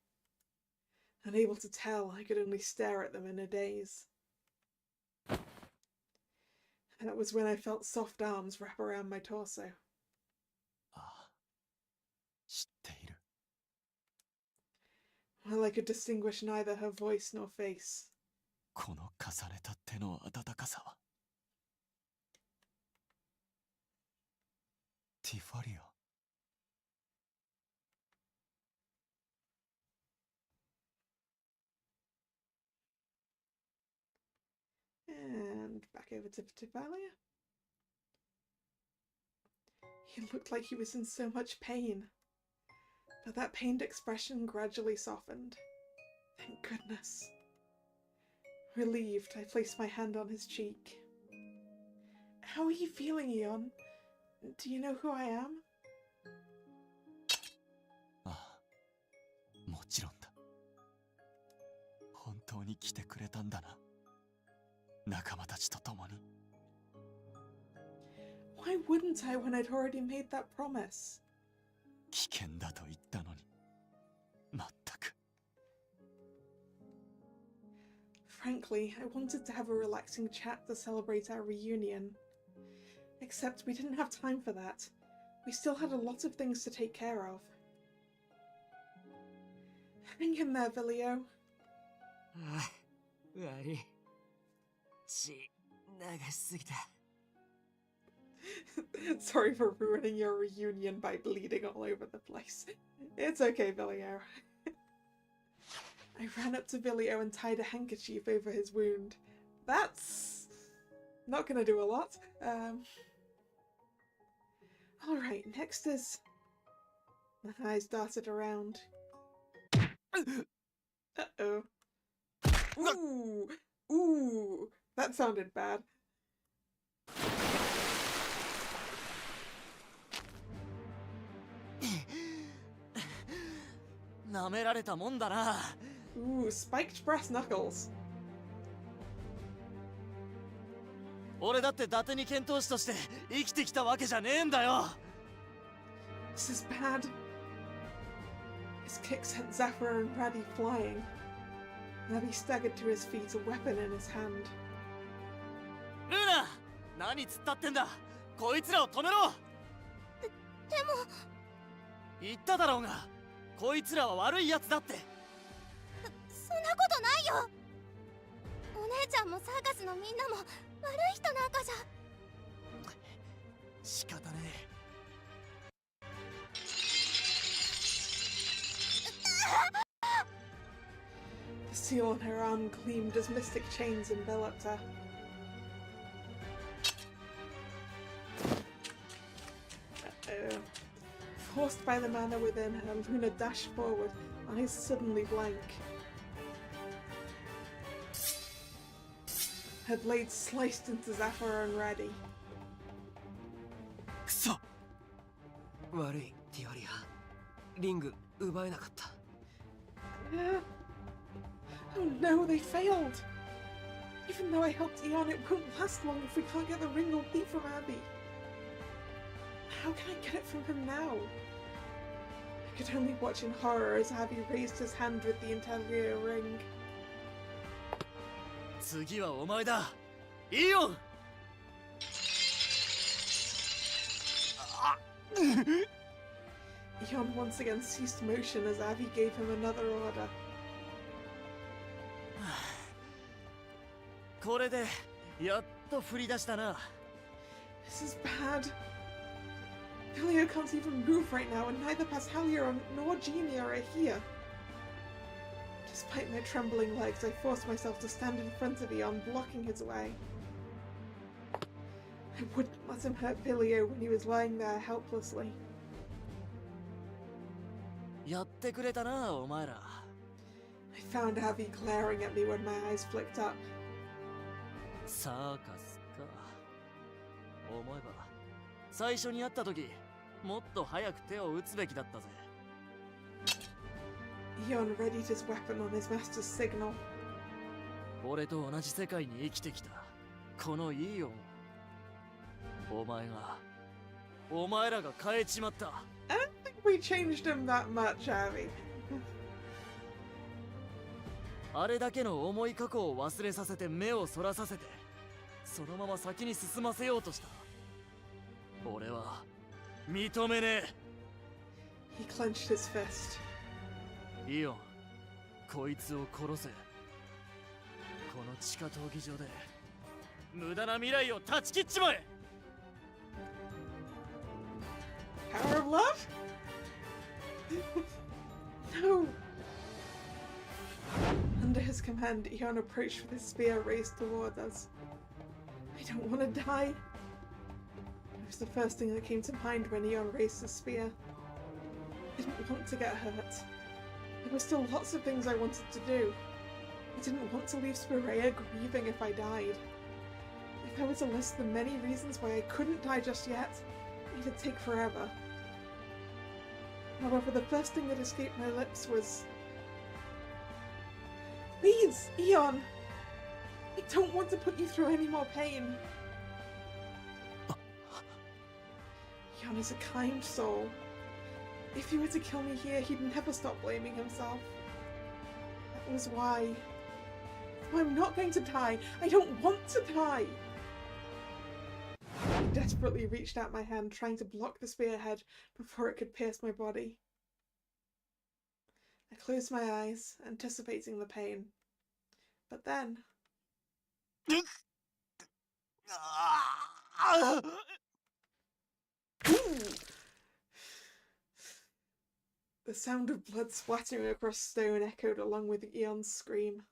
Unable to tell, I could only stare at them in a daze. That was when I felt soft arms wrap around my torso. Well, I could distinguish neither her voice nor face. この重ねた手の温かさは。ティファリア。And back over to Tifalia. He looked like he was in so much pain. But that pained expression gradually softened. Thank goodness. Relieved, I placed my hand on his cheek. How are you feeling, Eon? Do you know who I am? ああ、もちろんだ。本当に来てくれたんだな。仲間たちと共に。Why wouldn't I when I'd already made that promise? 危険だと言ったのに。まったく。Frankly, I wanted to have a relaxing chat to celebrate our reunion. Except we didn't have time for that. We still had a lot of things to take care of. Hang in there, Vilio. 悪い。血流しすぎた。Sorry for ruining your reunion by bleeding all over the place. It's okay, Vilio. I ran up to Vilio and tied a handkerchief over his wound. That's not gonna do a lot. Alright, next is... My eyes darted around. Uh-oh. Ooh! Ooh! That sounded bad. 舐められたもんだな。Ooh, spiked brass knuckles. 俺だって伊達に剣闘士として生きてきたわけじゃねえんだよ。This is bad. His kick sent Zephyr and Raddy flying. Raddy staggered to his feet, a weapon in his hand. ルーナ、何突っ立ってんだ。こいつらを止めろ。でも言っただろうが、こいつらは悪いやつだって。そんなことないよ。お姉ちゃんもサーカスのみんなも悪い人なんかじゃ。仕方ねえ。The seal on her arm gleamed as mystic chains enveloped her. Uh-oh. Forced by the mana within her, Luna dashed forward, eyes suddenly blank. Her blade sliced into Zephyr and Raddy. くそ。悪い、ティアリア。リング奪えなかった。Oh no, they failed! Even though I helped Eon, it won't last long if we can't get the ring or thief from Abby. How can I get it from him now? I could only watch in horror as Abby raised his hand with the interior ring. 次はお前だ、イオン。Eon once again ceased motion as Abby gave him another order. これでやっと振り出したな。This is bad. Vilio can't even move right now, and neither Pashalia nor Genie are here. Despite my trembling legs, I forced myself to stand in front of Eon, blocking his way. I wouldn't let him hurt Vilio when he was lying there helplessly. やってくれたな、お前ら。I found Abby glaring at me when my eyes flicked up. サーカスか。思えば、最初に会った時、もっと早く手を打つべきだったぜ。Eon readied his weapon on his master's signal. 俺と同じ世界に生きてきた、このイオン。お前らが変えちまった。I don't think we changed him that much, Abby. あれだけの重い過去を忘れさせて目をそらさせて、そのまま先に進ませようとした。俺は認めねえ。He clenched his fist. イオン、こいつを殺せ。この地下闘技場で無駄な未来を断ち切っちまえ。Power of love? No. Under his command, Eon approached with his spear raised toward us. I don't want to die. It was the first thing that came to mind when Eon raised his spear. I didn't want to get hurt. There were still lots of things I wanted to do. I didn't want to leave Spirea grieving if I died. If I were to list the many reasons why I couldn't die just yet, it'd take forever. However, the first thing that escaped my lips was... Please, Eon! I don't want to put you through any more pain. Eon is a kind soul. If you were to kill me here, he'd never stop blaming himself. That was why... I'm not going to die. I don't want to die. desperately reached out my hand, trying to block the spearhead before it could pierce my body. I closed my eyes, anticipating the pain. But then... Ooh! The sound of blood splattering across stone echoed along with Eon's scream.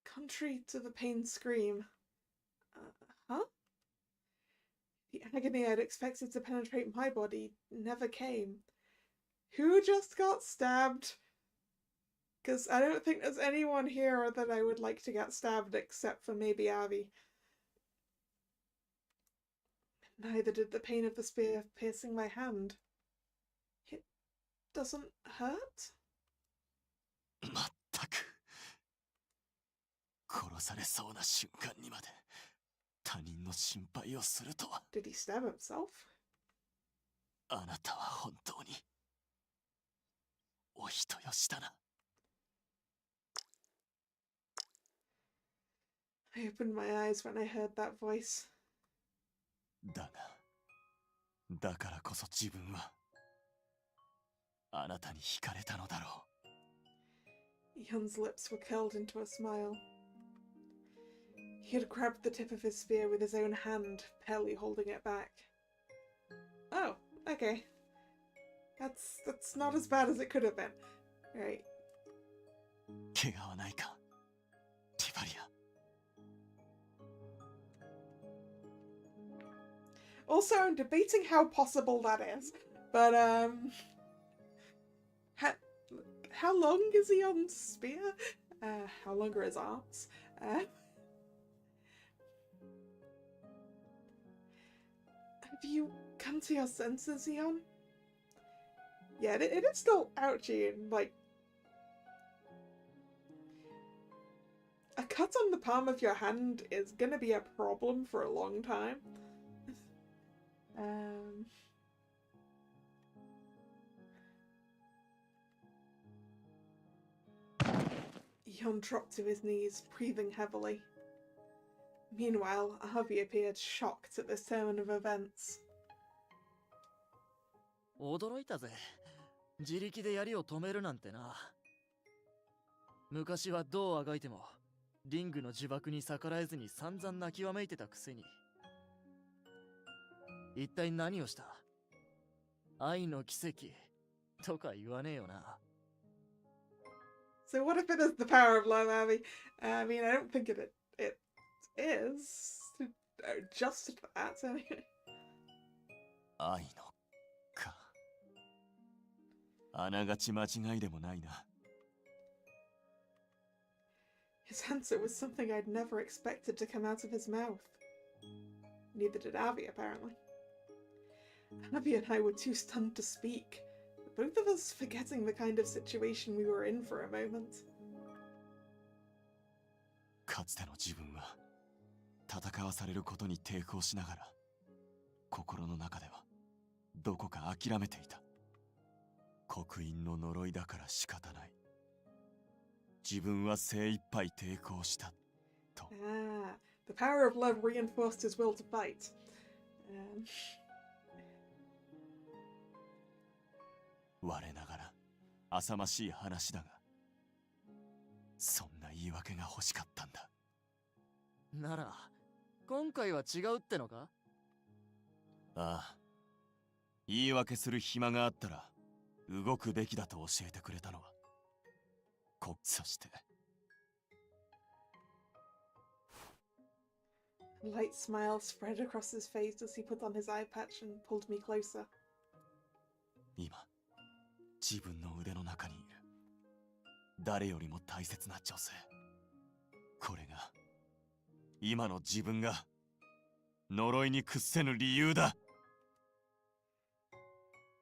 Contrary to the pain scream... huh? The agony I'd expected to penetrate my body never came. Who just got stabbed? Because I don't think there's anyone here that I would like to get stabbed except for maybe Abby. Neither did the pain of the spear piercing my hand. It doesn't hurt? まったく。殺されそうな瞬間にまで他人の心配をするとは。Did he stab himself? あなたは本当にお人よしだな。I opened my eyes when I heard that voice. だからこそ自分はあなたに惹かれたのだろう。Eon's lips were curled into a smile. He had grabbed the tip of his spear with his own hand, barely holding it back. Oh, okay. That's not as bad as it could have been. Right. 怪我はないか、ティバリア。Also, I'm debating how possible that is, but how long is Eon's spear? How long are his arms? Have you come to your senses, Eon? Yeah, it is still ouchy and like a cut on the palm of your hand is gonna be a problem for a long time. Eon dropped to his knees, breathing heavily. Meanwhile, Avi appeared shocked at this turn of events. 驚いたぜ。自力で槍を止めるなんてな。昔はどうあがいてもリングの呪縛に逆らえずに散々泣きわめいてたくせに。一体何をした？愛の奇跡とか言わねえよな。So what if it is the power of love, Abby? I mean, I don't think it is just that anyway. 愛のか。あながち間違いでもないな。His answer was something I'd never expected to come out of his mouth. Neither did Abby, apparently. Abby and I were too stunned to speak, both of us forgetting the kind of situation we were in for a moment. かつての自分は戦わされることに抵抗しながら心の中ではどこか諦めていた。刻印の呪いだから仕方ない。自分は精一杯抵抗したと。Ah, the power of love reinforced his will to fight. 我ながら浅ましい話だが、そんな言い訳が欲しかったんだ。なら今回は違うってのか？ああ、言い訳する暇があったら動くべきだと教えてくれたのはそして。 A light smile spread across his face as he put on his eye patch and pulled me closer. 今自分の腕の中にいる誰よりも大切な女性。これが今の自分が呪いに屈せぬ理由だ。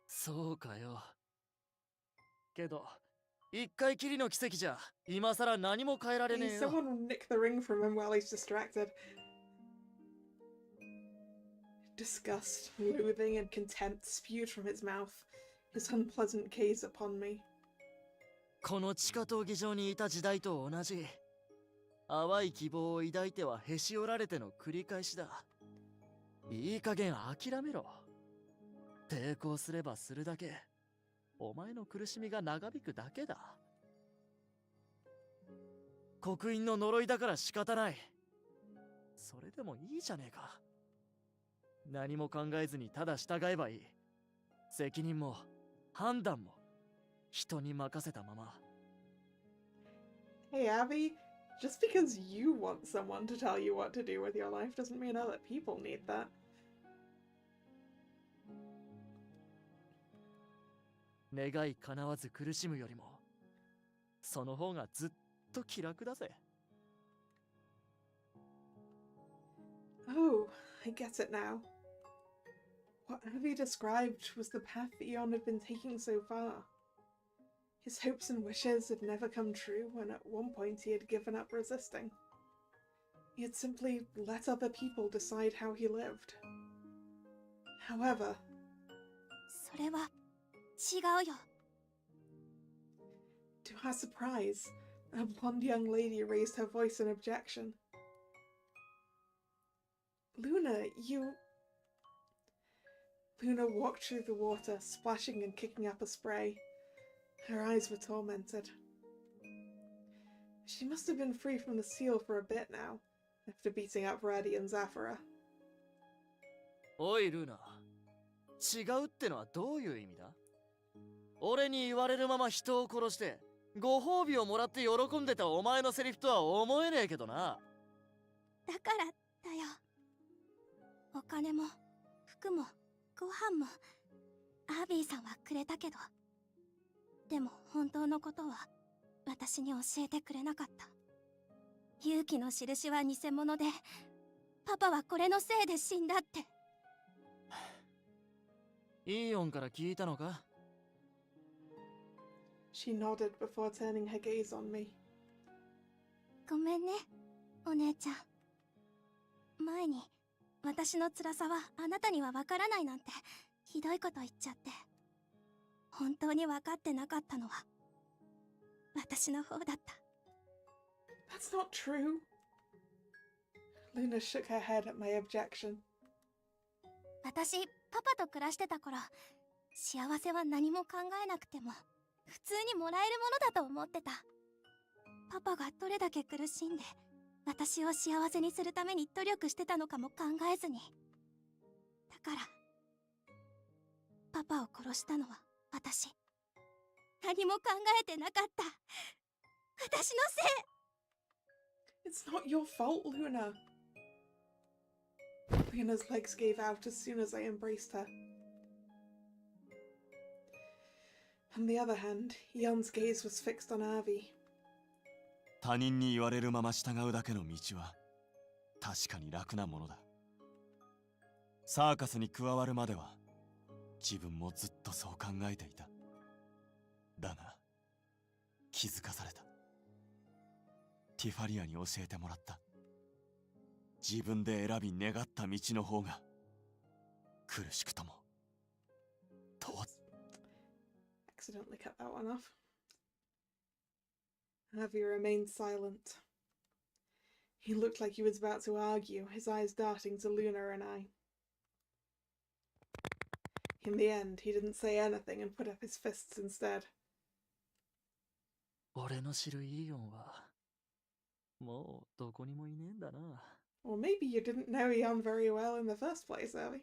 そうかよ。けど一回きりの奇跡じゃ今さら何も変えられねえよ。 Someone will nick the ring from him while he's distracted. Disgust, loathing, and contempt spewed from his mouth, his unpleasant gaze upon me. この地下闘技場にいた時代と同じ。淡い希望を抱いてはへし折られての繰り返しだ。いい加減諦めろ。抵抗すればするだけお前の苦しみが長引くだけだ。刻印の呪いだから仕方ない。それでもいいじゃねえか。何も考えずにただ従えばいい。責任も判断も人に任せたまま。Hey Abby, just because you want someone to tell you what to do with your life doesn't mean other people need that. 願い叶わず苦しむよりもその方がずっと気楽だぜ。Oh, I get it now. What Abby described was the path Eon had been taking so far. His hopes and wishes had never come true when at one point he had given up resisting. He had simply let other people decide how he lived. However, それは違うよ。 to her surprise, a blonde young lady raised her voice in objection. Luna, you... Luna walked through the water, splashing and kicking up a spray. Her eyes were tormented. She must have been free from the seal for a bit now, after beating up Reddy and Zafira. おいルナ、違うってのはどういう意味だ？俺に言われるまま人を殺してご褒美をもらって喜んでたお前のセリフとは思えねえけどな。だからだよ。お金も服もご飯もアービーさんはくれたけど、でも本当のことは私に教えてくれなかった。勇気の印は偽物で、パパはこれのせいで死んだって。イーオンから聞いたのか？ She nodded before turning her gaze on me. ごめんね、お姉ちゃん。前に私の辛さはあなたにはわからないなんてひどいこと言っちゃって。本当に分かってなかったのは私の方だった。That's not true. Luna shook her head at my objection. 私、パパと暮らしてた頃、幸せは何も考えなくても普通にもらえるものだと思ってた。パパがどれだけ苦しんで私を幸せにするために努力してたのかも考えずに。だからパパを殺したのは私。何も考えてなかった。私のせい。 It's not your fault, Luna. Luna's legs gave out as soon as I embraced her. On the other hand, Eon's gaze was fixed on Arvi. 他人に言われるまま従うだけの道は確かに楽なものだ。サーカスに加わるまでは自分もずっとそう考えていた。だが気づかされた。ティファリアに教えてもらった。自分で選び願った道の方が苦しくともと。 Accidentally cut that one off. Avi remained silent. He looked like he was about to argue, his eyes darting to Luna and I. In the end, he didn't say anything and put up his fists instead. 俺の知るイーオンはもうどこにもいねえんだな。Or maybe you didn't know Eon very well in the first place, Avi.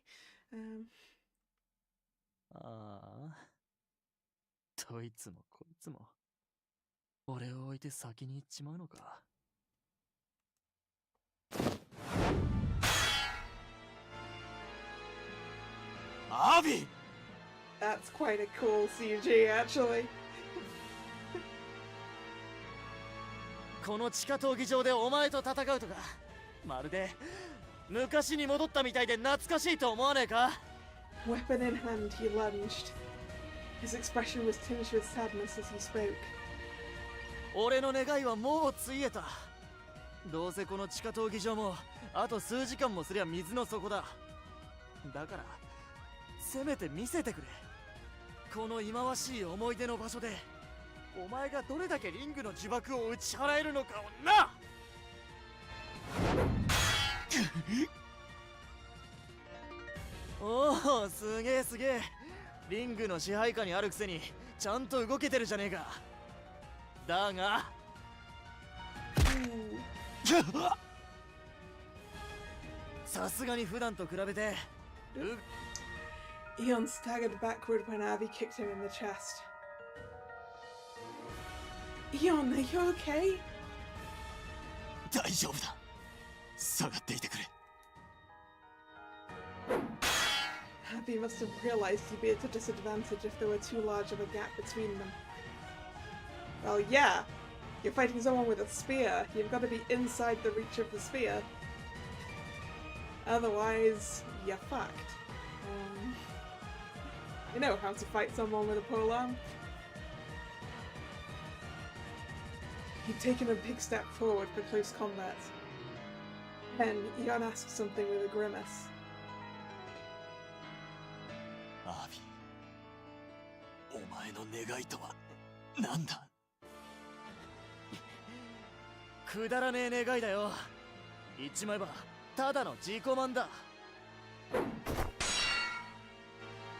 ああ、どいつもこいつも俺を置いて先に行っちまうのか。アビ！ That's quite a cool CG, actually. この地下闘技場でお前と戦うとか、まるで昔に戻ったみたいで懐かしいと思わねえか？ Weapon in hand, he lunged. His expression was tinged with sadness as he spoke. 俺の願いはもうついえた。どうせこの地下闘技場もあと数時間もすりゃ水の底だ。だからせめて見せてくれ。この忌まわしい思い出の場所でお前がどれだけリングの呪縛を打ち払えるのかをな。おお、すげえすげえ。リングの支配下にあるくせにちゃんと動けてるじゃねえか。だがさすがに普段と比べて Eon staggered backward when Abby kicked him in the chest. Eon, are you okay? 大丈夫だ。下がっていてくれ。Abby must have realized he'd be at a disadvantage if there were too large of a gap between them. Well, yeah. You're fighting someone with a spear. You've got to be inside the reach of the spear. Otherwise, you're fucked. You know how to fight someone with a polearm. He'd taken a big step forward for close combat. Then, Eon asked something with a grimace. アービー、お前の願いとは何だ？くだらねえ願いだよ。言っちまえばただの自己満だ。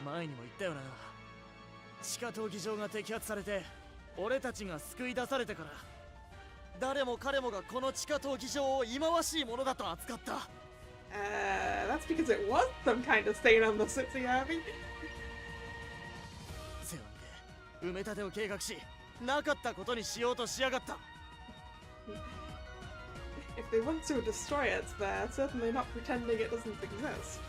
前にも言ったよな。地下闘技場が摘発されて俺たちが救い出されてから誰も彼もがこの地下闘技場を忌まわしいものだと扱った。That's because it was some kind of stain on the city, Abby. 背負んで埋め立てを計画しなかったことにしようとしやがった。If they want to destroy it, they're certainly not pretending it doesn't exist.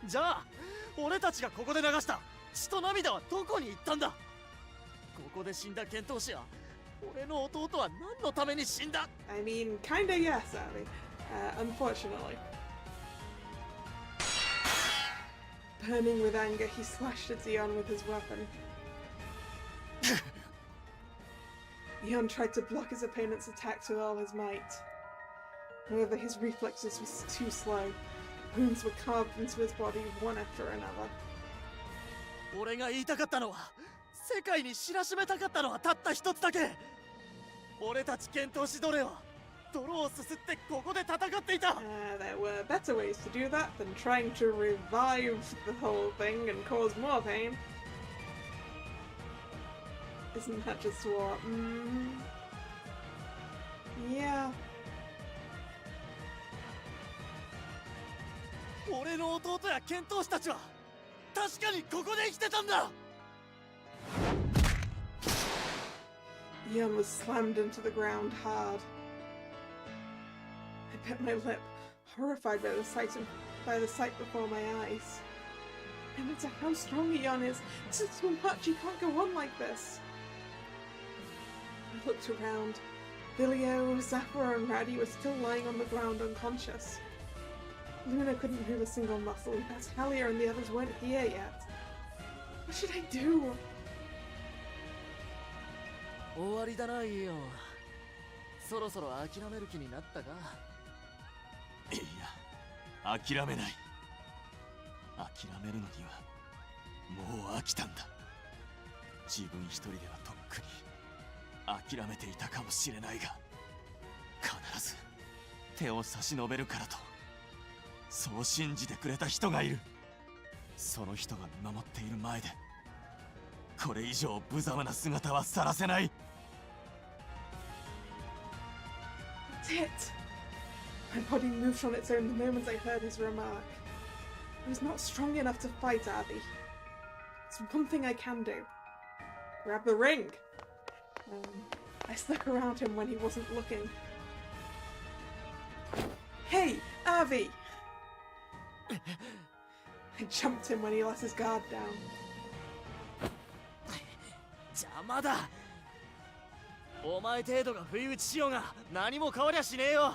じゃあ俺たちがここで流した血と涙はどこに行ったんだ？ここで死んだ剣闘士は俺の弟は何のために死んだ？ I mean, kinda yes, Abby. Unfortunately. Burning with anger, he slashed at Eon with his weapon. Eon tried to block his opponent's attacks with all his might. However, his reflexes were too slow. Wounds were carved into his body one after another. 俺が言いたかったのは、世界に知らしめたかったのはたった一つだけ。俺たち剣闘士奴隷は泥をすすってここで戦っていた。There were better ways to do that than trying to revive the whole thing and cause more pain. Isn't that just what? Yeah. 俺の弟や剣闘士たちは確かにここで生きてたんだ。Eon was slammed into the ground hard. I bit my lip, horrified by the sight before my eyes. No matter how strong Eon is, this is too much. He can't go on like this. I looked around. Vilio, Zafra, and Raddy were still lying on the ground unconscious. Luna couldn't move a single muscle, and Talia and the others weren't here yet. What should I do? 終わりだな、イオン。そろそろ諦める気になったか？いや、諦めない。諦めるのにはもう飽きたんだ。自分一人ではとっくに諦めていたかもしれないが、必ず手を差し伸べるからと、そう信じてくれた人がいる。その人が見守っている前で、これ以上無様な姿はさらせない。That's it! My body moved on its own the moment I heard his remark. I was not strong enough to fight Abby. It's one thing I can do. Grab the ring! I snuck around him when he wasn't looking. Hey, Abby! I jumped him when he let his guard down. 邪魔だ。お前程度が不意打ちしようが何も変わりゃしねえよ。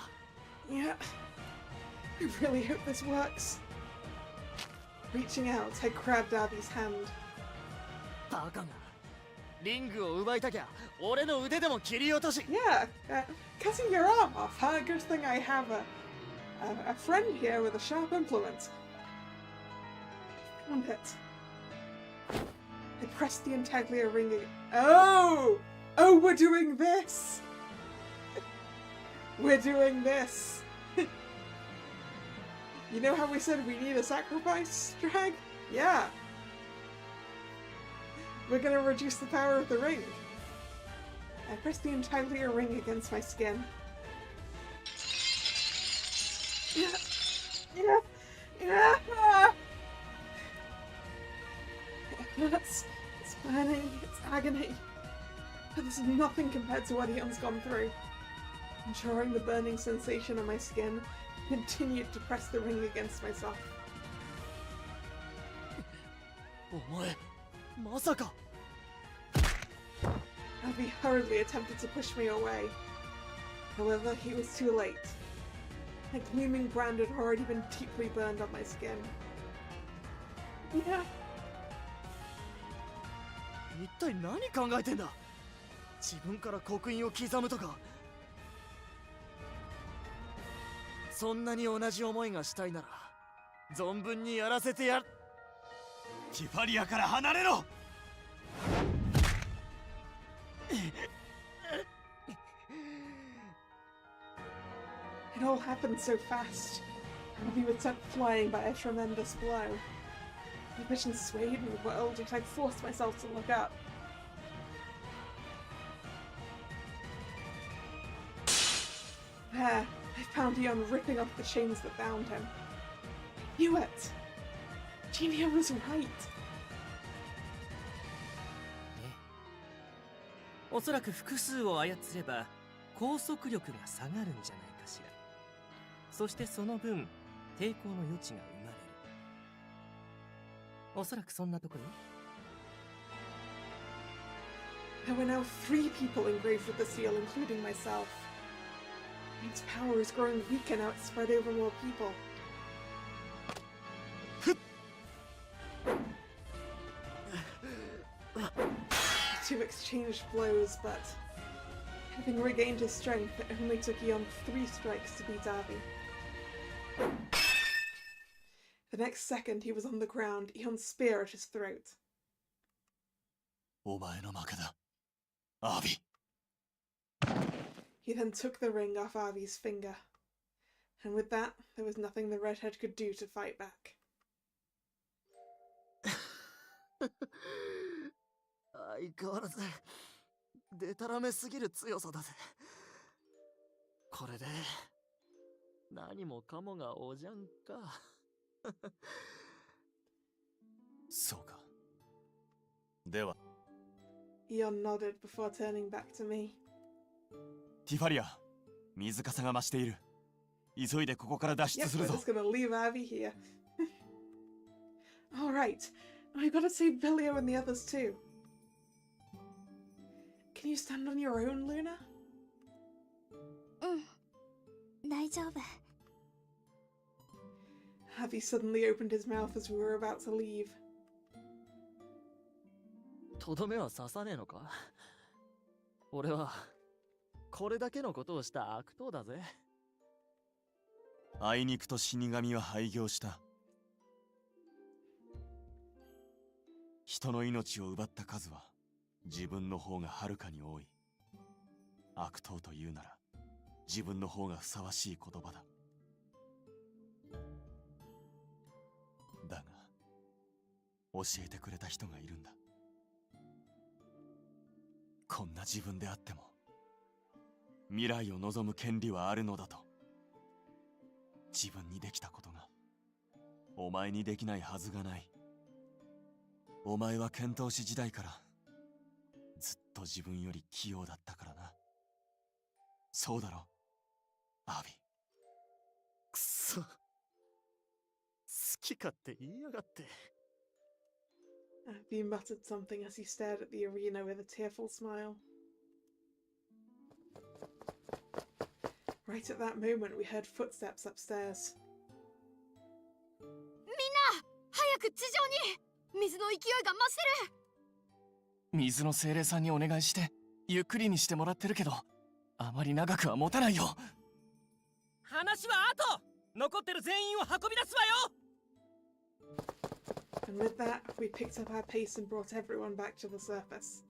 Yeah, I really hope this works. Reaching out, I grabbed Abby's hand. バカがリングを奪いたきゃ俺の腕でも切り落とし。Yeah, cutting your arm off, huh? Good thing I have a friend here with a sharp implement. Found it. I pressed the Intaglia ring again. Oh! Oh, we're doing this! We're doing this! You know how we said we need a sacrifice, Drag? Yeah! We're gonna reduce the power of the ring. I press the entire ring against my skin. Yeah! Yeah! Yeah! It hurts. It's burning. It's agony. But this is nothing compared to what Eon's gone through. Enduring the burning sensation on my skin, I continued to press the ring against myself. お前、まさか。Avi hurriedly attempted to push me away. However, he was too late. My gleaming brand had already been deeply burned on my skin. Yeah. 一体何考えてんだ。自分から刻印を刻むとか。そんなに同じ思いがしたいなら存分にやらせてやる。ティファリアから離れろ。It all happened so fast, and we were sent flying by a tremendous blow. My vision swayed and whirled, yet I forced myself to look up. There, I found Eon ripping off the chains that bound him. I knew it! Genia was right! おそらく複数を操れば高速力が下がるんじゃないかしら。そしてその分抵抗の余地が生まれる。おそらくそんなところ。 There were now 3 people engraved with the seal, including myself. Its power is growing weaker now, it's spread over more people. The two exchanged blows, but having regained his strength, it only took Eon 3 strikes to beat Avi. The next second, he was on the ground, Eon's spear at his throat. お前の負けだ、アビ。 He then took the ring off Avi's finger. And with that, there was nothing the redhead could do to fight back. 相変わらずでたらめすぎる強さだぜ。これで何もかもがおじゃんか。そうか。では。Eon nodded before turning back to me. ティファリア、水かさが増している。急いでここから脱出するぞ。Yep, we're just gonna leave Avi here. Alright, we've got to save Billio and the others too. Can you stand on your own, Luna? 大丈夫。 Avi suddenly opened his mouth as we were about to leave. とどめは刺さねえのか。俺はこれだけのことをした悪党だぜ。あいにくと死神は廃業した。人の命を奪った数は自分の方がはるかに多い。悪党というなら自分の方がふさわしい言葉だ。だが教えてくれた人がいるんだ。こんな自分であっても未来を望む権利はあるのだと。自分にできたことがお前にできないはずがない。お前は剣闘士時代からずっと自分より器用だったからな。そうだろ、アビ。くそ、好き勝手言いやがって。Avi muttered something as he stared at the arena with a tearful smile. Right at that moment, we heard footsteps upstairs. みんな早く地上に。水の勢いが増してる。水の精霊さんにお願いしてゆっくりにしてもらってるけど、あまり長くは持たないよ。話は後。残ってる全員を運び出すわよ。 And with that, we picked up our pace and brought everyone back to the surface.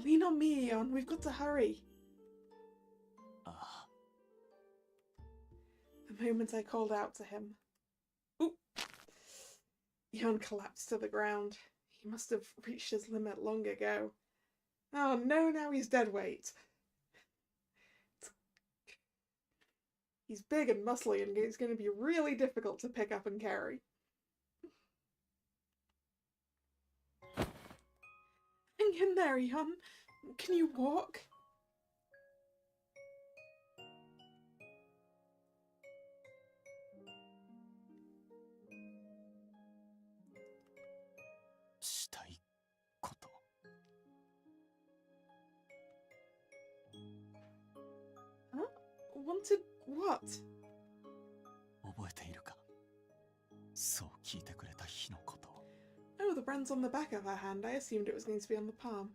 Lean on me, Eon. We've got to hurry. The moment I called out to him. Oop! Eon collapsed to the ground. He must have reached his limit long ago. Oh no, now he's dead weight. He's big and muscly and it's going to be really difficult to pick up and carry. Hang in there, Eon. Can you walk? Huh? Wanted what? 覚えているか？そう聞いてくれた日のことを。 Oh, the brand's on the back of her hand. I assumed it was going to be on the palm.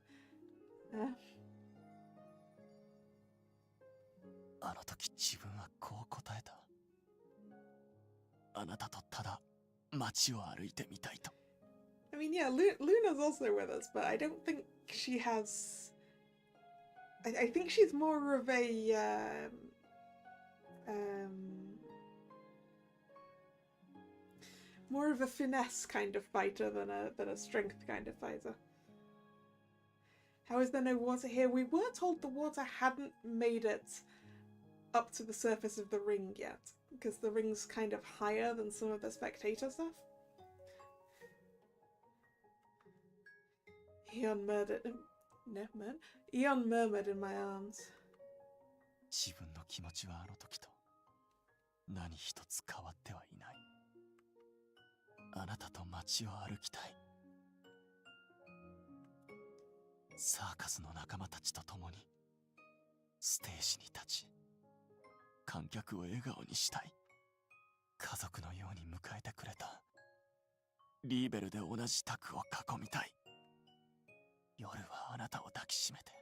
あの時自分はこう答えた。あなたとただ街を歩いてみたいと。 I mean, yeah, Luna's also with us, but I don't think she has... I think she's more of a... more of a finesse kind of fighter than a strength kind of fighter. How is there no water here? We were told the water hadn't made it up to the surface of the ring yet, because the ring's kind of higher than some of the spectator stuff. Eon murmured in my arms. 自分の気持ちはあの時と何一つ変わってはいない。あなたと街を歩きたい。サーカスの仲間たちと共にステージに立ち、観客を笑顔にしたい。家族のように迎えてくれたリーベルで同じ卓を囲みたい。夜はあなたを抱きしめて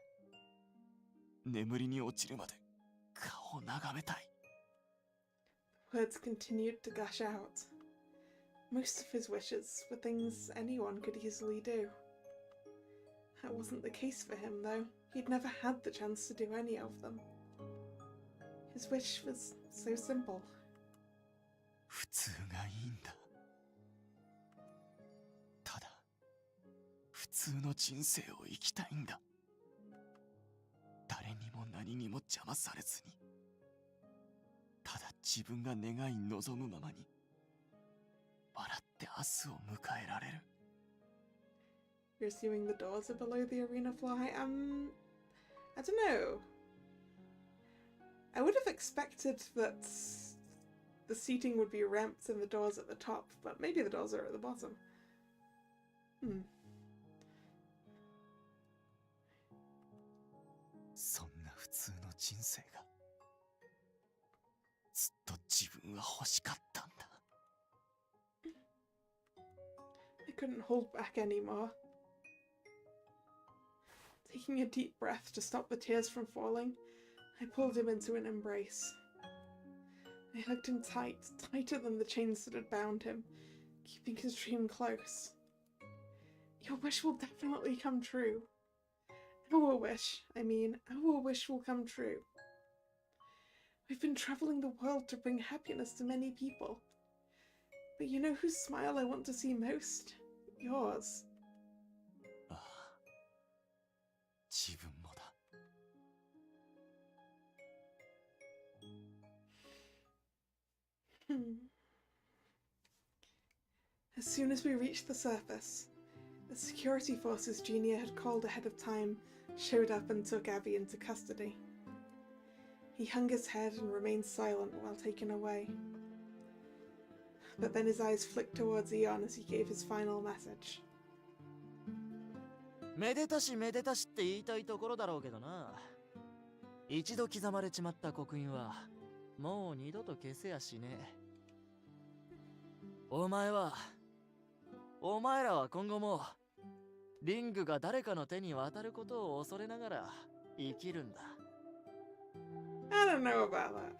眠りに落ちるまで顔を眺めたい。 Words continued to gush out. Most of his wishes were things anyone could easily do. That wasn't the case for him, though. He'd never had the chance to do any of them. His wish was so simple. 普通がいいんだ。ただ普通の人生を生きたいんだ。誰にも何にも邪魔されずに、ただ自分が願い望むままに笑って明日を迎えられる。 You're assuming the doors are below the arena floor height? I don't know. I would have expected that the seating would be ramped and the doors at the top, but maybe the doors are at the bottom. そんな普通の人生がずっと自分は欲しかったんだ。 I couldn't hold back anymore. Taking a deep breath to stop the tears from falling, I pulled him into an embrace. I hugged him tight, tighter than the chains that had bound him, keeping his dream close. Your wish will definitely come true. Our wish will come true. We've been traveling the world to bring happiness to many people. But you know whose smile I want to see most? Yours. ああ、自分もだ。 As soon as we reached the surface, the security forces Junior had called ahead of time showed up and took Abby into custody. He hung his head and remained silent while taken away. But then his eyes flicked towards Eon as he gave his final message. めでたしめでたしって言いたいところだろうけどな。一度刻まれちまった刻印はもう二度と消せやしねえ。お前らは今後もリングが誰かの手に渡ることを恐れながら生きるんだ。I don't know about that.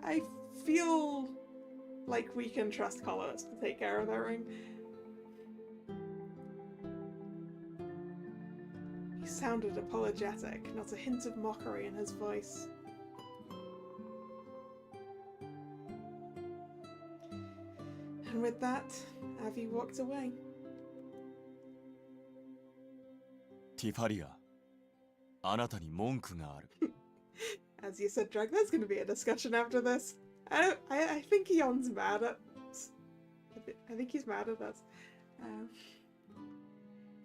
I feel like we can trust Kalla to take care of that ring. sounded apologetic, not a hint of mockery in his voice. And with that, Avi walked away. ティファリア、あなたに文句がある。As you said, Drag, there's going to be a discussion after this. I think Eon's mad at us. I think he's mad at us.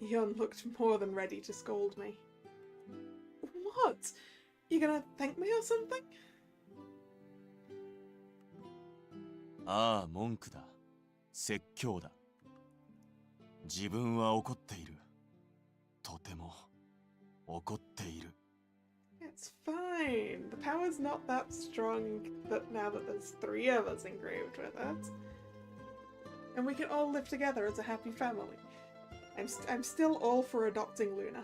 Eon looked more than ready to scold me. What? You gonna thank me or something? ああ、文句だ。説教だ。自分は怒っている。とても怒っている。It's fine. The power's not that strong that now that there's 3 of us engraved with it. And we can all live together as a happy family. I'm still all for adopting Luna.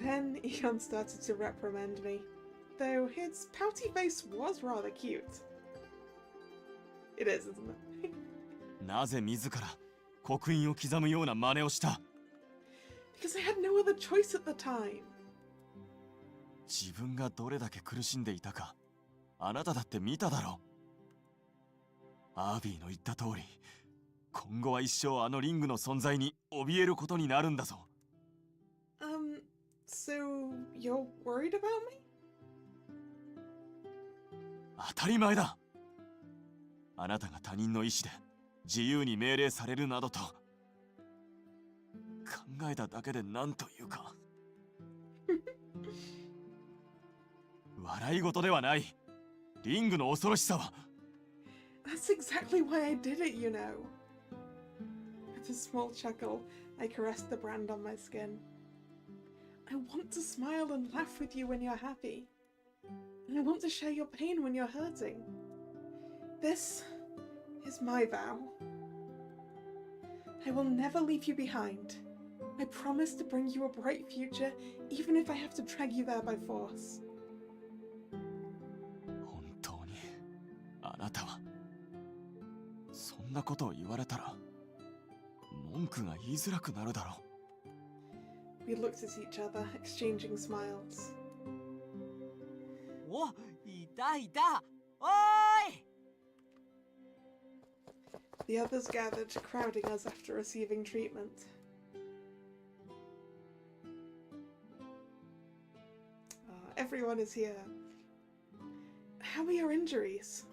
Then Eon started to reprimand me, though his pouty face was rather cute. It is, isn't it? なぜ自ら刻印を刻むような真似をした？ Because I had no other choice at the time. 自分がどれだけ苦しんでいたか、あなただって見ただろう。アービーの言った通り、今後は一生あのリングの存在に怯えることになるんだぞ。So you're worried about me? 当たり前だ。あなたが他人の意志で自由に命令されるなどと考えただけで何というか笑い事ではない。リングの恐ろしさは。 That's exactly why I did it, you know. With a small chuckle, I caressed the brand on my skin. I want to smile and laugh with you when you're happy. And I want to share your pain when you're hurting. This is my vow. I will never leave you behind. I promise to bring you a bright future, even if I have to drag you there by force. 本当にあなたはそんなことを言われたら文句が言いづらくなるだろう。 We looked at each other, exchanging smiles. お、いたいた。おーい。 The others gathered, crowding us after receiving treatment. Everyone is here. How are your injuries?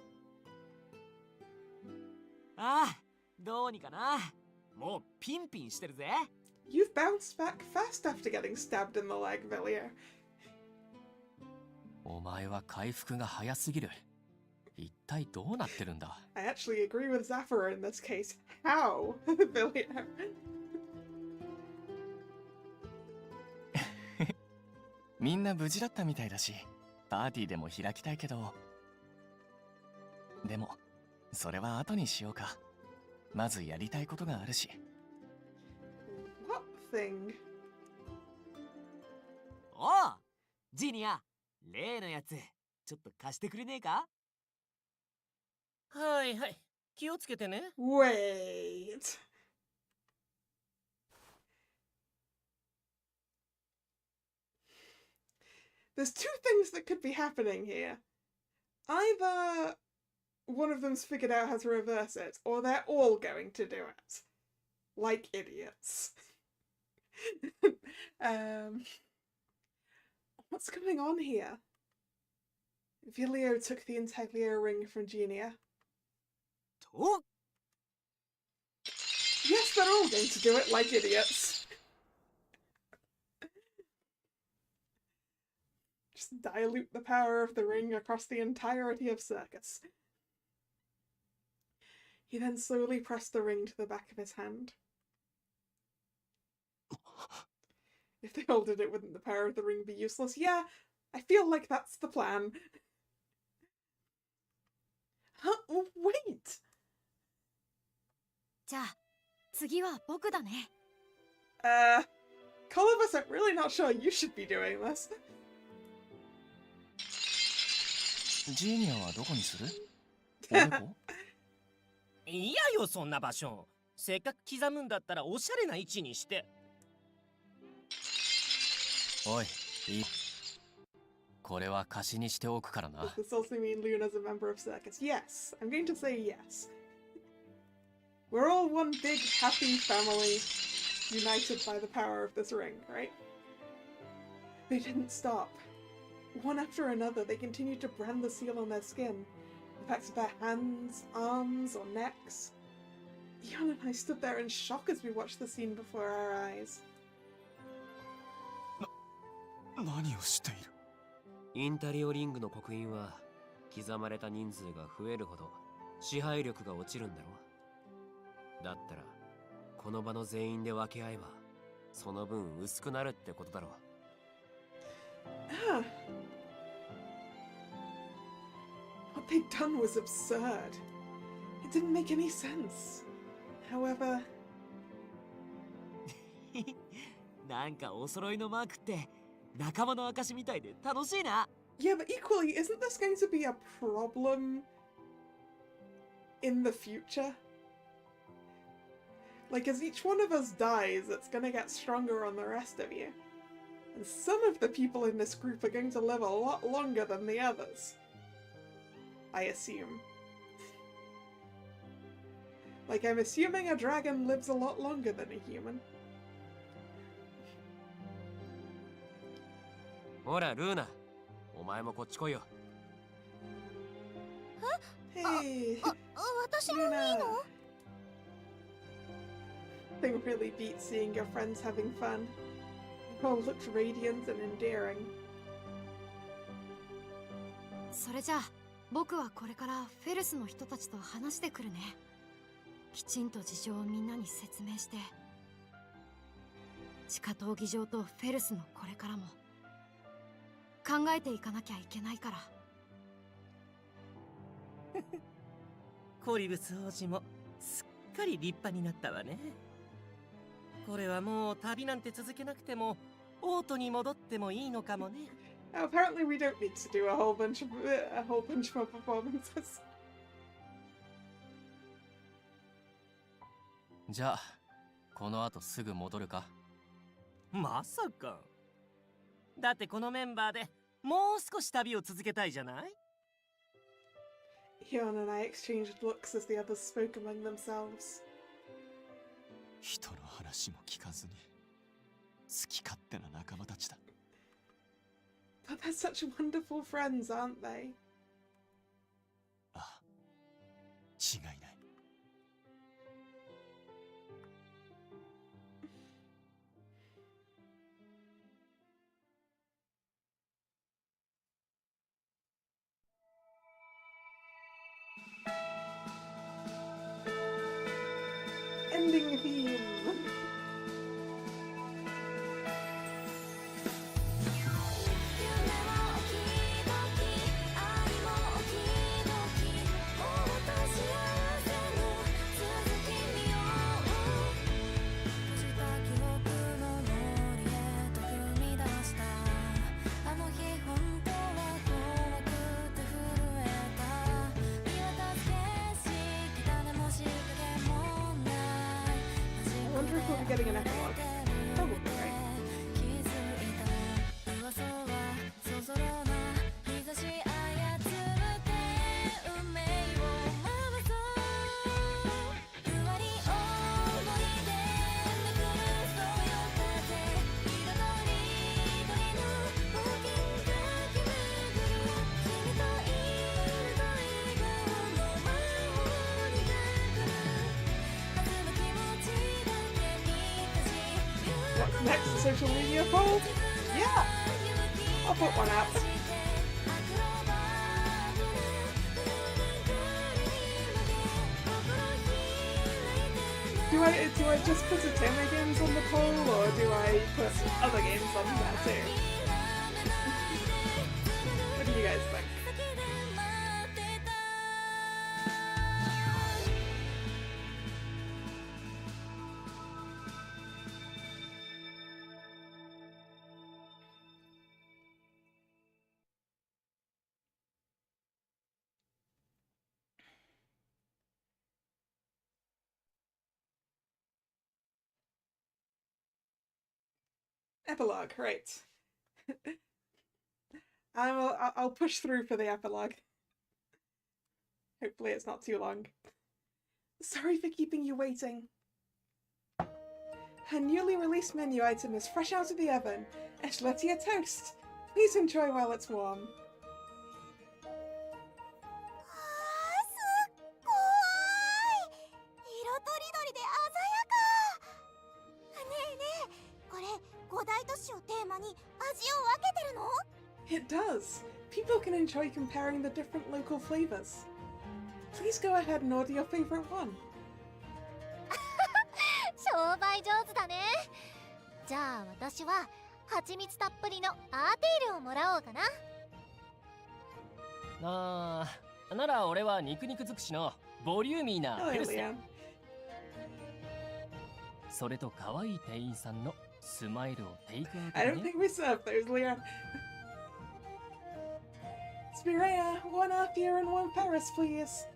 ああ、どうにかな。もうピンピンしてるぜ。You've bounced back fast after getting stabbed in the leg, Villiers. お前は回復が早すぎる。一体どうなってるんだ？ I actually agree with Zafira in this case. How, Villiers? みんな無事だったみたいだし、パーティーでも開きたいけど。でも、それは後にしようか。まずやりたいことがあるし。What thing? おう、ジニア、例のやつ、ちょっと貸してくれねえか？はいはい、気をつけてね。Wait. There's 2 things that could be happening here. Either one of them's figured out how to reverse it, or they're all going to do it. Like idiots. What's going on here? Vilio took the intaglio ring from Genia. Oh? Yes, they're all going to do it like idiots. Just dilute the power of the ring across the entirety of Circus. He then slowly pressed the ring to the back of his hand. If they all did it, wouldn't the power of the ring be useless? Yeah, I feel like that's the plan. Huh? Wait! じゃあ、次は僕だね。Colobus, I'm really not sure you should be doing this. ジーニアはどこにする？いやよ、そんな場所。せっかく刻むんだったらおしゃれな位置にして。おい、いい。これは貸しにしておくからな。Does this also mean Luna's a member of circus? Yes, I'm going to say yes. We're all one big happy family, united by the power of this ring, right? They didn't stop. One after another, they continued to brand the seal on their skin. The backs of their hands, arms, or necks. Dion and I stood there in shock as we watched the scene before our eyes. 何をしている？インタリオリングの刻印は刻まれた人数が増えるほど支配力が落ちるんだろう。だったらこの場の全員で分け合えばその分薄くなるってことだろう。Ah. What they'd done was absurd. It didn't make any sense. However... なんかお揃いのマークって仲間の証みたいで楽しいな。Yeah, but equally, isn't this going to be a problem in the future? Like, as each one of us dies, it's gonna get stronger on the rest of you. And some of the people in this group are going to live a lot longer than the others. I assume. Like, I'm assuming a dragon lives a lot longer than a human. ほらルーナ、お前もこっち来いよ。Hey, 私もいいの？ Thing really beats seeing your friends having fun. You all looked radiant and endearing. それじゃあ僕はこれからフェルスの人たちと話してくるね。きちんと事情をみんなに説明して、地下闘技場とフェルスのこれからも考えていかなきゃいけないから。コリブス王子もすっかり立派になったわね。これはもう旅なんて続けなくても王都に戻ってもいいのかもね。Apparently we don't need to do a whole bunch more performances. じゃあこの後すぐ戻るか？まさか。だってこのメンバーでもう少し旅を続けたいじゃない？ Hyun and I exchanged looks as the others spoke among themselves. 人の話も聞かずに好き勝手な仲間たちだ。But they're such wonderful friends, aren't they? ああ、違いない。Ending theme. I wonder if we'll be getting an epilogue. Probably, right? ？What's next? Social media poll? Yeah! I'll put one out. Do I just put Atema games on the poll, or do I put other games on there too? What do you guys think? Epilogue, right. I'll push through for the epilogue. Hopefully it's not too long. Sorry for keeping you waiting. Her newly released menu item is fresh out of the oven. Eshletia toast. Please enjoy while it's warm. It does. People can enjoy comparing the different local flavors. Please go ahead and order your favorite one. 商売上手だね。じゃあ私は蜂蜜たっぷりのアーティールをもらおうかな。なら俺は肉肉尽くしのボリューミーなヘルスで。それと可愛い店員さんのスマイルをテイクアウト、ね。I don't think we serve those, Leon. Spirea, one Arthur and one Paris, please.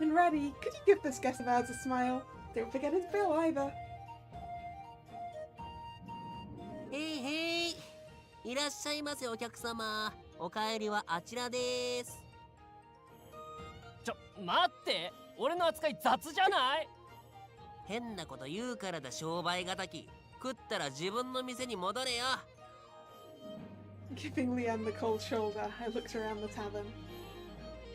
And Raddy, could you give this guest of ours a smile? Don't forget his bill either. へい。いらっしゃいませお客様。お帰りはあちらです。待って、俺の扱い雑じゃない？変なこと言うからだ商売敵。食ったら自分の店に戻れよ。Giving Leanne the cold shoulder, I looked around the tavern.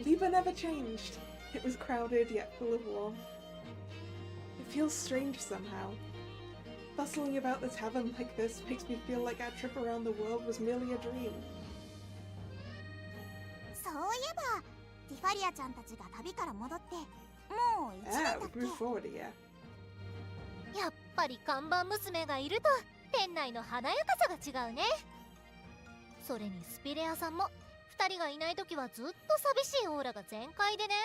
Liba never changed. It was crowded yet full of warmth. It feels strange somehow. Bustling about the tavern like this makes me feel like our trip around the world was merely a dream. そういえば、ティファリアちゃんたちが旅から戻って、もう1年だっけ？ we've moved forward, yeah. やっぱり看板娘がいると店内の華やかさが違うね。それにスピレアさんも2人がいない時はずっと寂しいオーラが全開でね。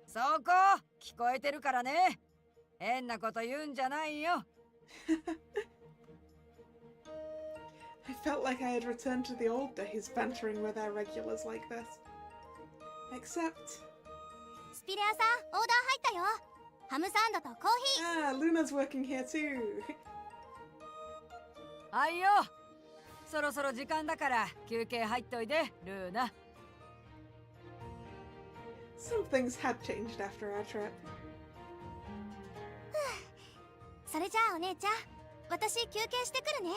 そこ聞こえてるからね。変なこと言うんじゃないよ。I felt like I had returned to the old days bantering with our regulars like this. Except... スピレアさん、オーダー入ったよ。ハムサンドとコーヒー。Ah, Luna's working here too. はいよ。そろそろ時間だから休憩入っといで、ルーナ。Some things had changed after our trip. それじゃあお姉ちゃん、私休憩してくるね。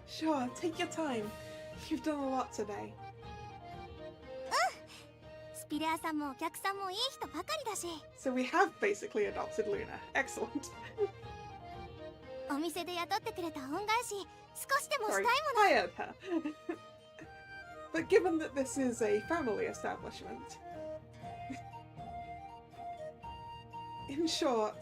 Sure, take your time. You've done a lot today. スピレアさんもお客さんもいい人ばかりだし。So we have basically adopted Luna. Excellent. お店で雇ってくれた恩返し、少しでもしたい Sorry, もの。hired her. But given that this is a family establishment... In short...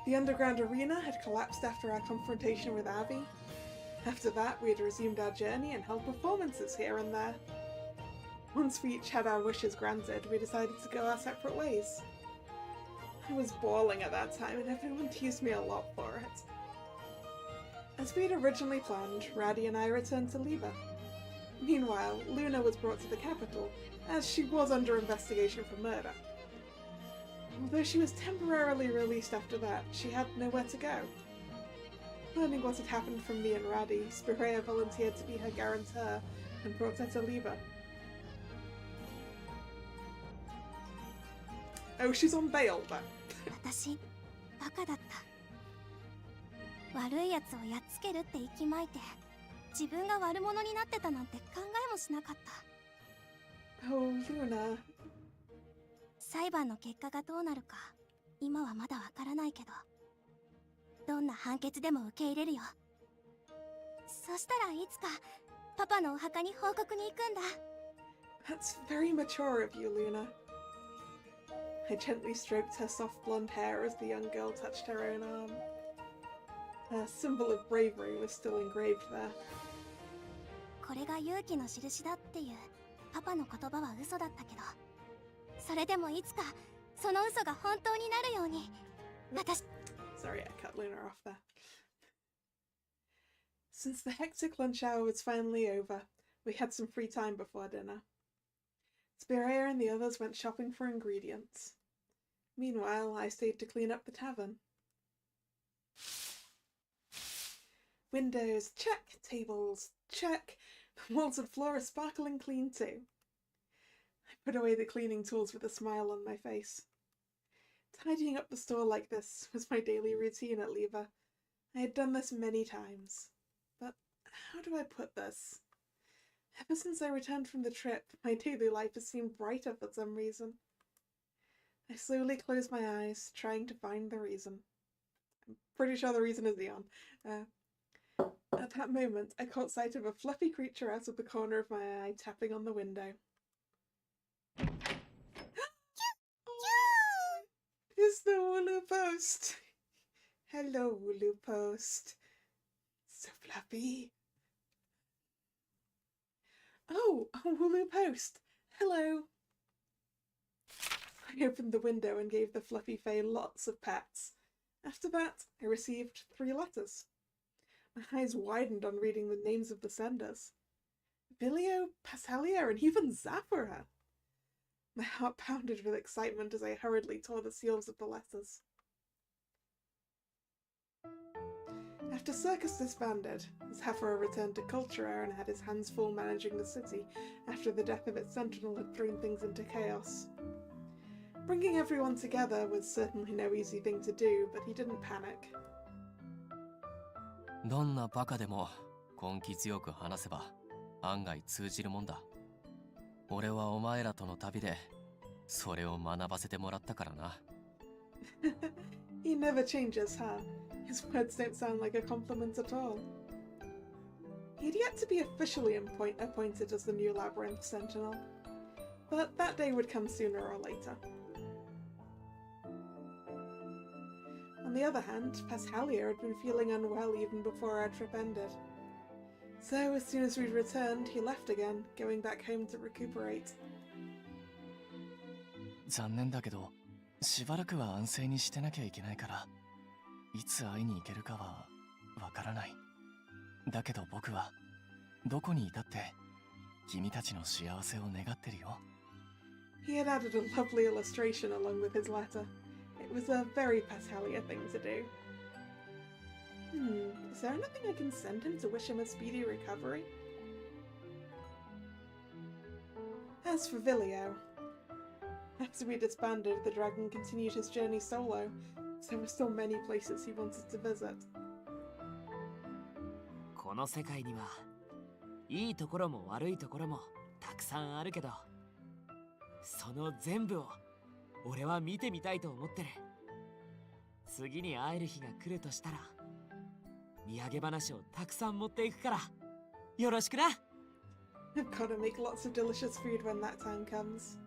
The underground arena had collapsed after our confrontation with Abby. After that, we had resumed our journey and held performances here and there. Once we each had our wishes granted, we decided to go our separate ways. I was bawling at that time and everyone teased me a lot for it. As we had originally planned, Raddy and I returned to Liba. Meanwhile, Luna was brought to the capital, as she was under investigation for murder. Although she was temporarily released after that, she had nowhere to go. Learning what had happened from me and Raddy, Spirea volunteered to be her guarantor and brought her to Liba. Oh, she's on bail, but... 私、バカだった。悪いやつをやっつけるって息巻いて、自分が悪者になってたなんて考えもしなかった。Oh, Luna. 裁判の結果がどうなるか、今はまだわからないけど、どんな判決でも受け入れるよ。そしたらいつか、パパのお墓に報告に行くんだ。That's very mature of you, Luna. I gently stroked her soft blonde hair as the young girl touched her own arm. A symbol of bravery was still engraved there. これが勇気の印だっていうパパの言葉は嘘だったけど、それでもいつかその嘘が本当になるように、私。Sorry, I cut Luna off there. Since the hectic lunch hour was finally over, we had some free time before dinner. Spirea and the others went shopping for ingredients. Meanwhile, I stayed to clean up the tavern. Windows, check. Tables, check. The walls and floor are sparkling clean too. I put away the cleaning tools with a smile on my face. Tidying up the store like this was my daily routine at Leva. I had done this many times. But how do I put this? Ever since I returned from the trip, my daily life has seemed brighter for some reason. I slowly closed my eyes, trying to find the reason. I'm pretty sure the reason is Eon. At that moment, I caught sight of a fluffy creature out of the corner of my eye, tapping on the window. It's the Wooloo Post! Hello, Wooloo Post. So fluffy. Oh, a Wooloo Post! Hello! I opened the window and gave the fluffy Fae lots of pats. After that, I received 3 letters. My eyes widened on reading the names of the senders. Vilio, Passalia, and even Zaphora. My heart pounded with excitement as I hurriedly tore the seals of the letters. After Circus disbanded, Zaphora returned to Cultura and had his hands full managing the city after the death of its sentinel had thrown things into chaos. Bringing everyone together was certainly no easy thing to do, but he didn't panic. どんなバカでも根気強く話せば案外通じるもんだ。俺はお前らとの旅でそれを学ばせてもらったからな。He never changes, huh? His words don't sound like a compliment at all. He'd yet to be officially appointed as the new Labyrinth Sentinel, but that day would come sooner or later. On the other hand, Passalia had been feeling unwell even before our trip ended. So as soon as we'd returned, he left again, going back home to recuperate. 残念だけど、しばらくは安静にしてなきゃいけないから、いつ会いに行けるかはわからない。だけど僕はどこにいたって君たちの幸せを願ってるよ。He had added a lovely illustration along with his letter. It was a very Passalia thing to do. Is there anything I can send him to wish him a speedy recovery? As for Vilio, after we disbanded, the dragon continued his journey solo, so there were still many places he wanted to visit. この世界にはいいところも悪いところもたくさんあるけど、その全部を俺は見てみたいと思ってる。次に会える日が来るとしたら、土産話をたくさん持っていくからよろしくな。I've got to make lots of delicious food when that time comes.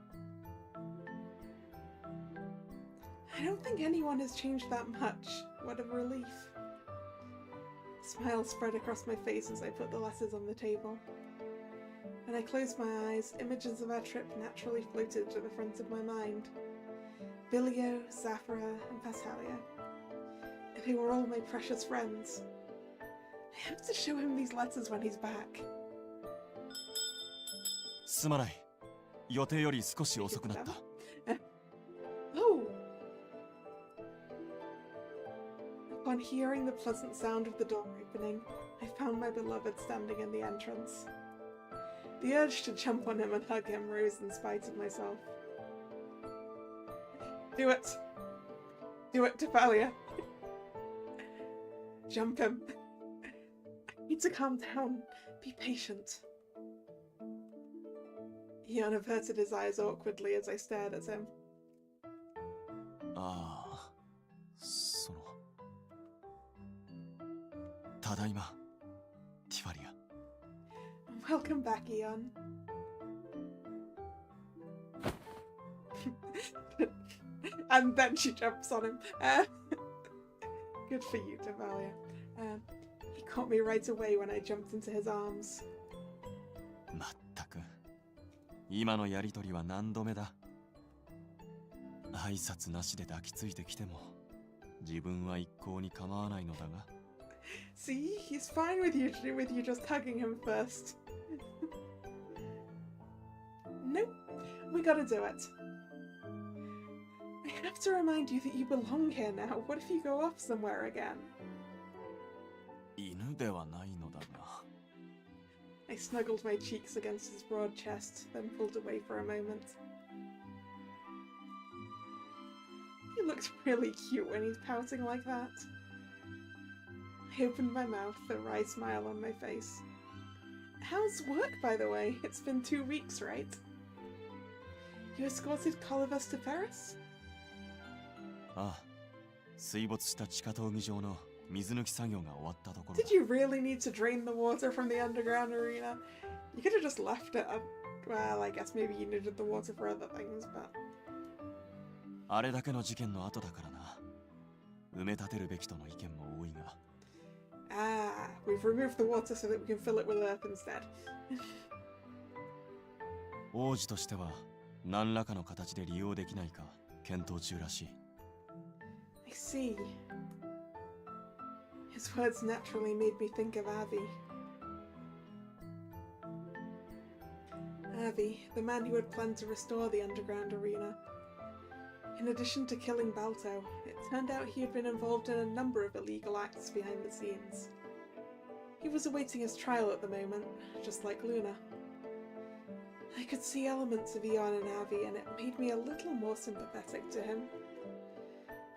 I don't think anyone has changed that much. What a relief. A smile spread across my face as I put the letters on the table. When I closed my eyes, images of our trip naturally floated to the front of my mind. Vilio, Zaphora, and Passalia. They were all my precious friends. I have to show him these letters when he's back. すまない。予定より少し遅くなった。Oh! Upon hearing the pleasant sound of the door opening, I found my beloved standing in the entrance. The urge to jump on him and hug him rose in spite of myself. Do it! Do it, Tafalia! Jump him! I need to calm down. Be patient. He unaverted his eyes awkwardly as I stared at him. ああ、ただいま、ティファリア。Welcome back, Eon. And then she jumps on him. Good for you, Tavalia. He caught me right away when I jumped into his arms. まったく、今のやりとりは何度目だ。挨拶なしで抱きついてきても、自分は一向に構わないのだが。See, he's fine with you just hugging him first. Nope, we gotta do it. I have to remind you that you belong here now. What if you go off somewhere again? 犬ではないのだが。 I snuggled my cheeks against his broad chest, then pulled away for a moment. He looked really cute when he's pouting like that. I opened my mouth, a wry smile on my face. How's work, by the way? It's been 2 weeks, right? You escorted Colivus to Paris? ああ、水没した地下闘技場の水抜き作業が終わったところだ。 Did you really need to drain the water from the underground arena? You could have just left it up. Well, I guess maybe you needed the water for other things, but... あれだけの事件の後だからな。埋め立てるべきとの意見も多いが。 Ah, we've removed the water so that we can fill it with earth instead. 王子としては何らかの形で利用できないか検討中らしい。 I see. His words naturally made me think of Avi. Avi, the man who had planned to restore the underground arena. In addition to killing Balto, it turned out he had been involved in a number of illegal acts behind the scenes. He was awaiting his trial at the moment, just like Luna. I could see elements of Eon and Avi, and it made me a little more sympathetic to him.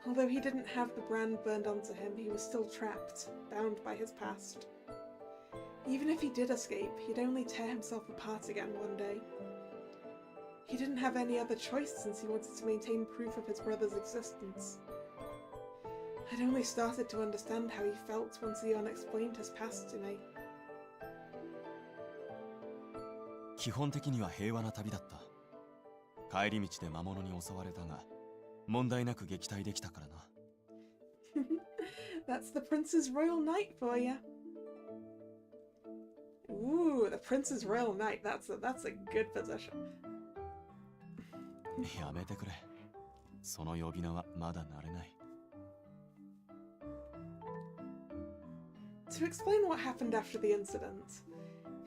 Although he didn't have the brand burned onto him, he was still trapped, bound by his past. Even if he did escape, he'd only tear himself apart again one day. He didn't have any other choice since he wanted to maintain proof of his brother's existence. I'd only started to understand how he felt once Eon explained his past to me. 基本的には平和な旅だった。帰り道で魔物に襲われたが、問題なく撃退できたからな。That's the Prince's Royal Knight for you. Ooh, the Prince's Royal Knight. That's a good position. やめてくれ。その呼び名はまだ慣れない。To explain what happened after the incident,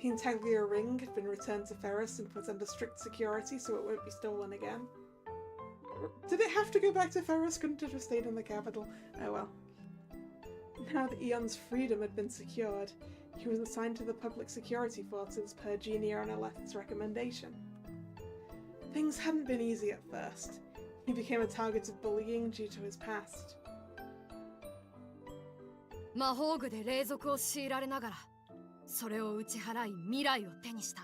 the Intaglia ring had been returned to Ferris and put under strict security so it won't be stolen again. Did it have to go back to Ferris? Couldn't it have stayed in the capital? Oh well. Now that Eon's freedom had been secured, he was assigned to the public security forces per Genia and Aleth's recommendation. Things hadn't been easy at first. He became a target of bullying due to his past. 魔法具で霊族を強いられながらそれを打ち払い未来を手にした。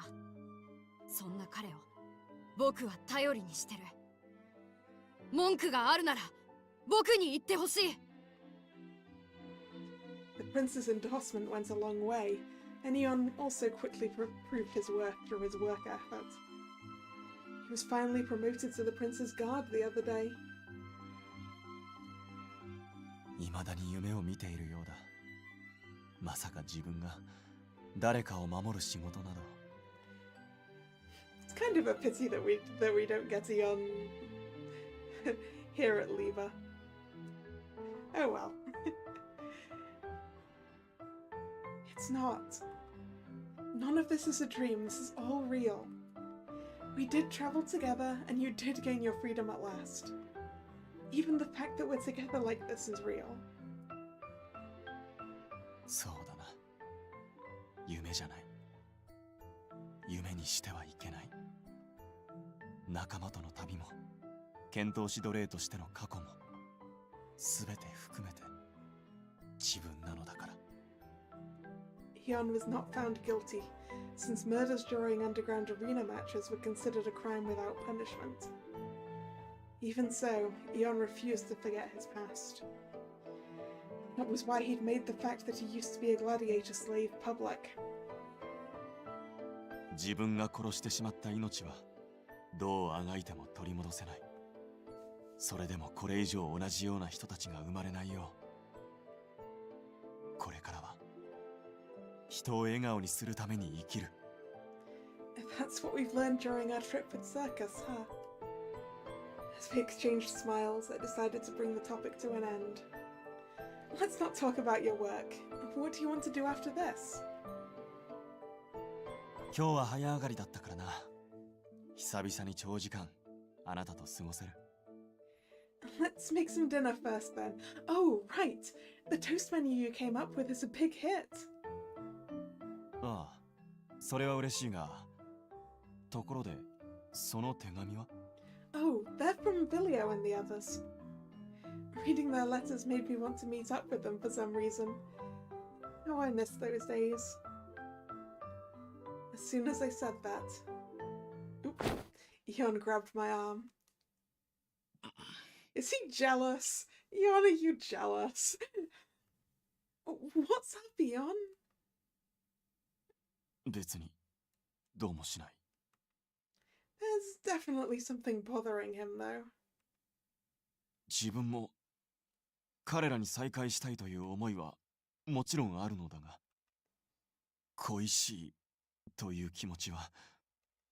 そんな彼を僕は頼りにしてる。文句があるなら僕に言ってほしい。The prince's endorsement went a long way, and Eon also quickly proved his worth through his work effort. He was finally promoted to the prince's guard the other day. 未だに夢を見ているようだ。まさか自分が誰かを守る仕事など。It's kind of a pity that we don't get Eon here at Leva. Oh well. It's not. None of this is a dream. This is all real. We did travel together, and you did gain your freedom at last. Even the fact that we're together like this is real. そうだな。夢じゃない。夢にしてはいけない。仲間との旅も、剣闘士奴隷としての過去も、すべて含めて自分なのだから。Eon was not found guilty, since murders during underground arena matches were considered a crime without punishment. Even so, Eon refused to forget his past. That was why he'd made the fact that he used to be a gladiator slave public. 自分が殺してしまった命はどうあがいても取り戻せない。それでもこれ以上同じような人たちが生まれないよう、これからは人を笑顔にするために生きる。 That's what we've learned during our trip with Circus, huh? As we exchanged smiles, I decided to bring the topic to an end. Let's not talk about your work. What do you want to do after this? 今日は早上がりだったからな。久々に長時間あなたと過ごせる。Let's make some dinner first then. Oh, right. The toast menu you came up with is a big hit. ああ、それは嬉しいが。ところで、その手紙は? Oh, they're from Vilio and the others. Reading their letters made me want to meet up with them for some reason. Oh, I miss those days. As soon as I said that... Oop, Eon grabbed my arm. Is he jealous? Eon, are you jealous? What's up, Eon? 別に、どうもしない。There's definitely something bothering him, though. 自分も彼らに再会したいという思いはもちろんあるのだが、恋しいという気持ちは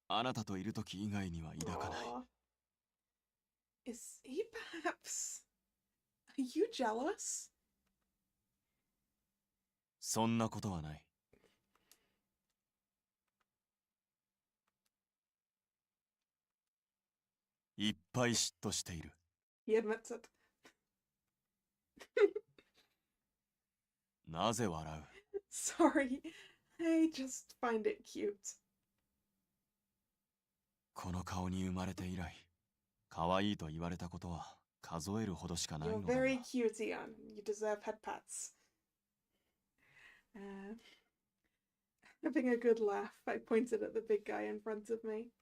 あなたといる時以外には抱かない。Is he perhaps... Are you jealous? そんなことはない。いっぱい嫉妬している。He admits it. なぜ笑う? Sorry, I just find it cute. この顔に生まれて以来、可愛いと言われたことは数えるほどしかないの You're だが。 very cute, Eon. You deserve head pats. Having a good laugh, I pointed at the big guy in front of me.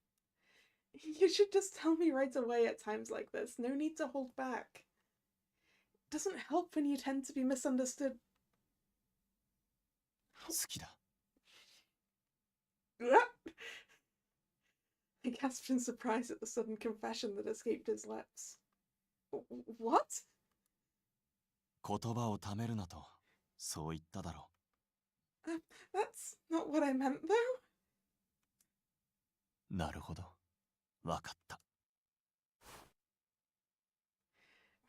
You should just tell me right away at times like this. No need to hold back. It doesn't help when you tend to be misunderstood. 好きだ。I gasped in surprise at the sudden confession that escaped his lips. What? 言葉をためるなと、そう言っただろう。That's not what I meant, though. なるほど。わかった。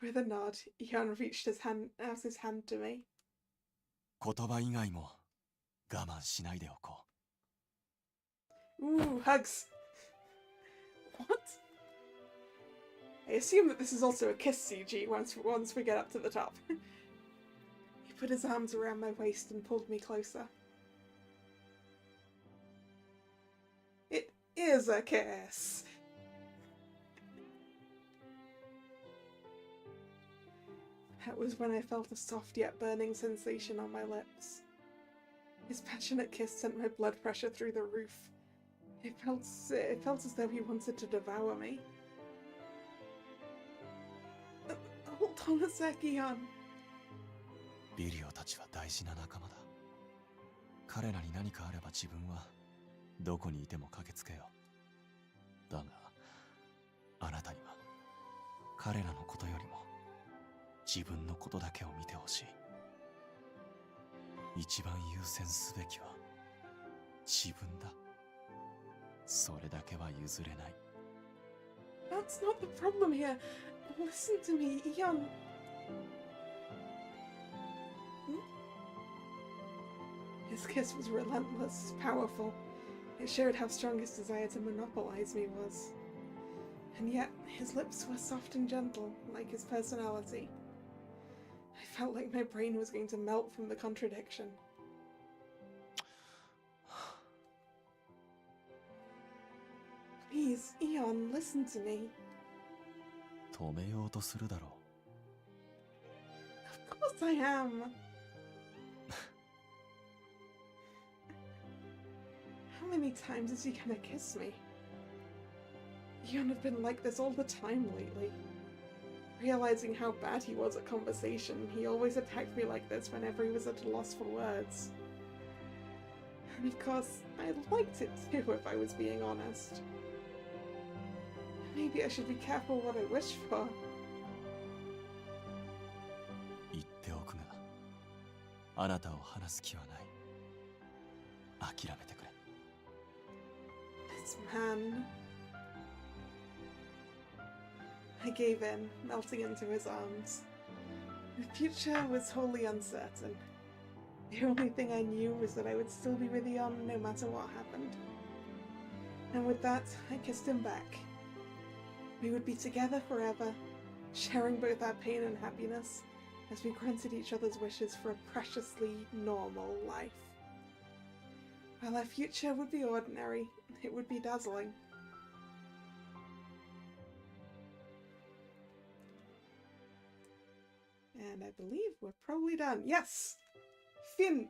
With a nod, Eon reached out his hand to me. 言葉以外も我慢しないでおこう。Ooh, hugs. What? I assume that this is also a kiss CG once we get up to the top. He put his arms around my waist and pulled me closer. It is a kiss! That was when I felt a soft yet burning sensation on my lips. His passionate kiss sent my blood pressure through the roof. It felt as though he wanted to devour me. Hold on a sec, Eon. ビリオたちは大事な仲間だ。彼らに何かあれば自分はどこにいても駆けつけよう。だが、あなたには彼らのことよりも自分のことだけを見てほしい。一番優先すべきは自分だ。それだけは譲れない。That's not the problem here. Listen to me, Eon. His kiss was relentless, powerful. It showed how strong his desire to monopolize me was. And yet, his lips were soft and gentle, like his personality. I felt like my brain was going to melt from the contradiction. Please, Eon, listen to me. 止めようとするだろう。Of course I am. How many times is he gonna kiss me? Eon had been like this all the time lately. Realizing how bad he was at conversation, he always attacked me like this whenever he was at a loss for words. And of course, I liked it too, if I was being honest. Maybe I should be careful what I wish for. 言っておくが、あなたを離す気はない。諦めてくれ。This man. I gave in, melting into his arms. The future was wholly uncertain. The only thing I knew was that I would still be with Eon no matter what happened. And with that, I kissed him back. We would be together forever, sharing both our pain and happiness as we granted each other's wishes for a preciously normal life. While our future would be ordinary, it would be dazzling. And I believe we're probably done. Yes! Fin!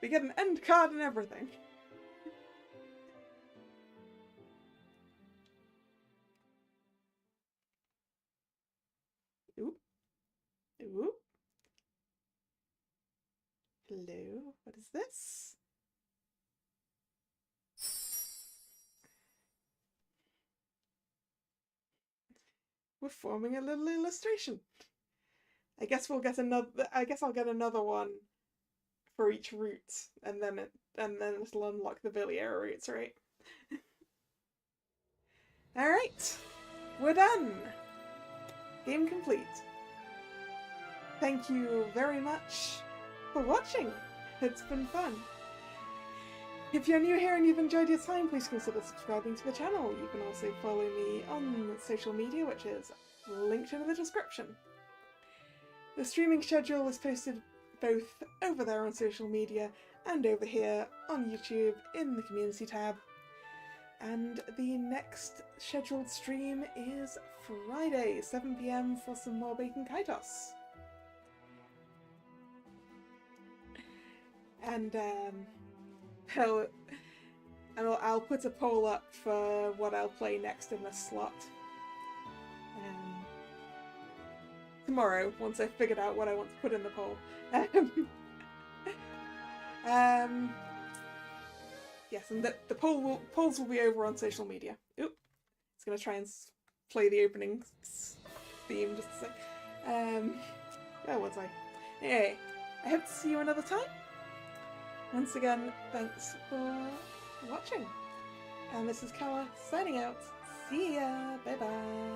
We get an end card and everything. Ooh. Ooh. Hello, what is this? We're forming a little illustration. I guess we'll get another. I guess I'll get another one for each route, and then it'll unlock the Villiers routes, right? All right, we're done. Game complete. Thank you very much for watching. It's been fun. If you're new here and you've enjoyed your time, please consider subscribing to the channel. You can also follow me on social media, which is linked in the description. The streaming schedule is posted both over there on social media and over here on YouTube in the community tab. And the next scheduled stream is Friday, 7 PM for some more Bacon Kaitos. And I'll put a poll up for what I'll play next in this slot. Tomorrow, once I've figured out what I want to put in the poll. Yes, and the polls will be over on social media. Oop, it's gonna try and play the opening theme just a sec. Where was I? Anyway, I hope to see you another time. Once again, thanks for watching. And this is Kalla signing out. See ya. Bye bye.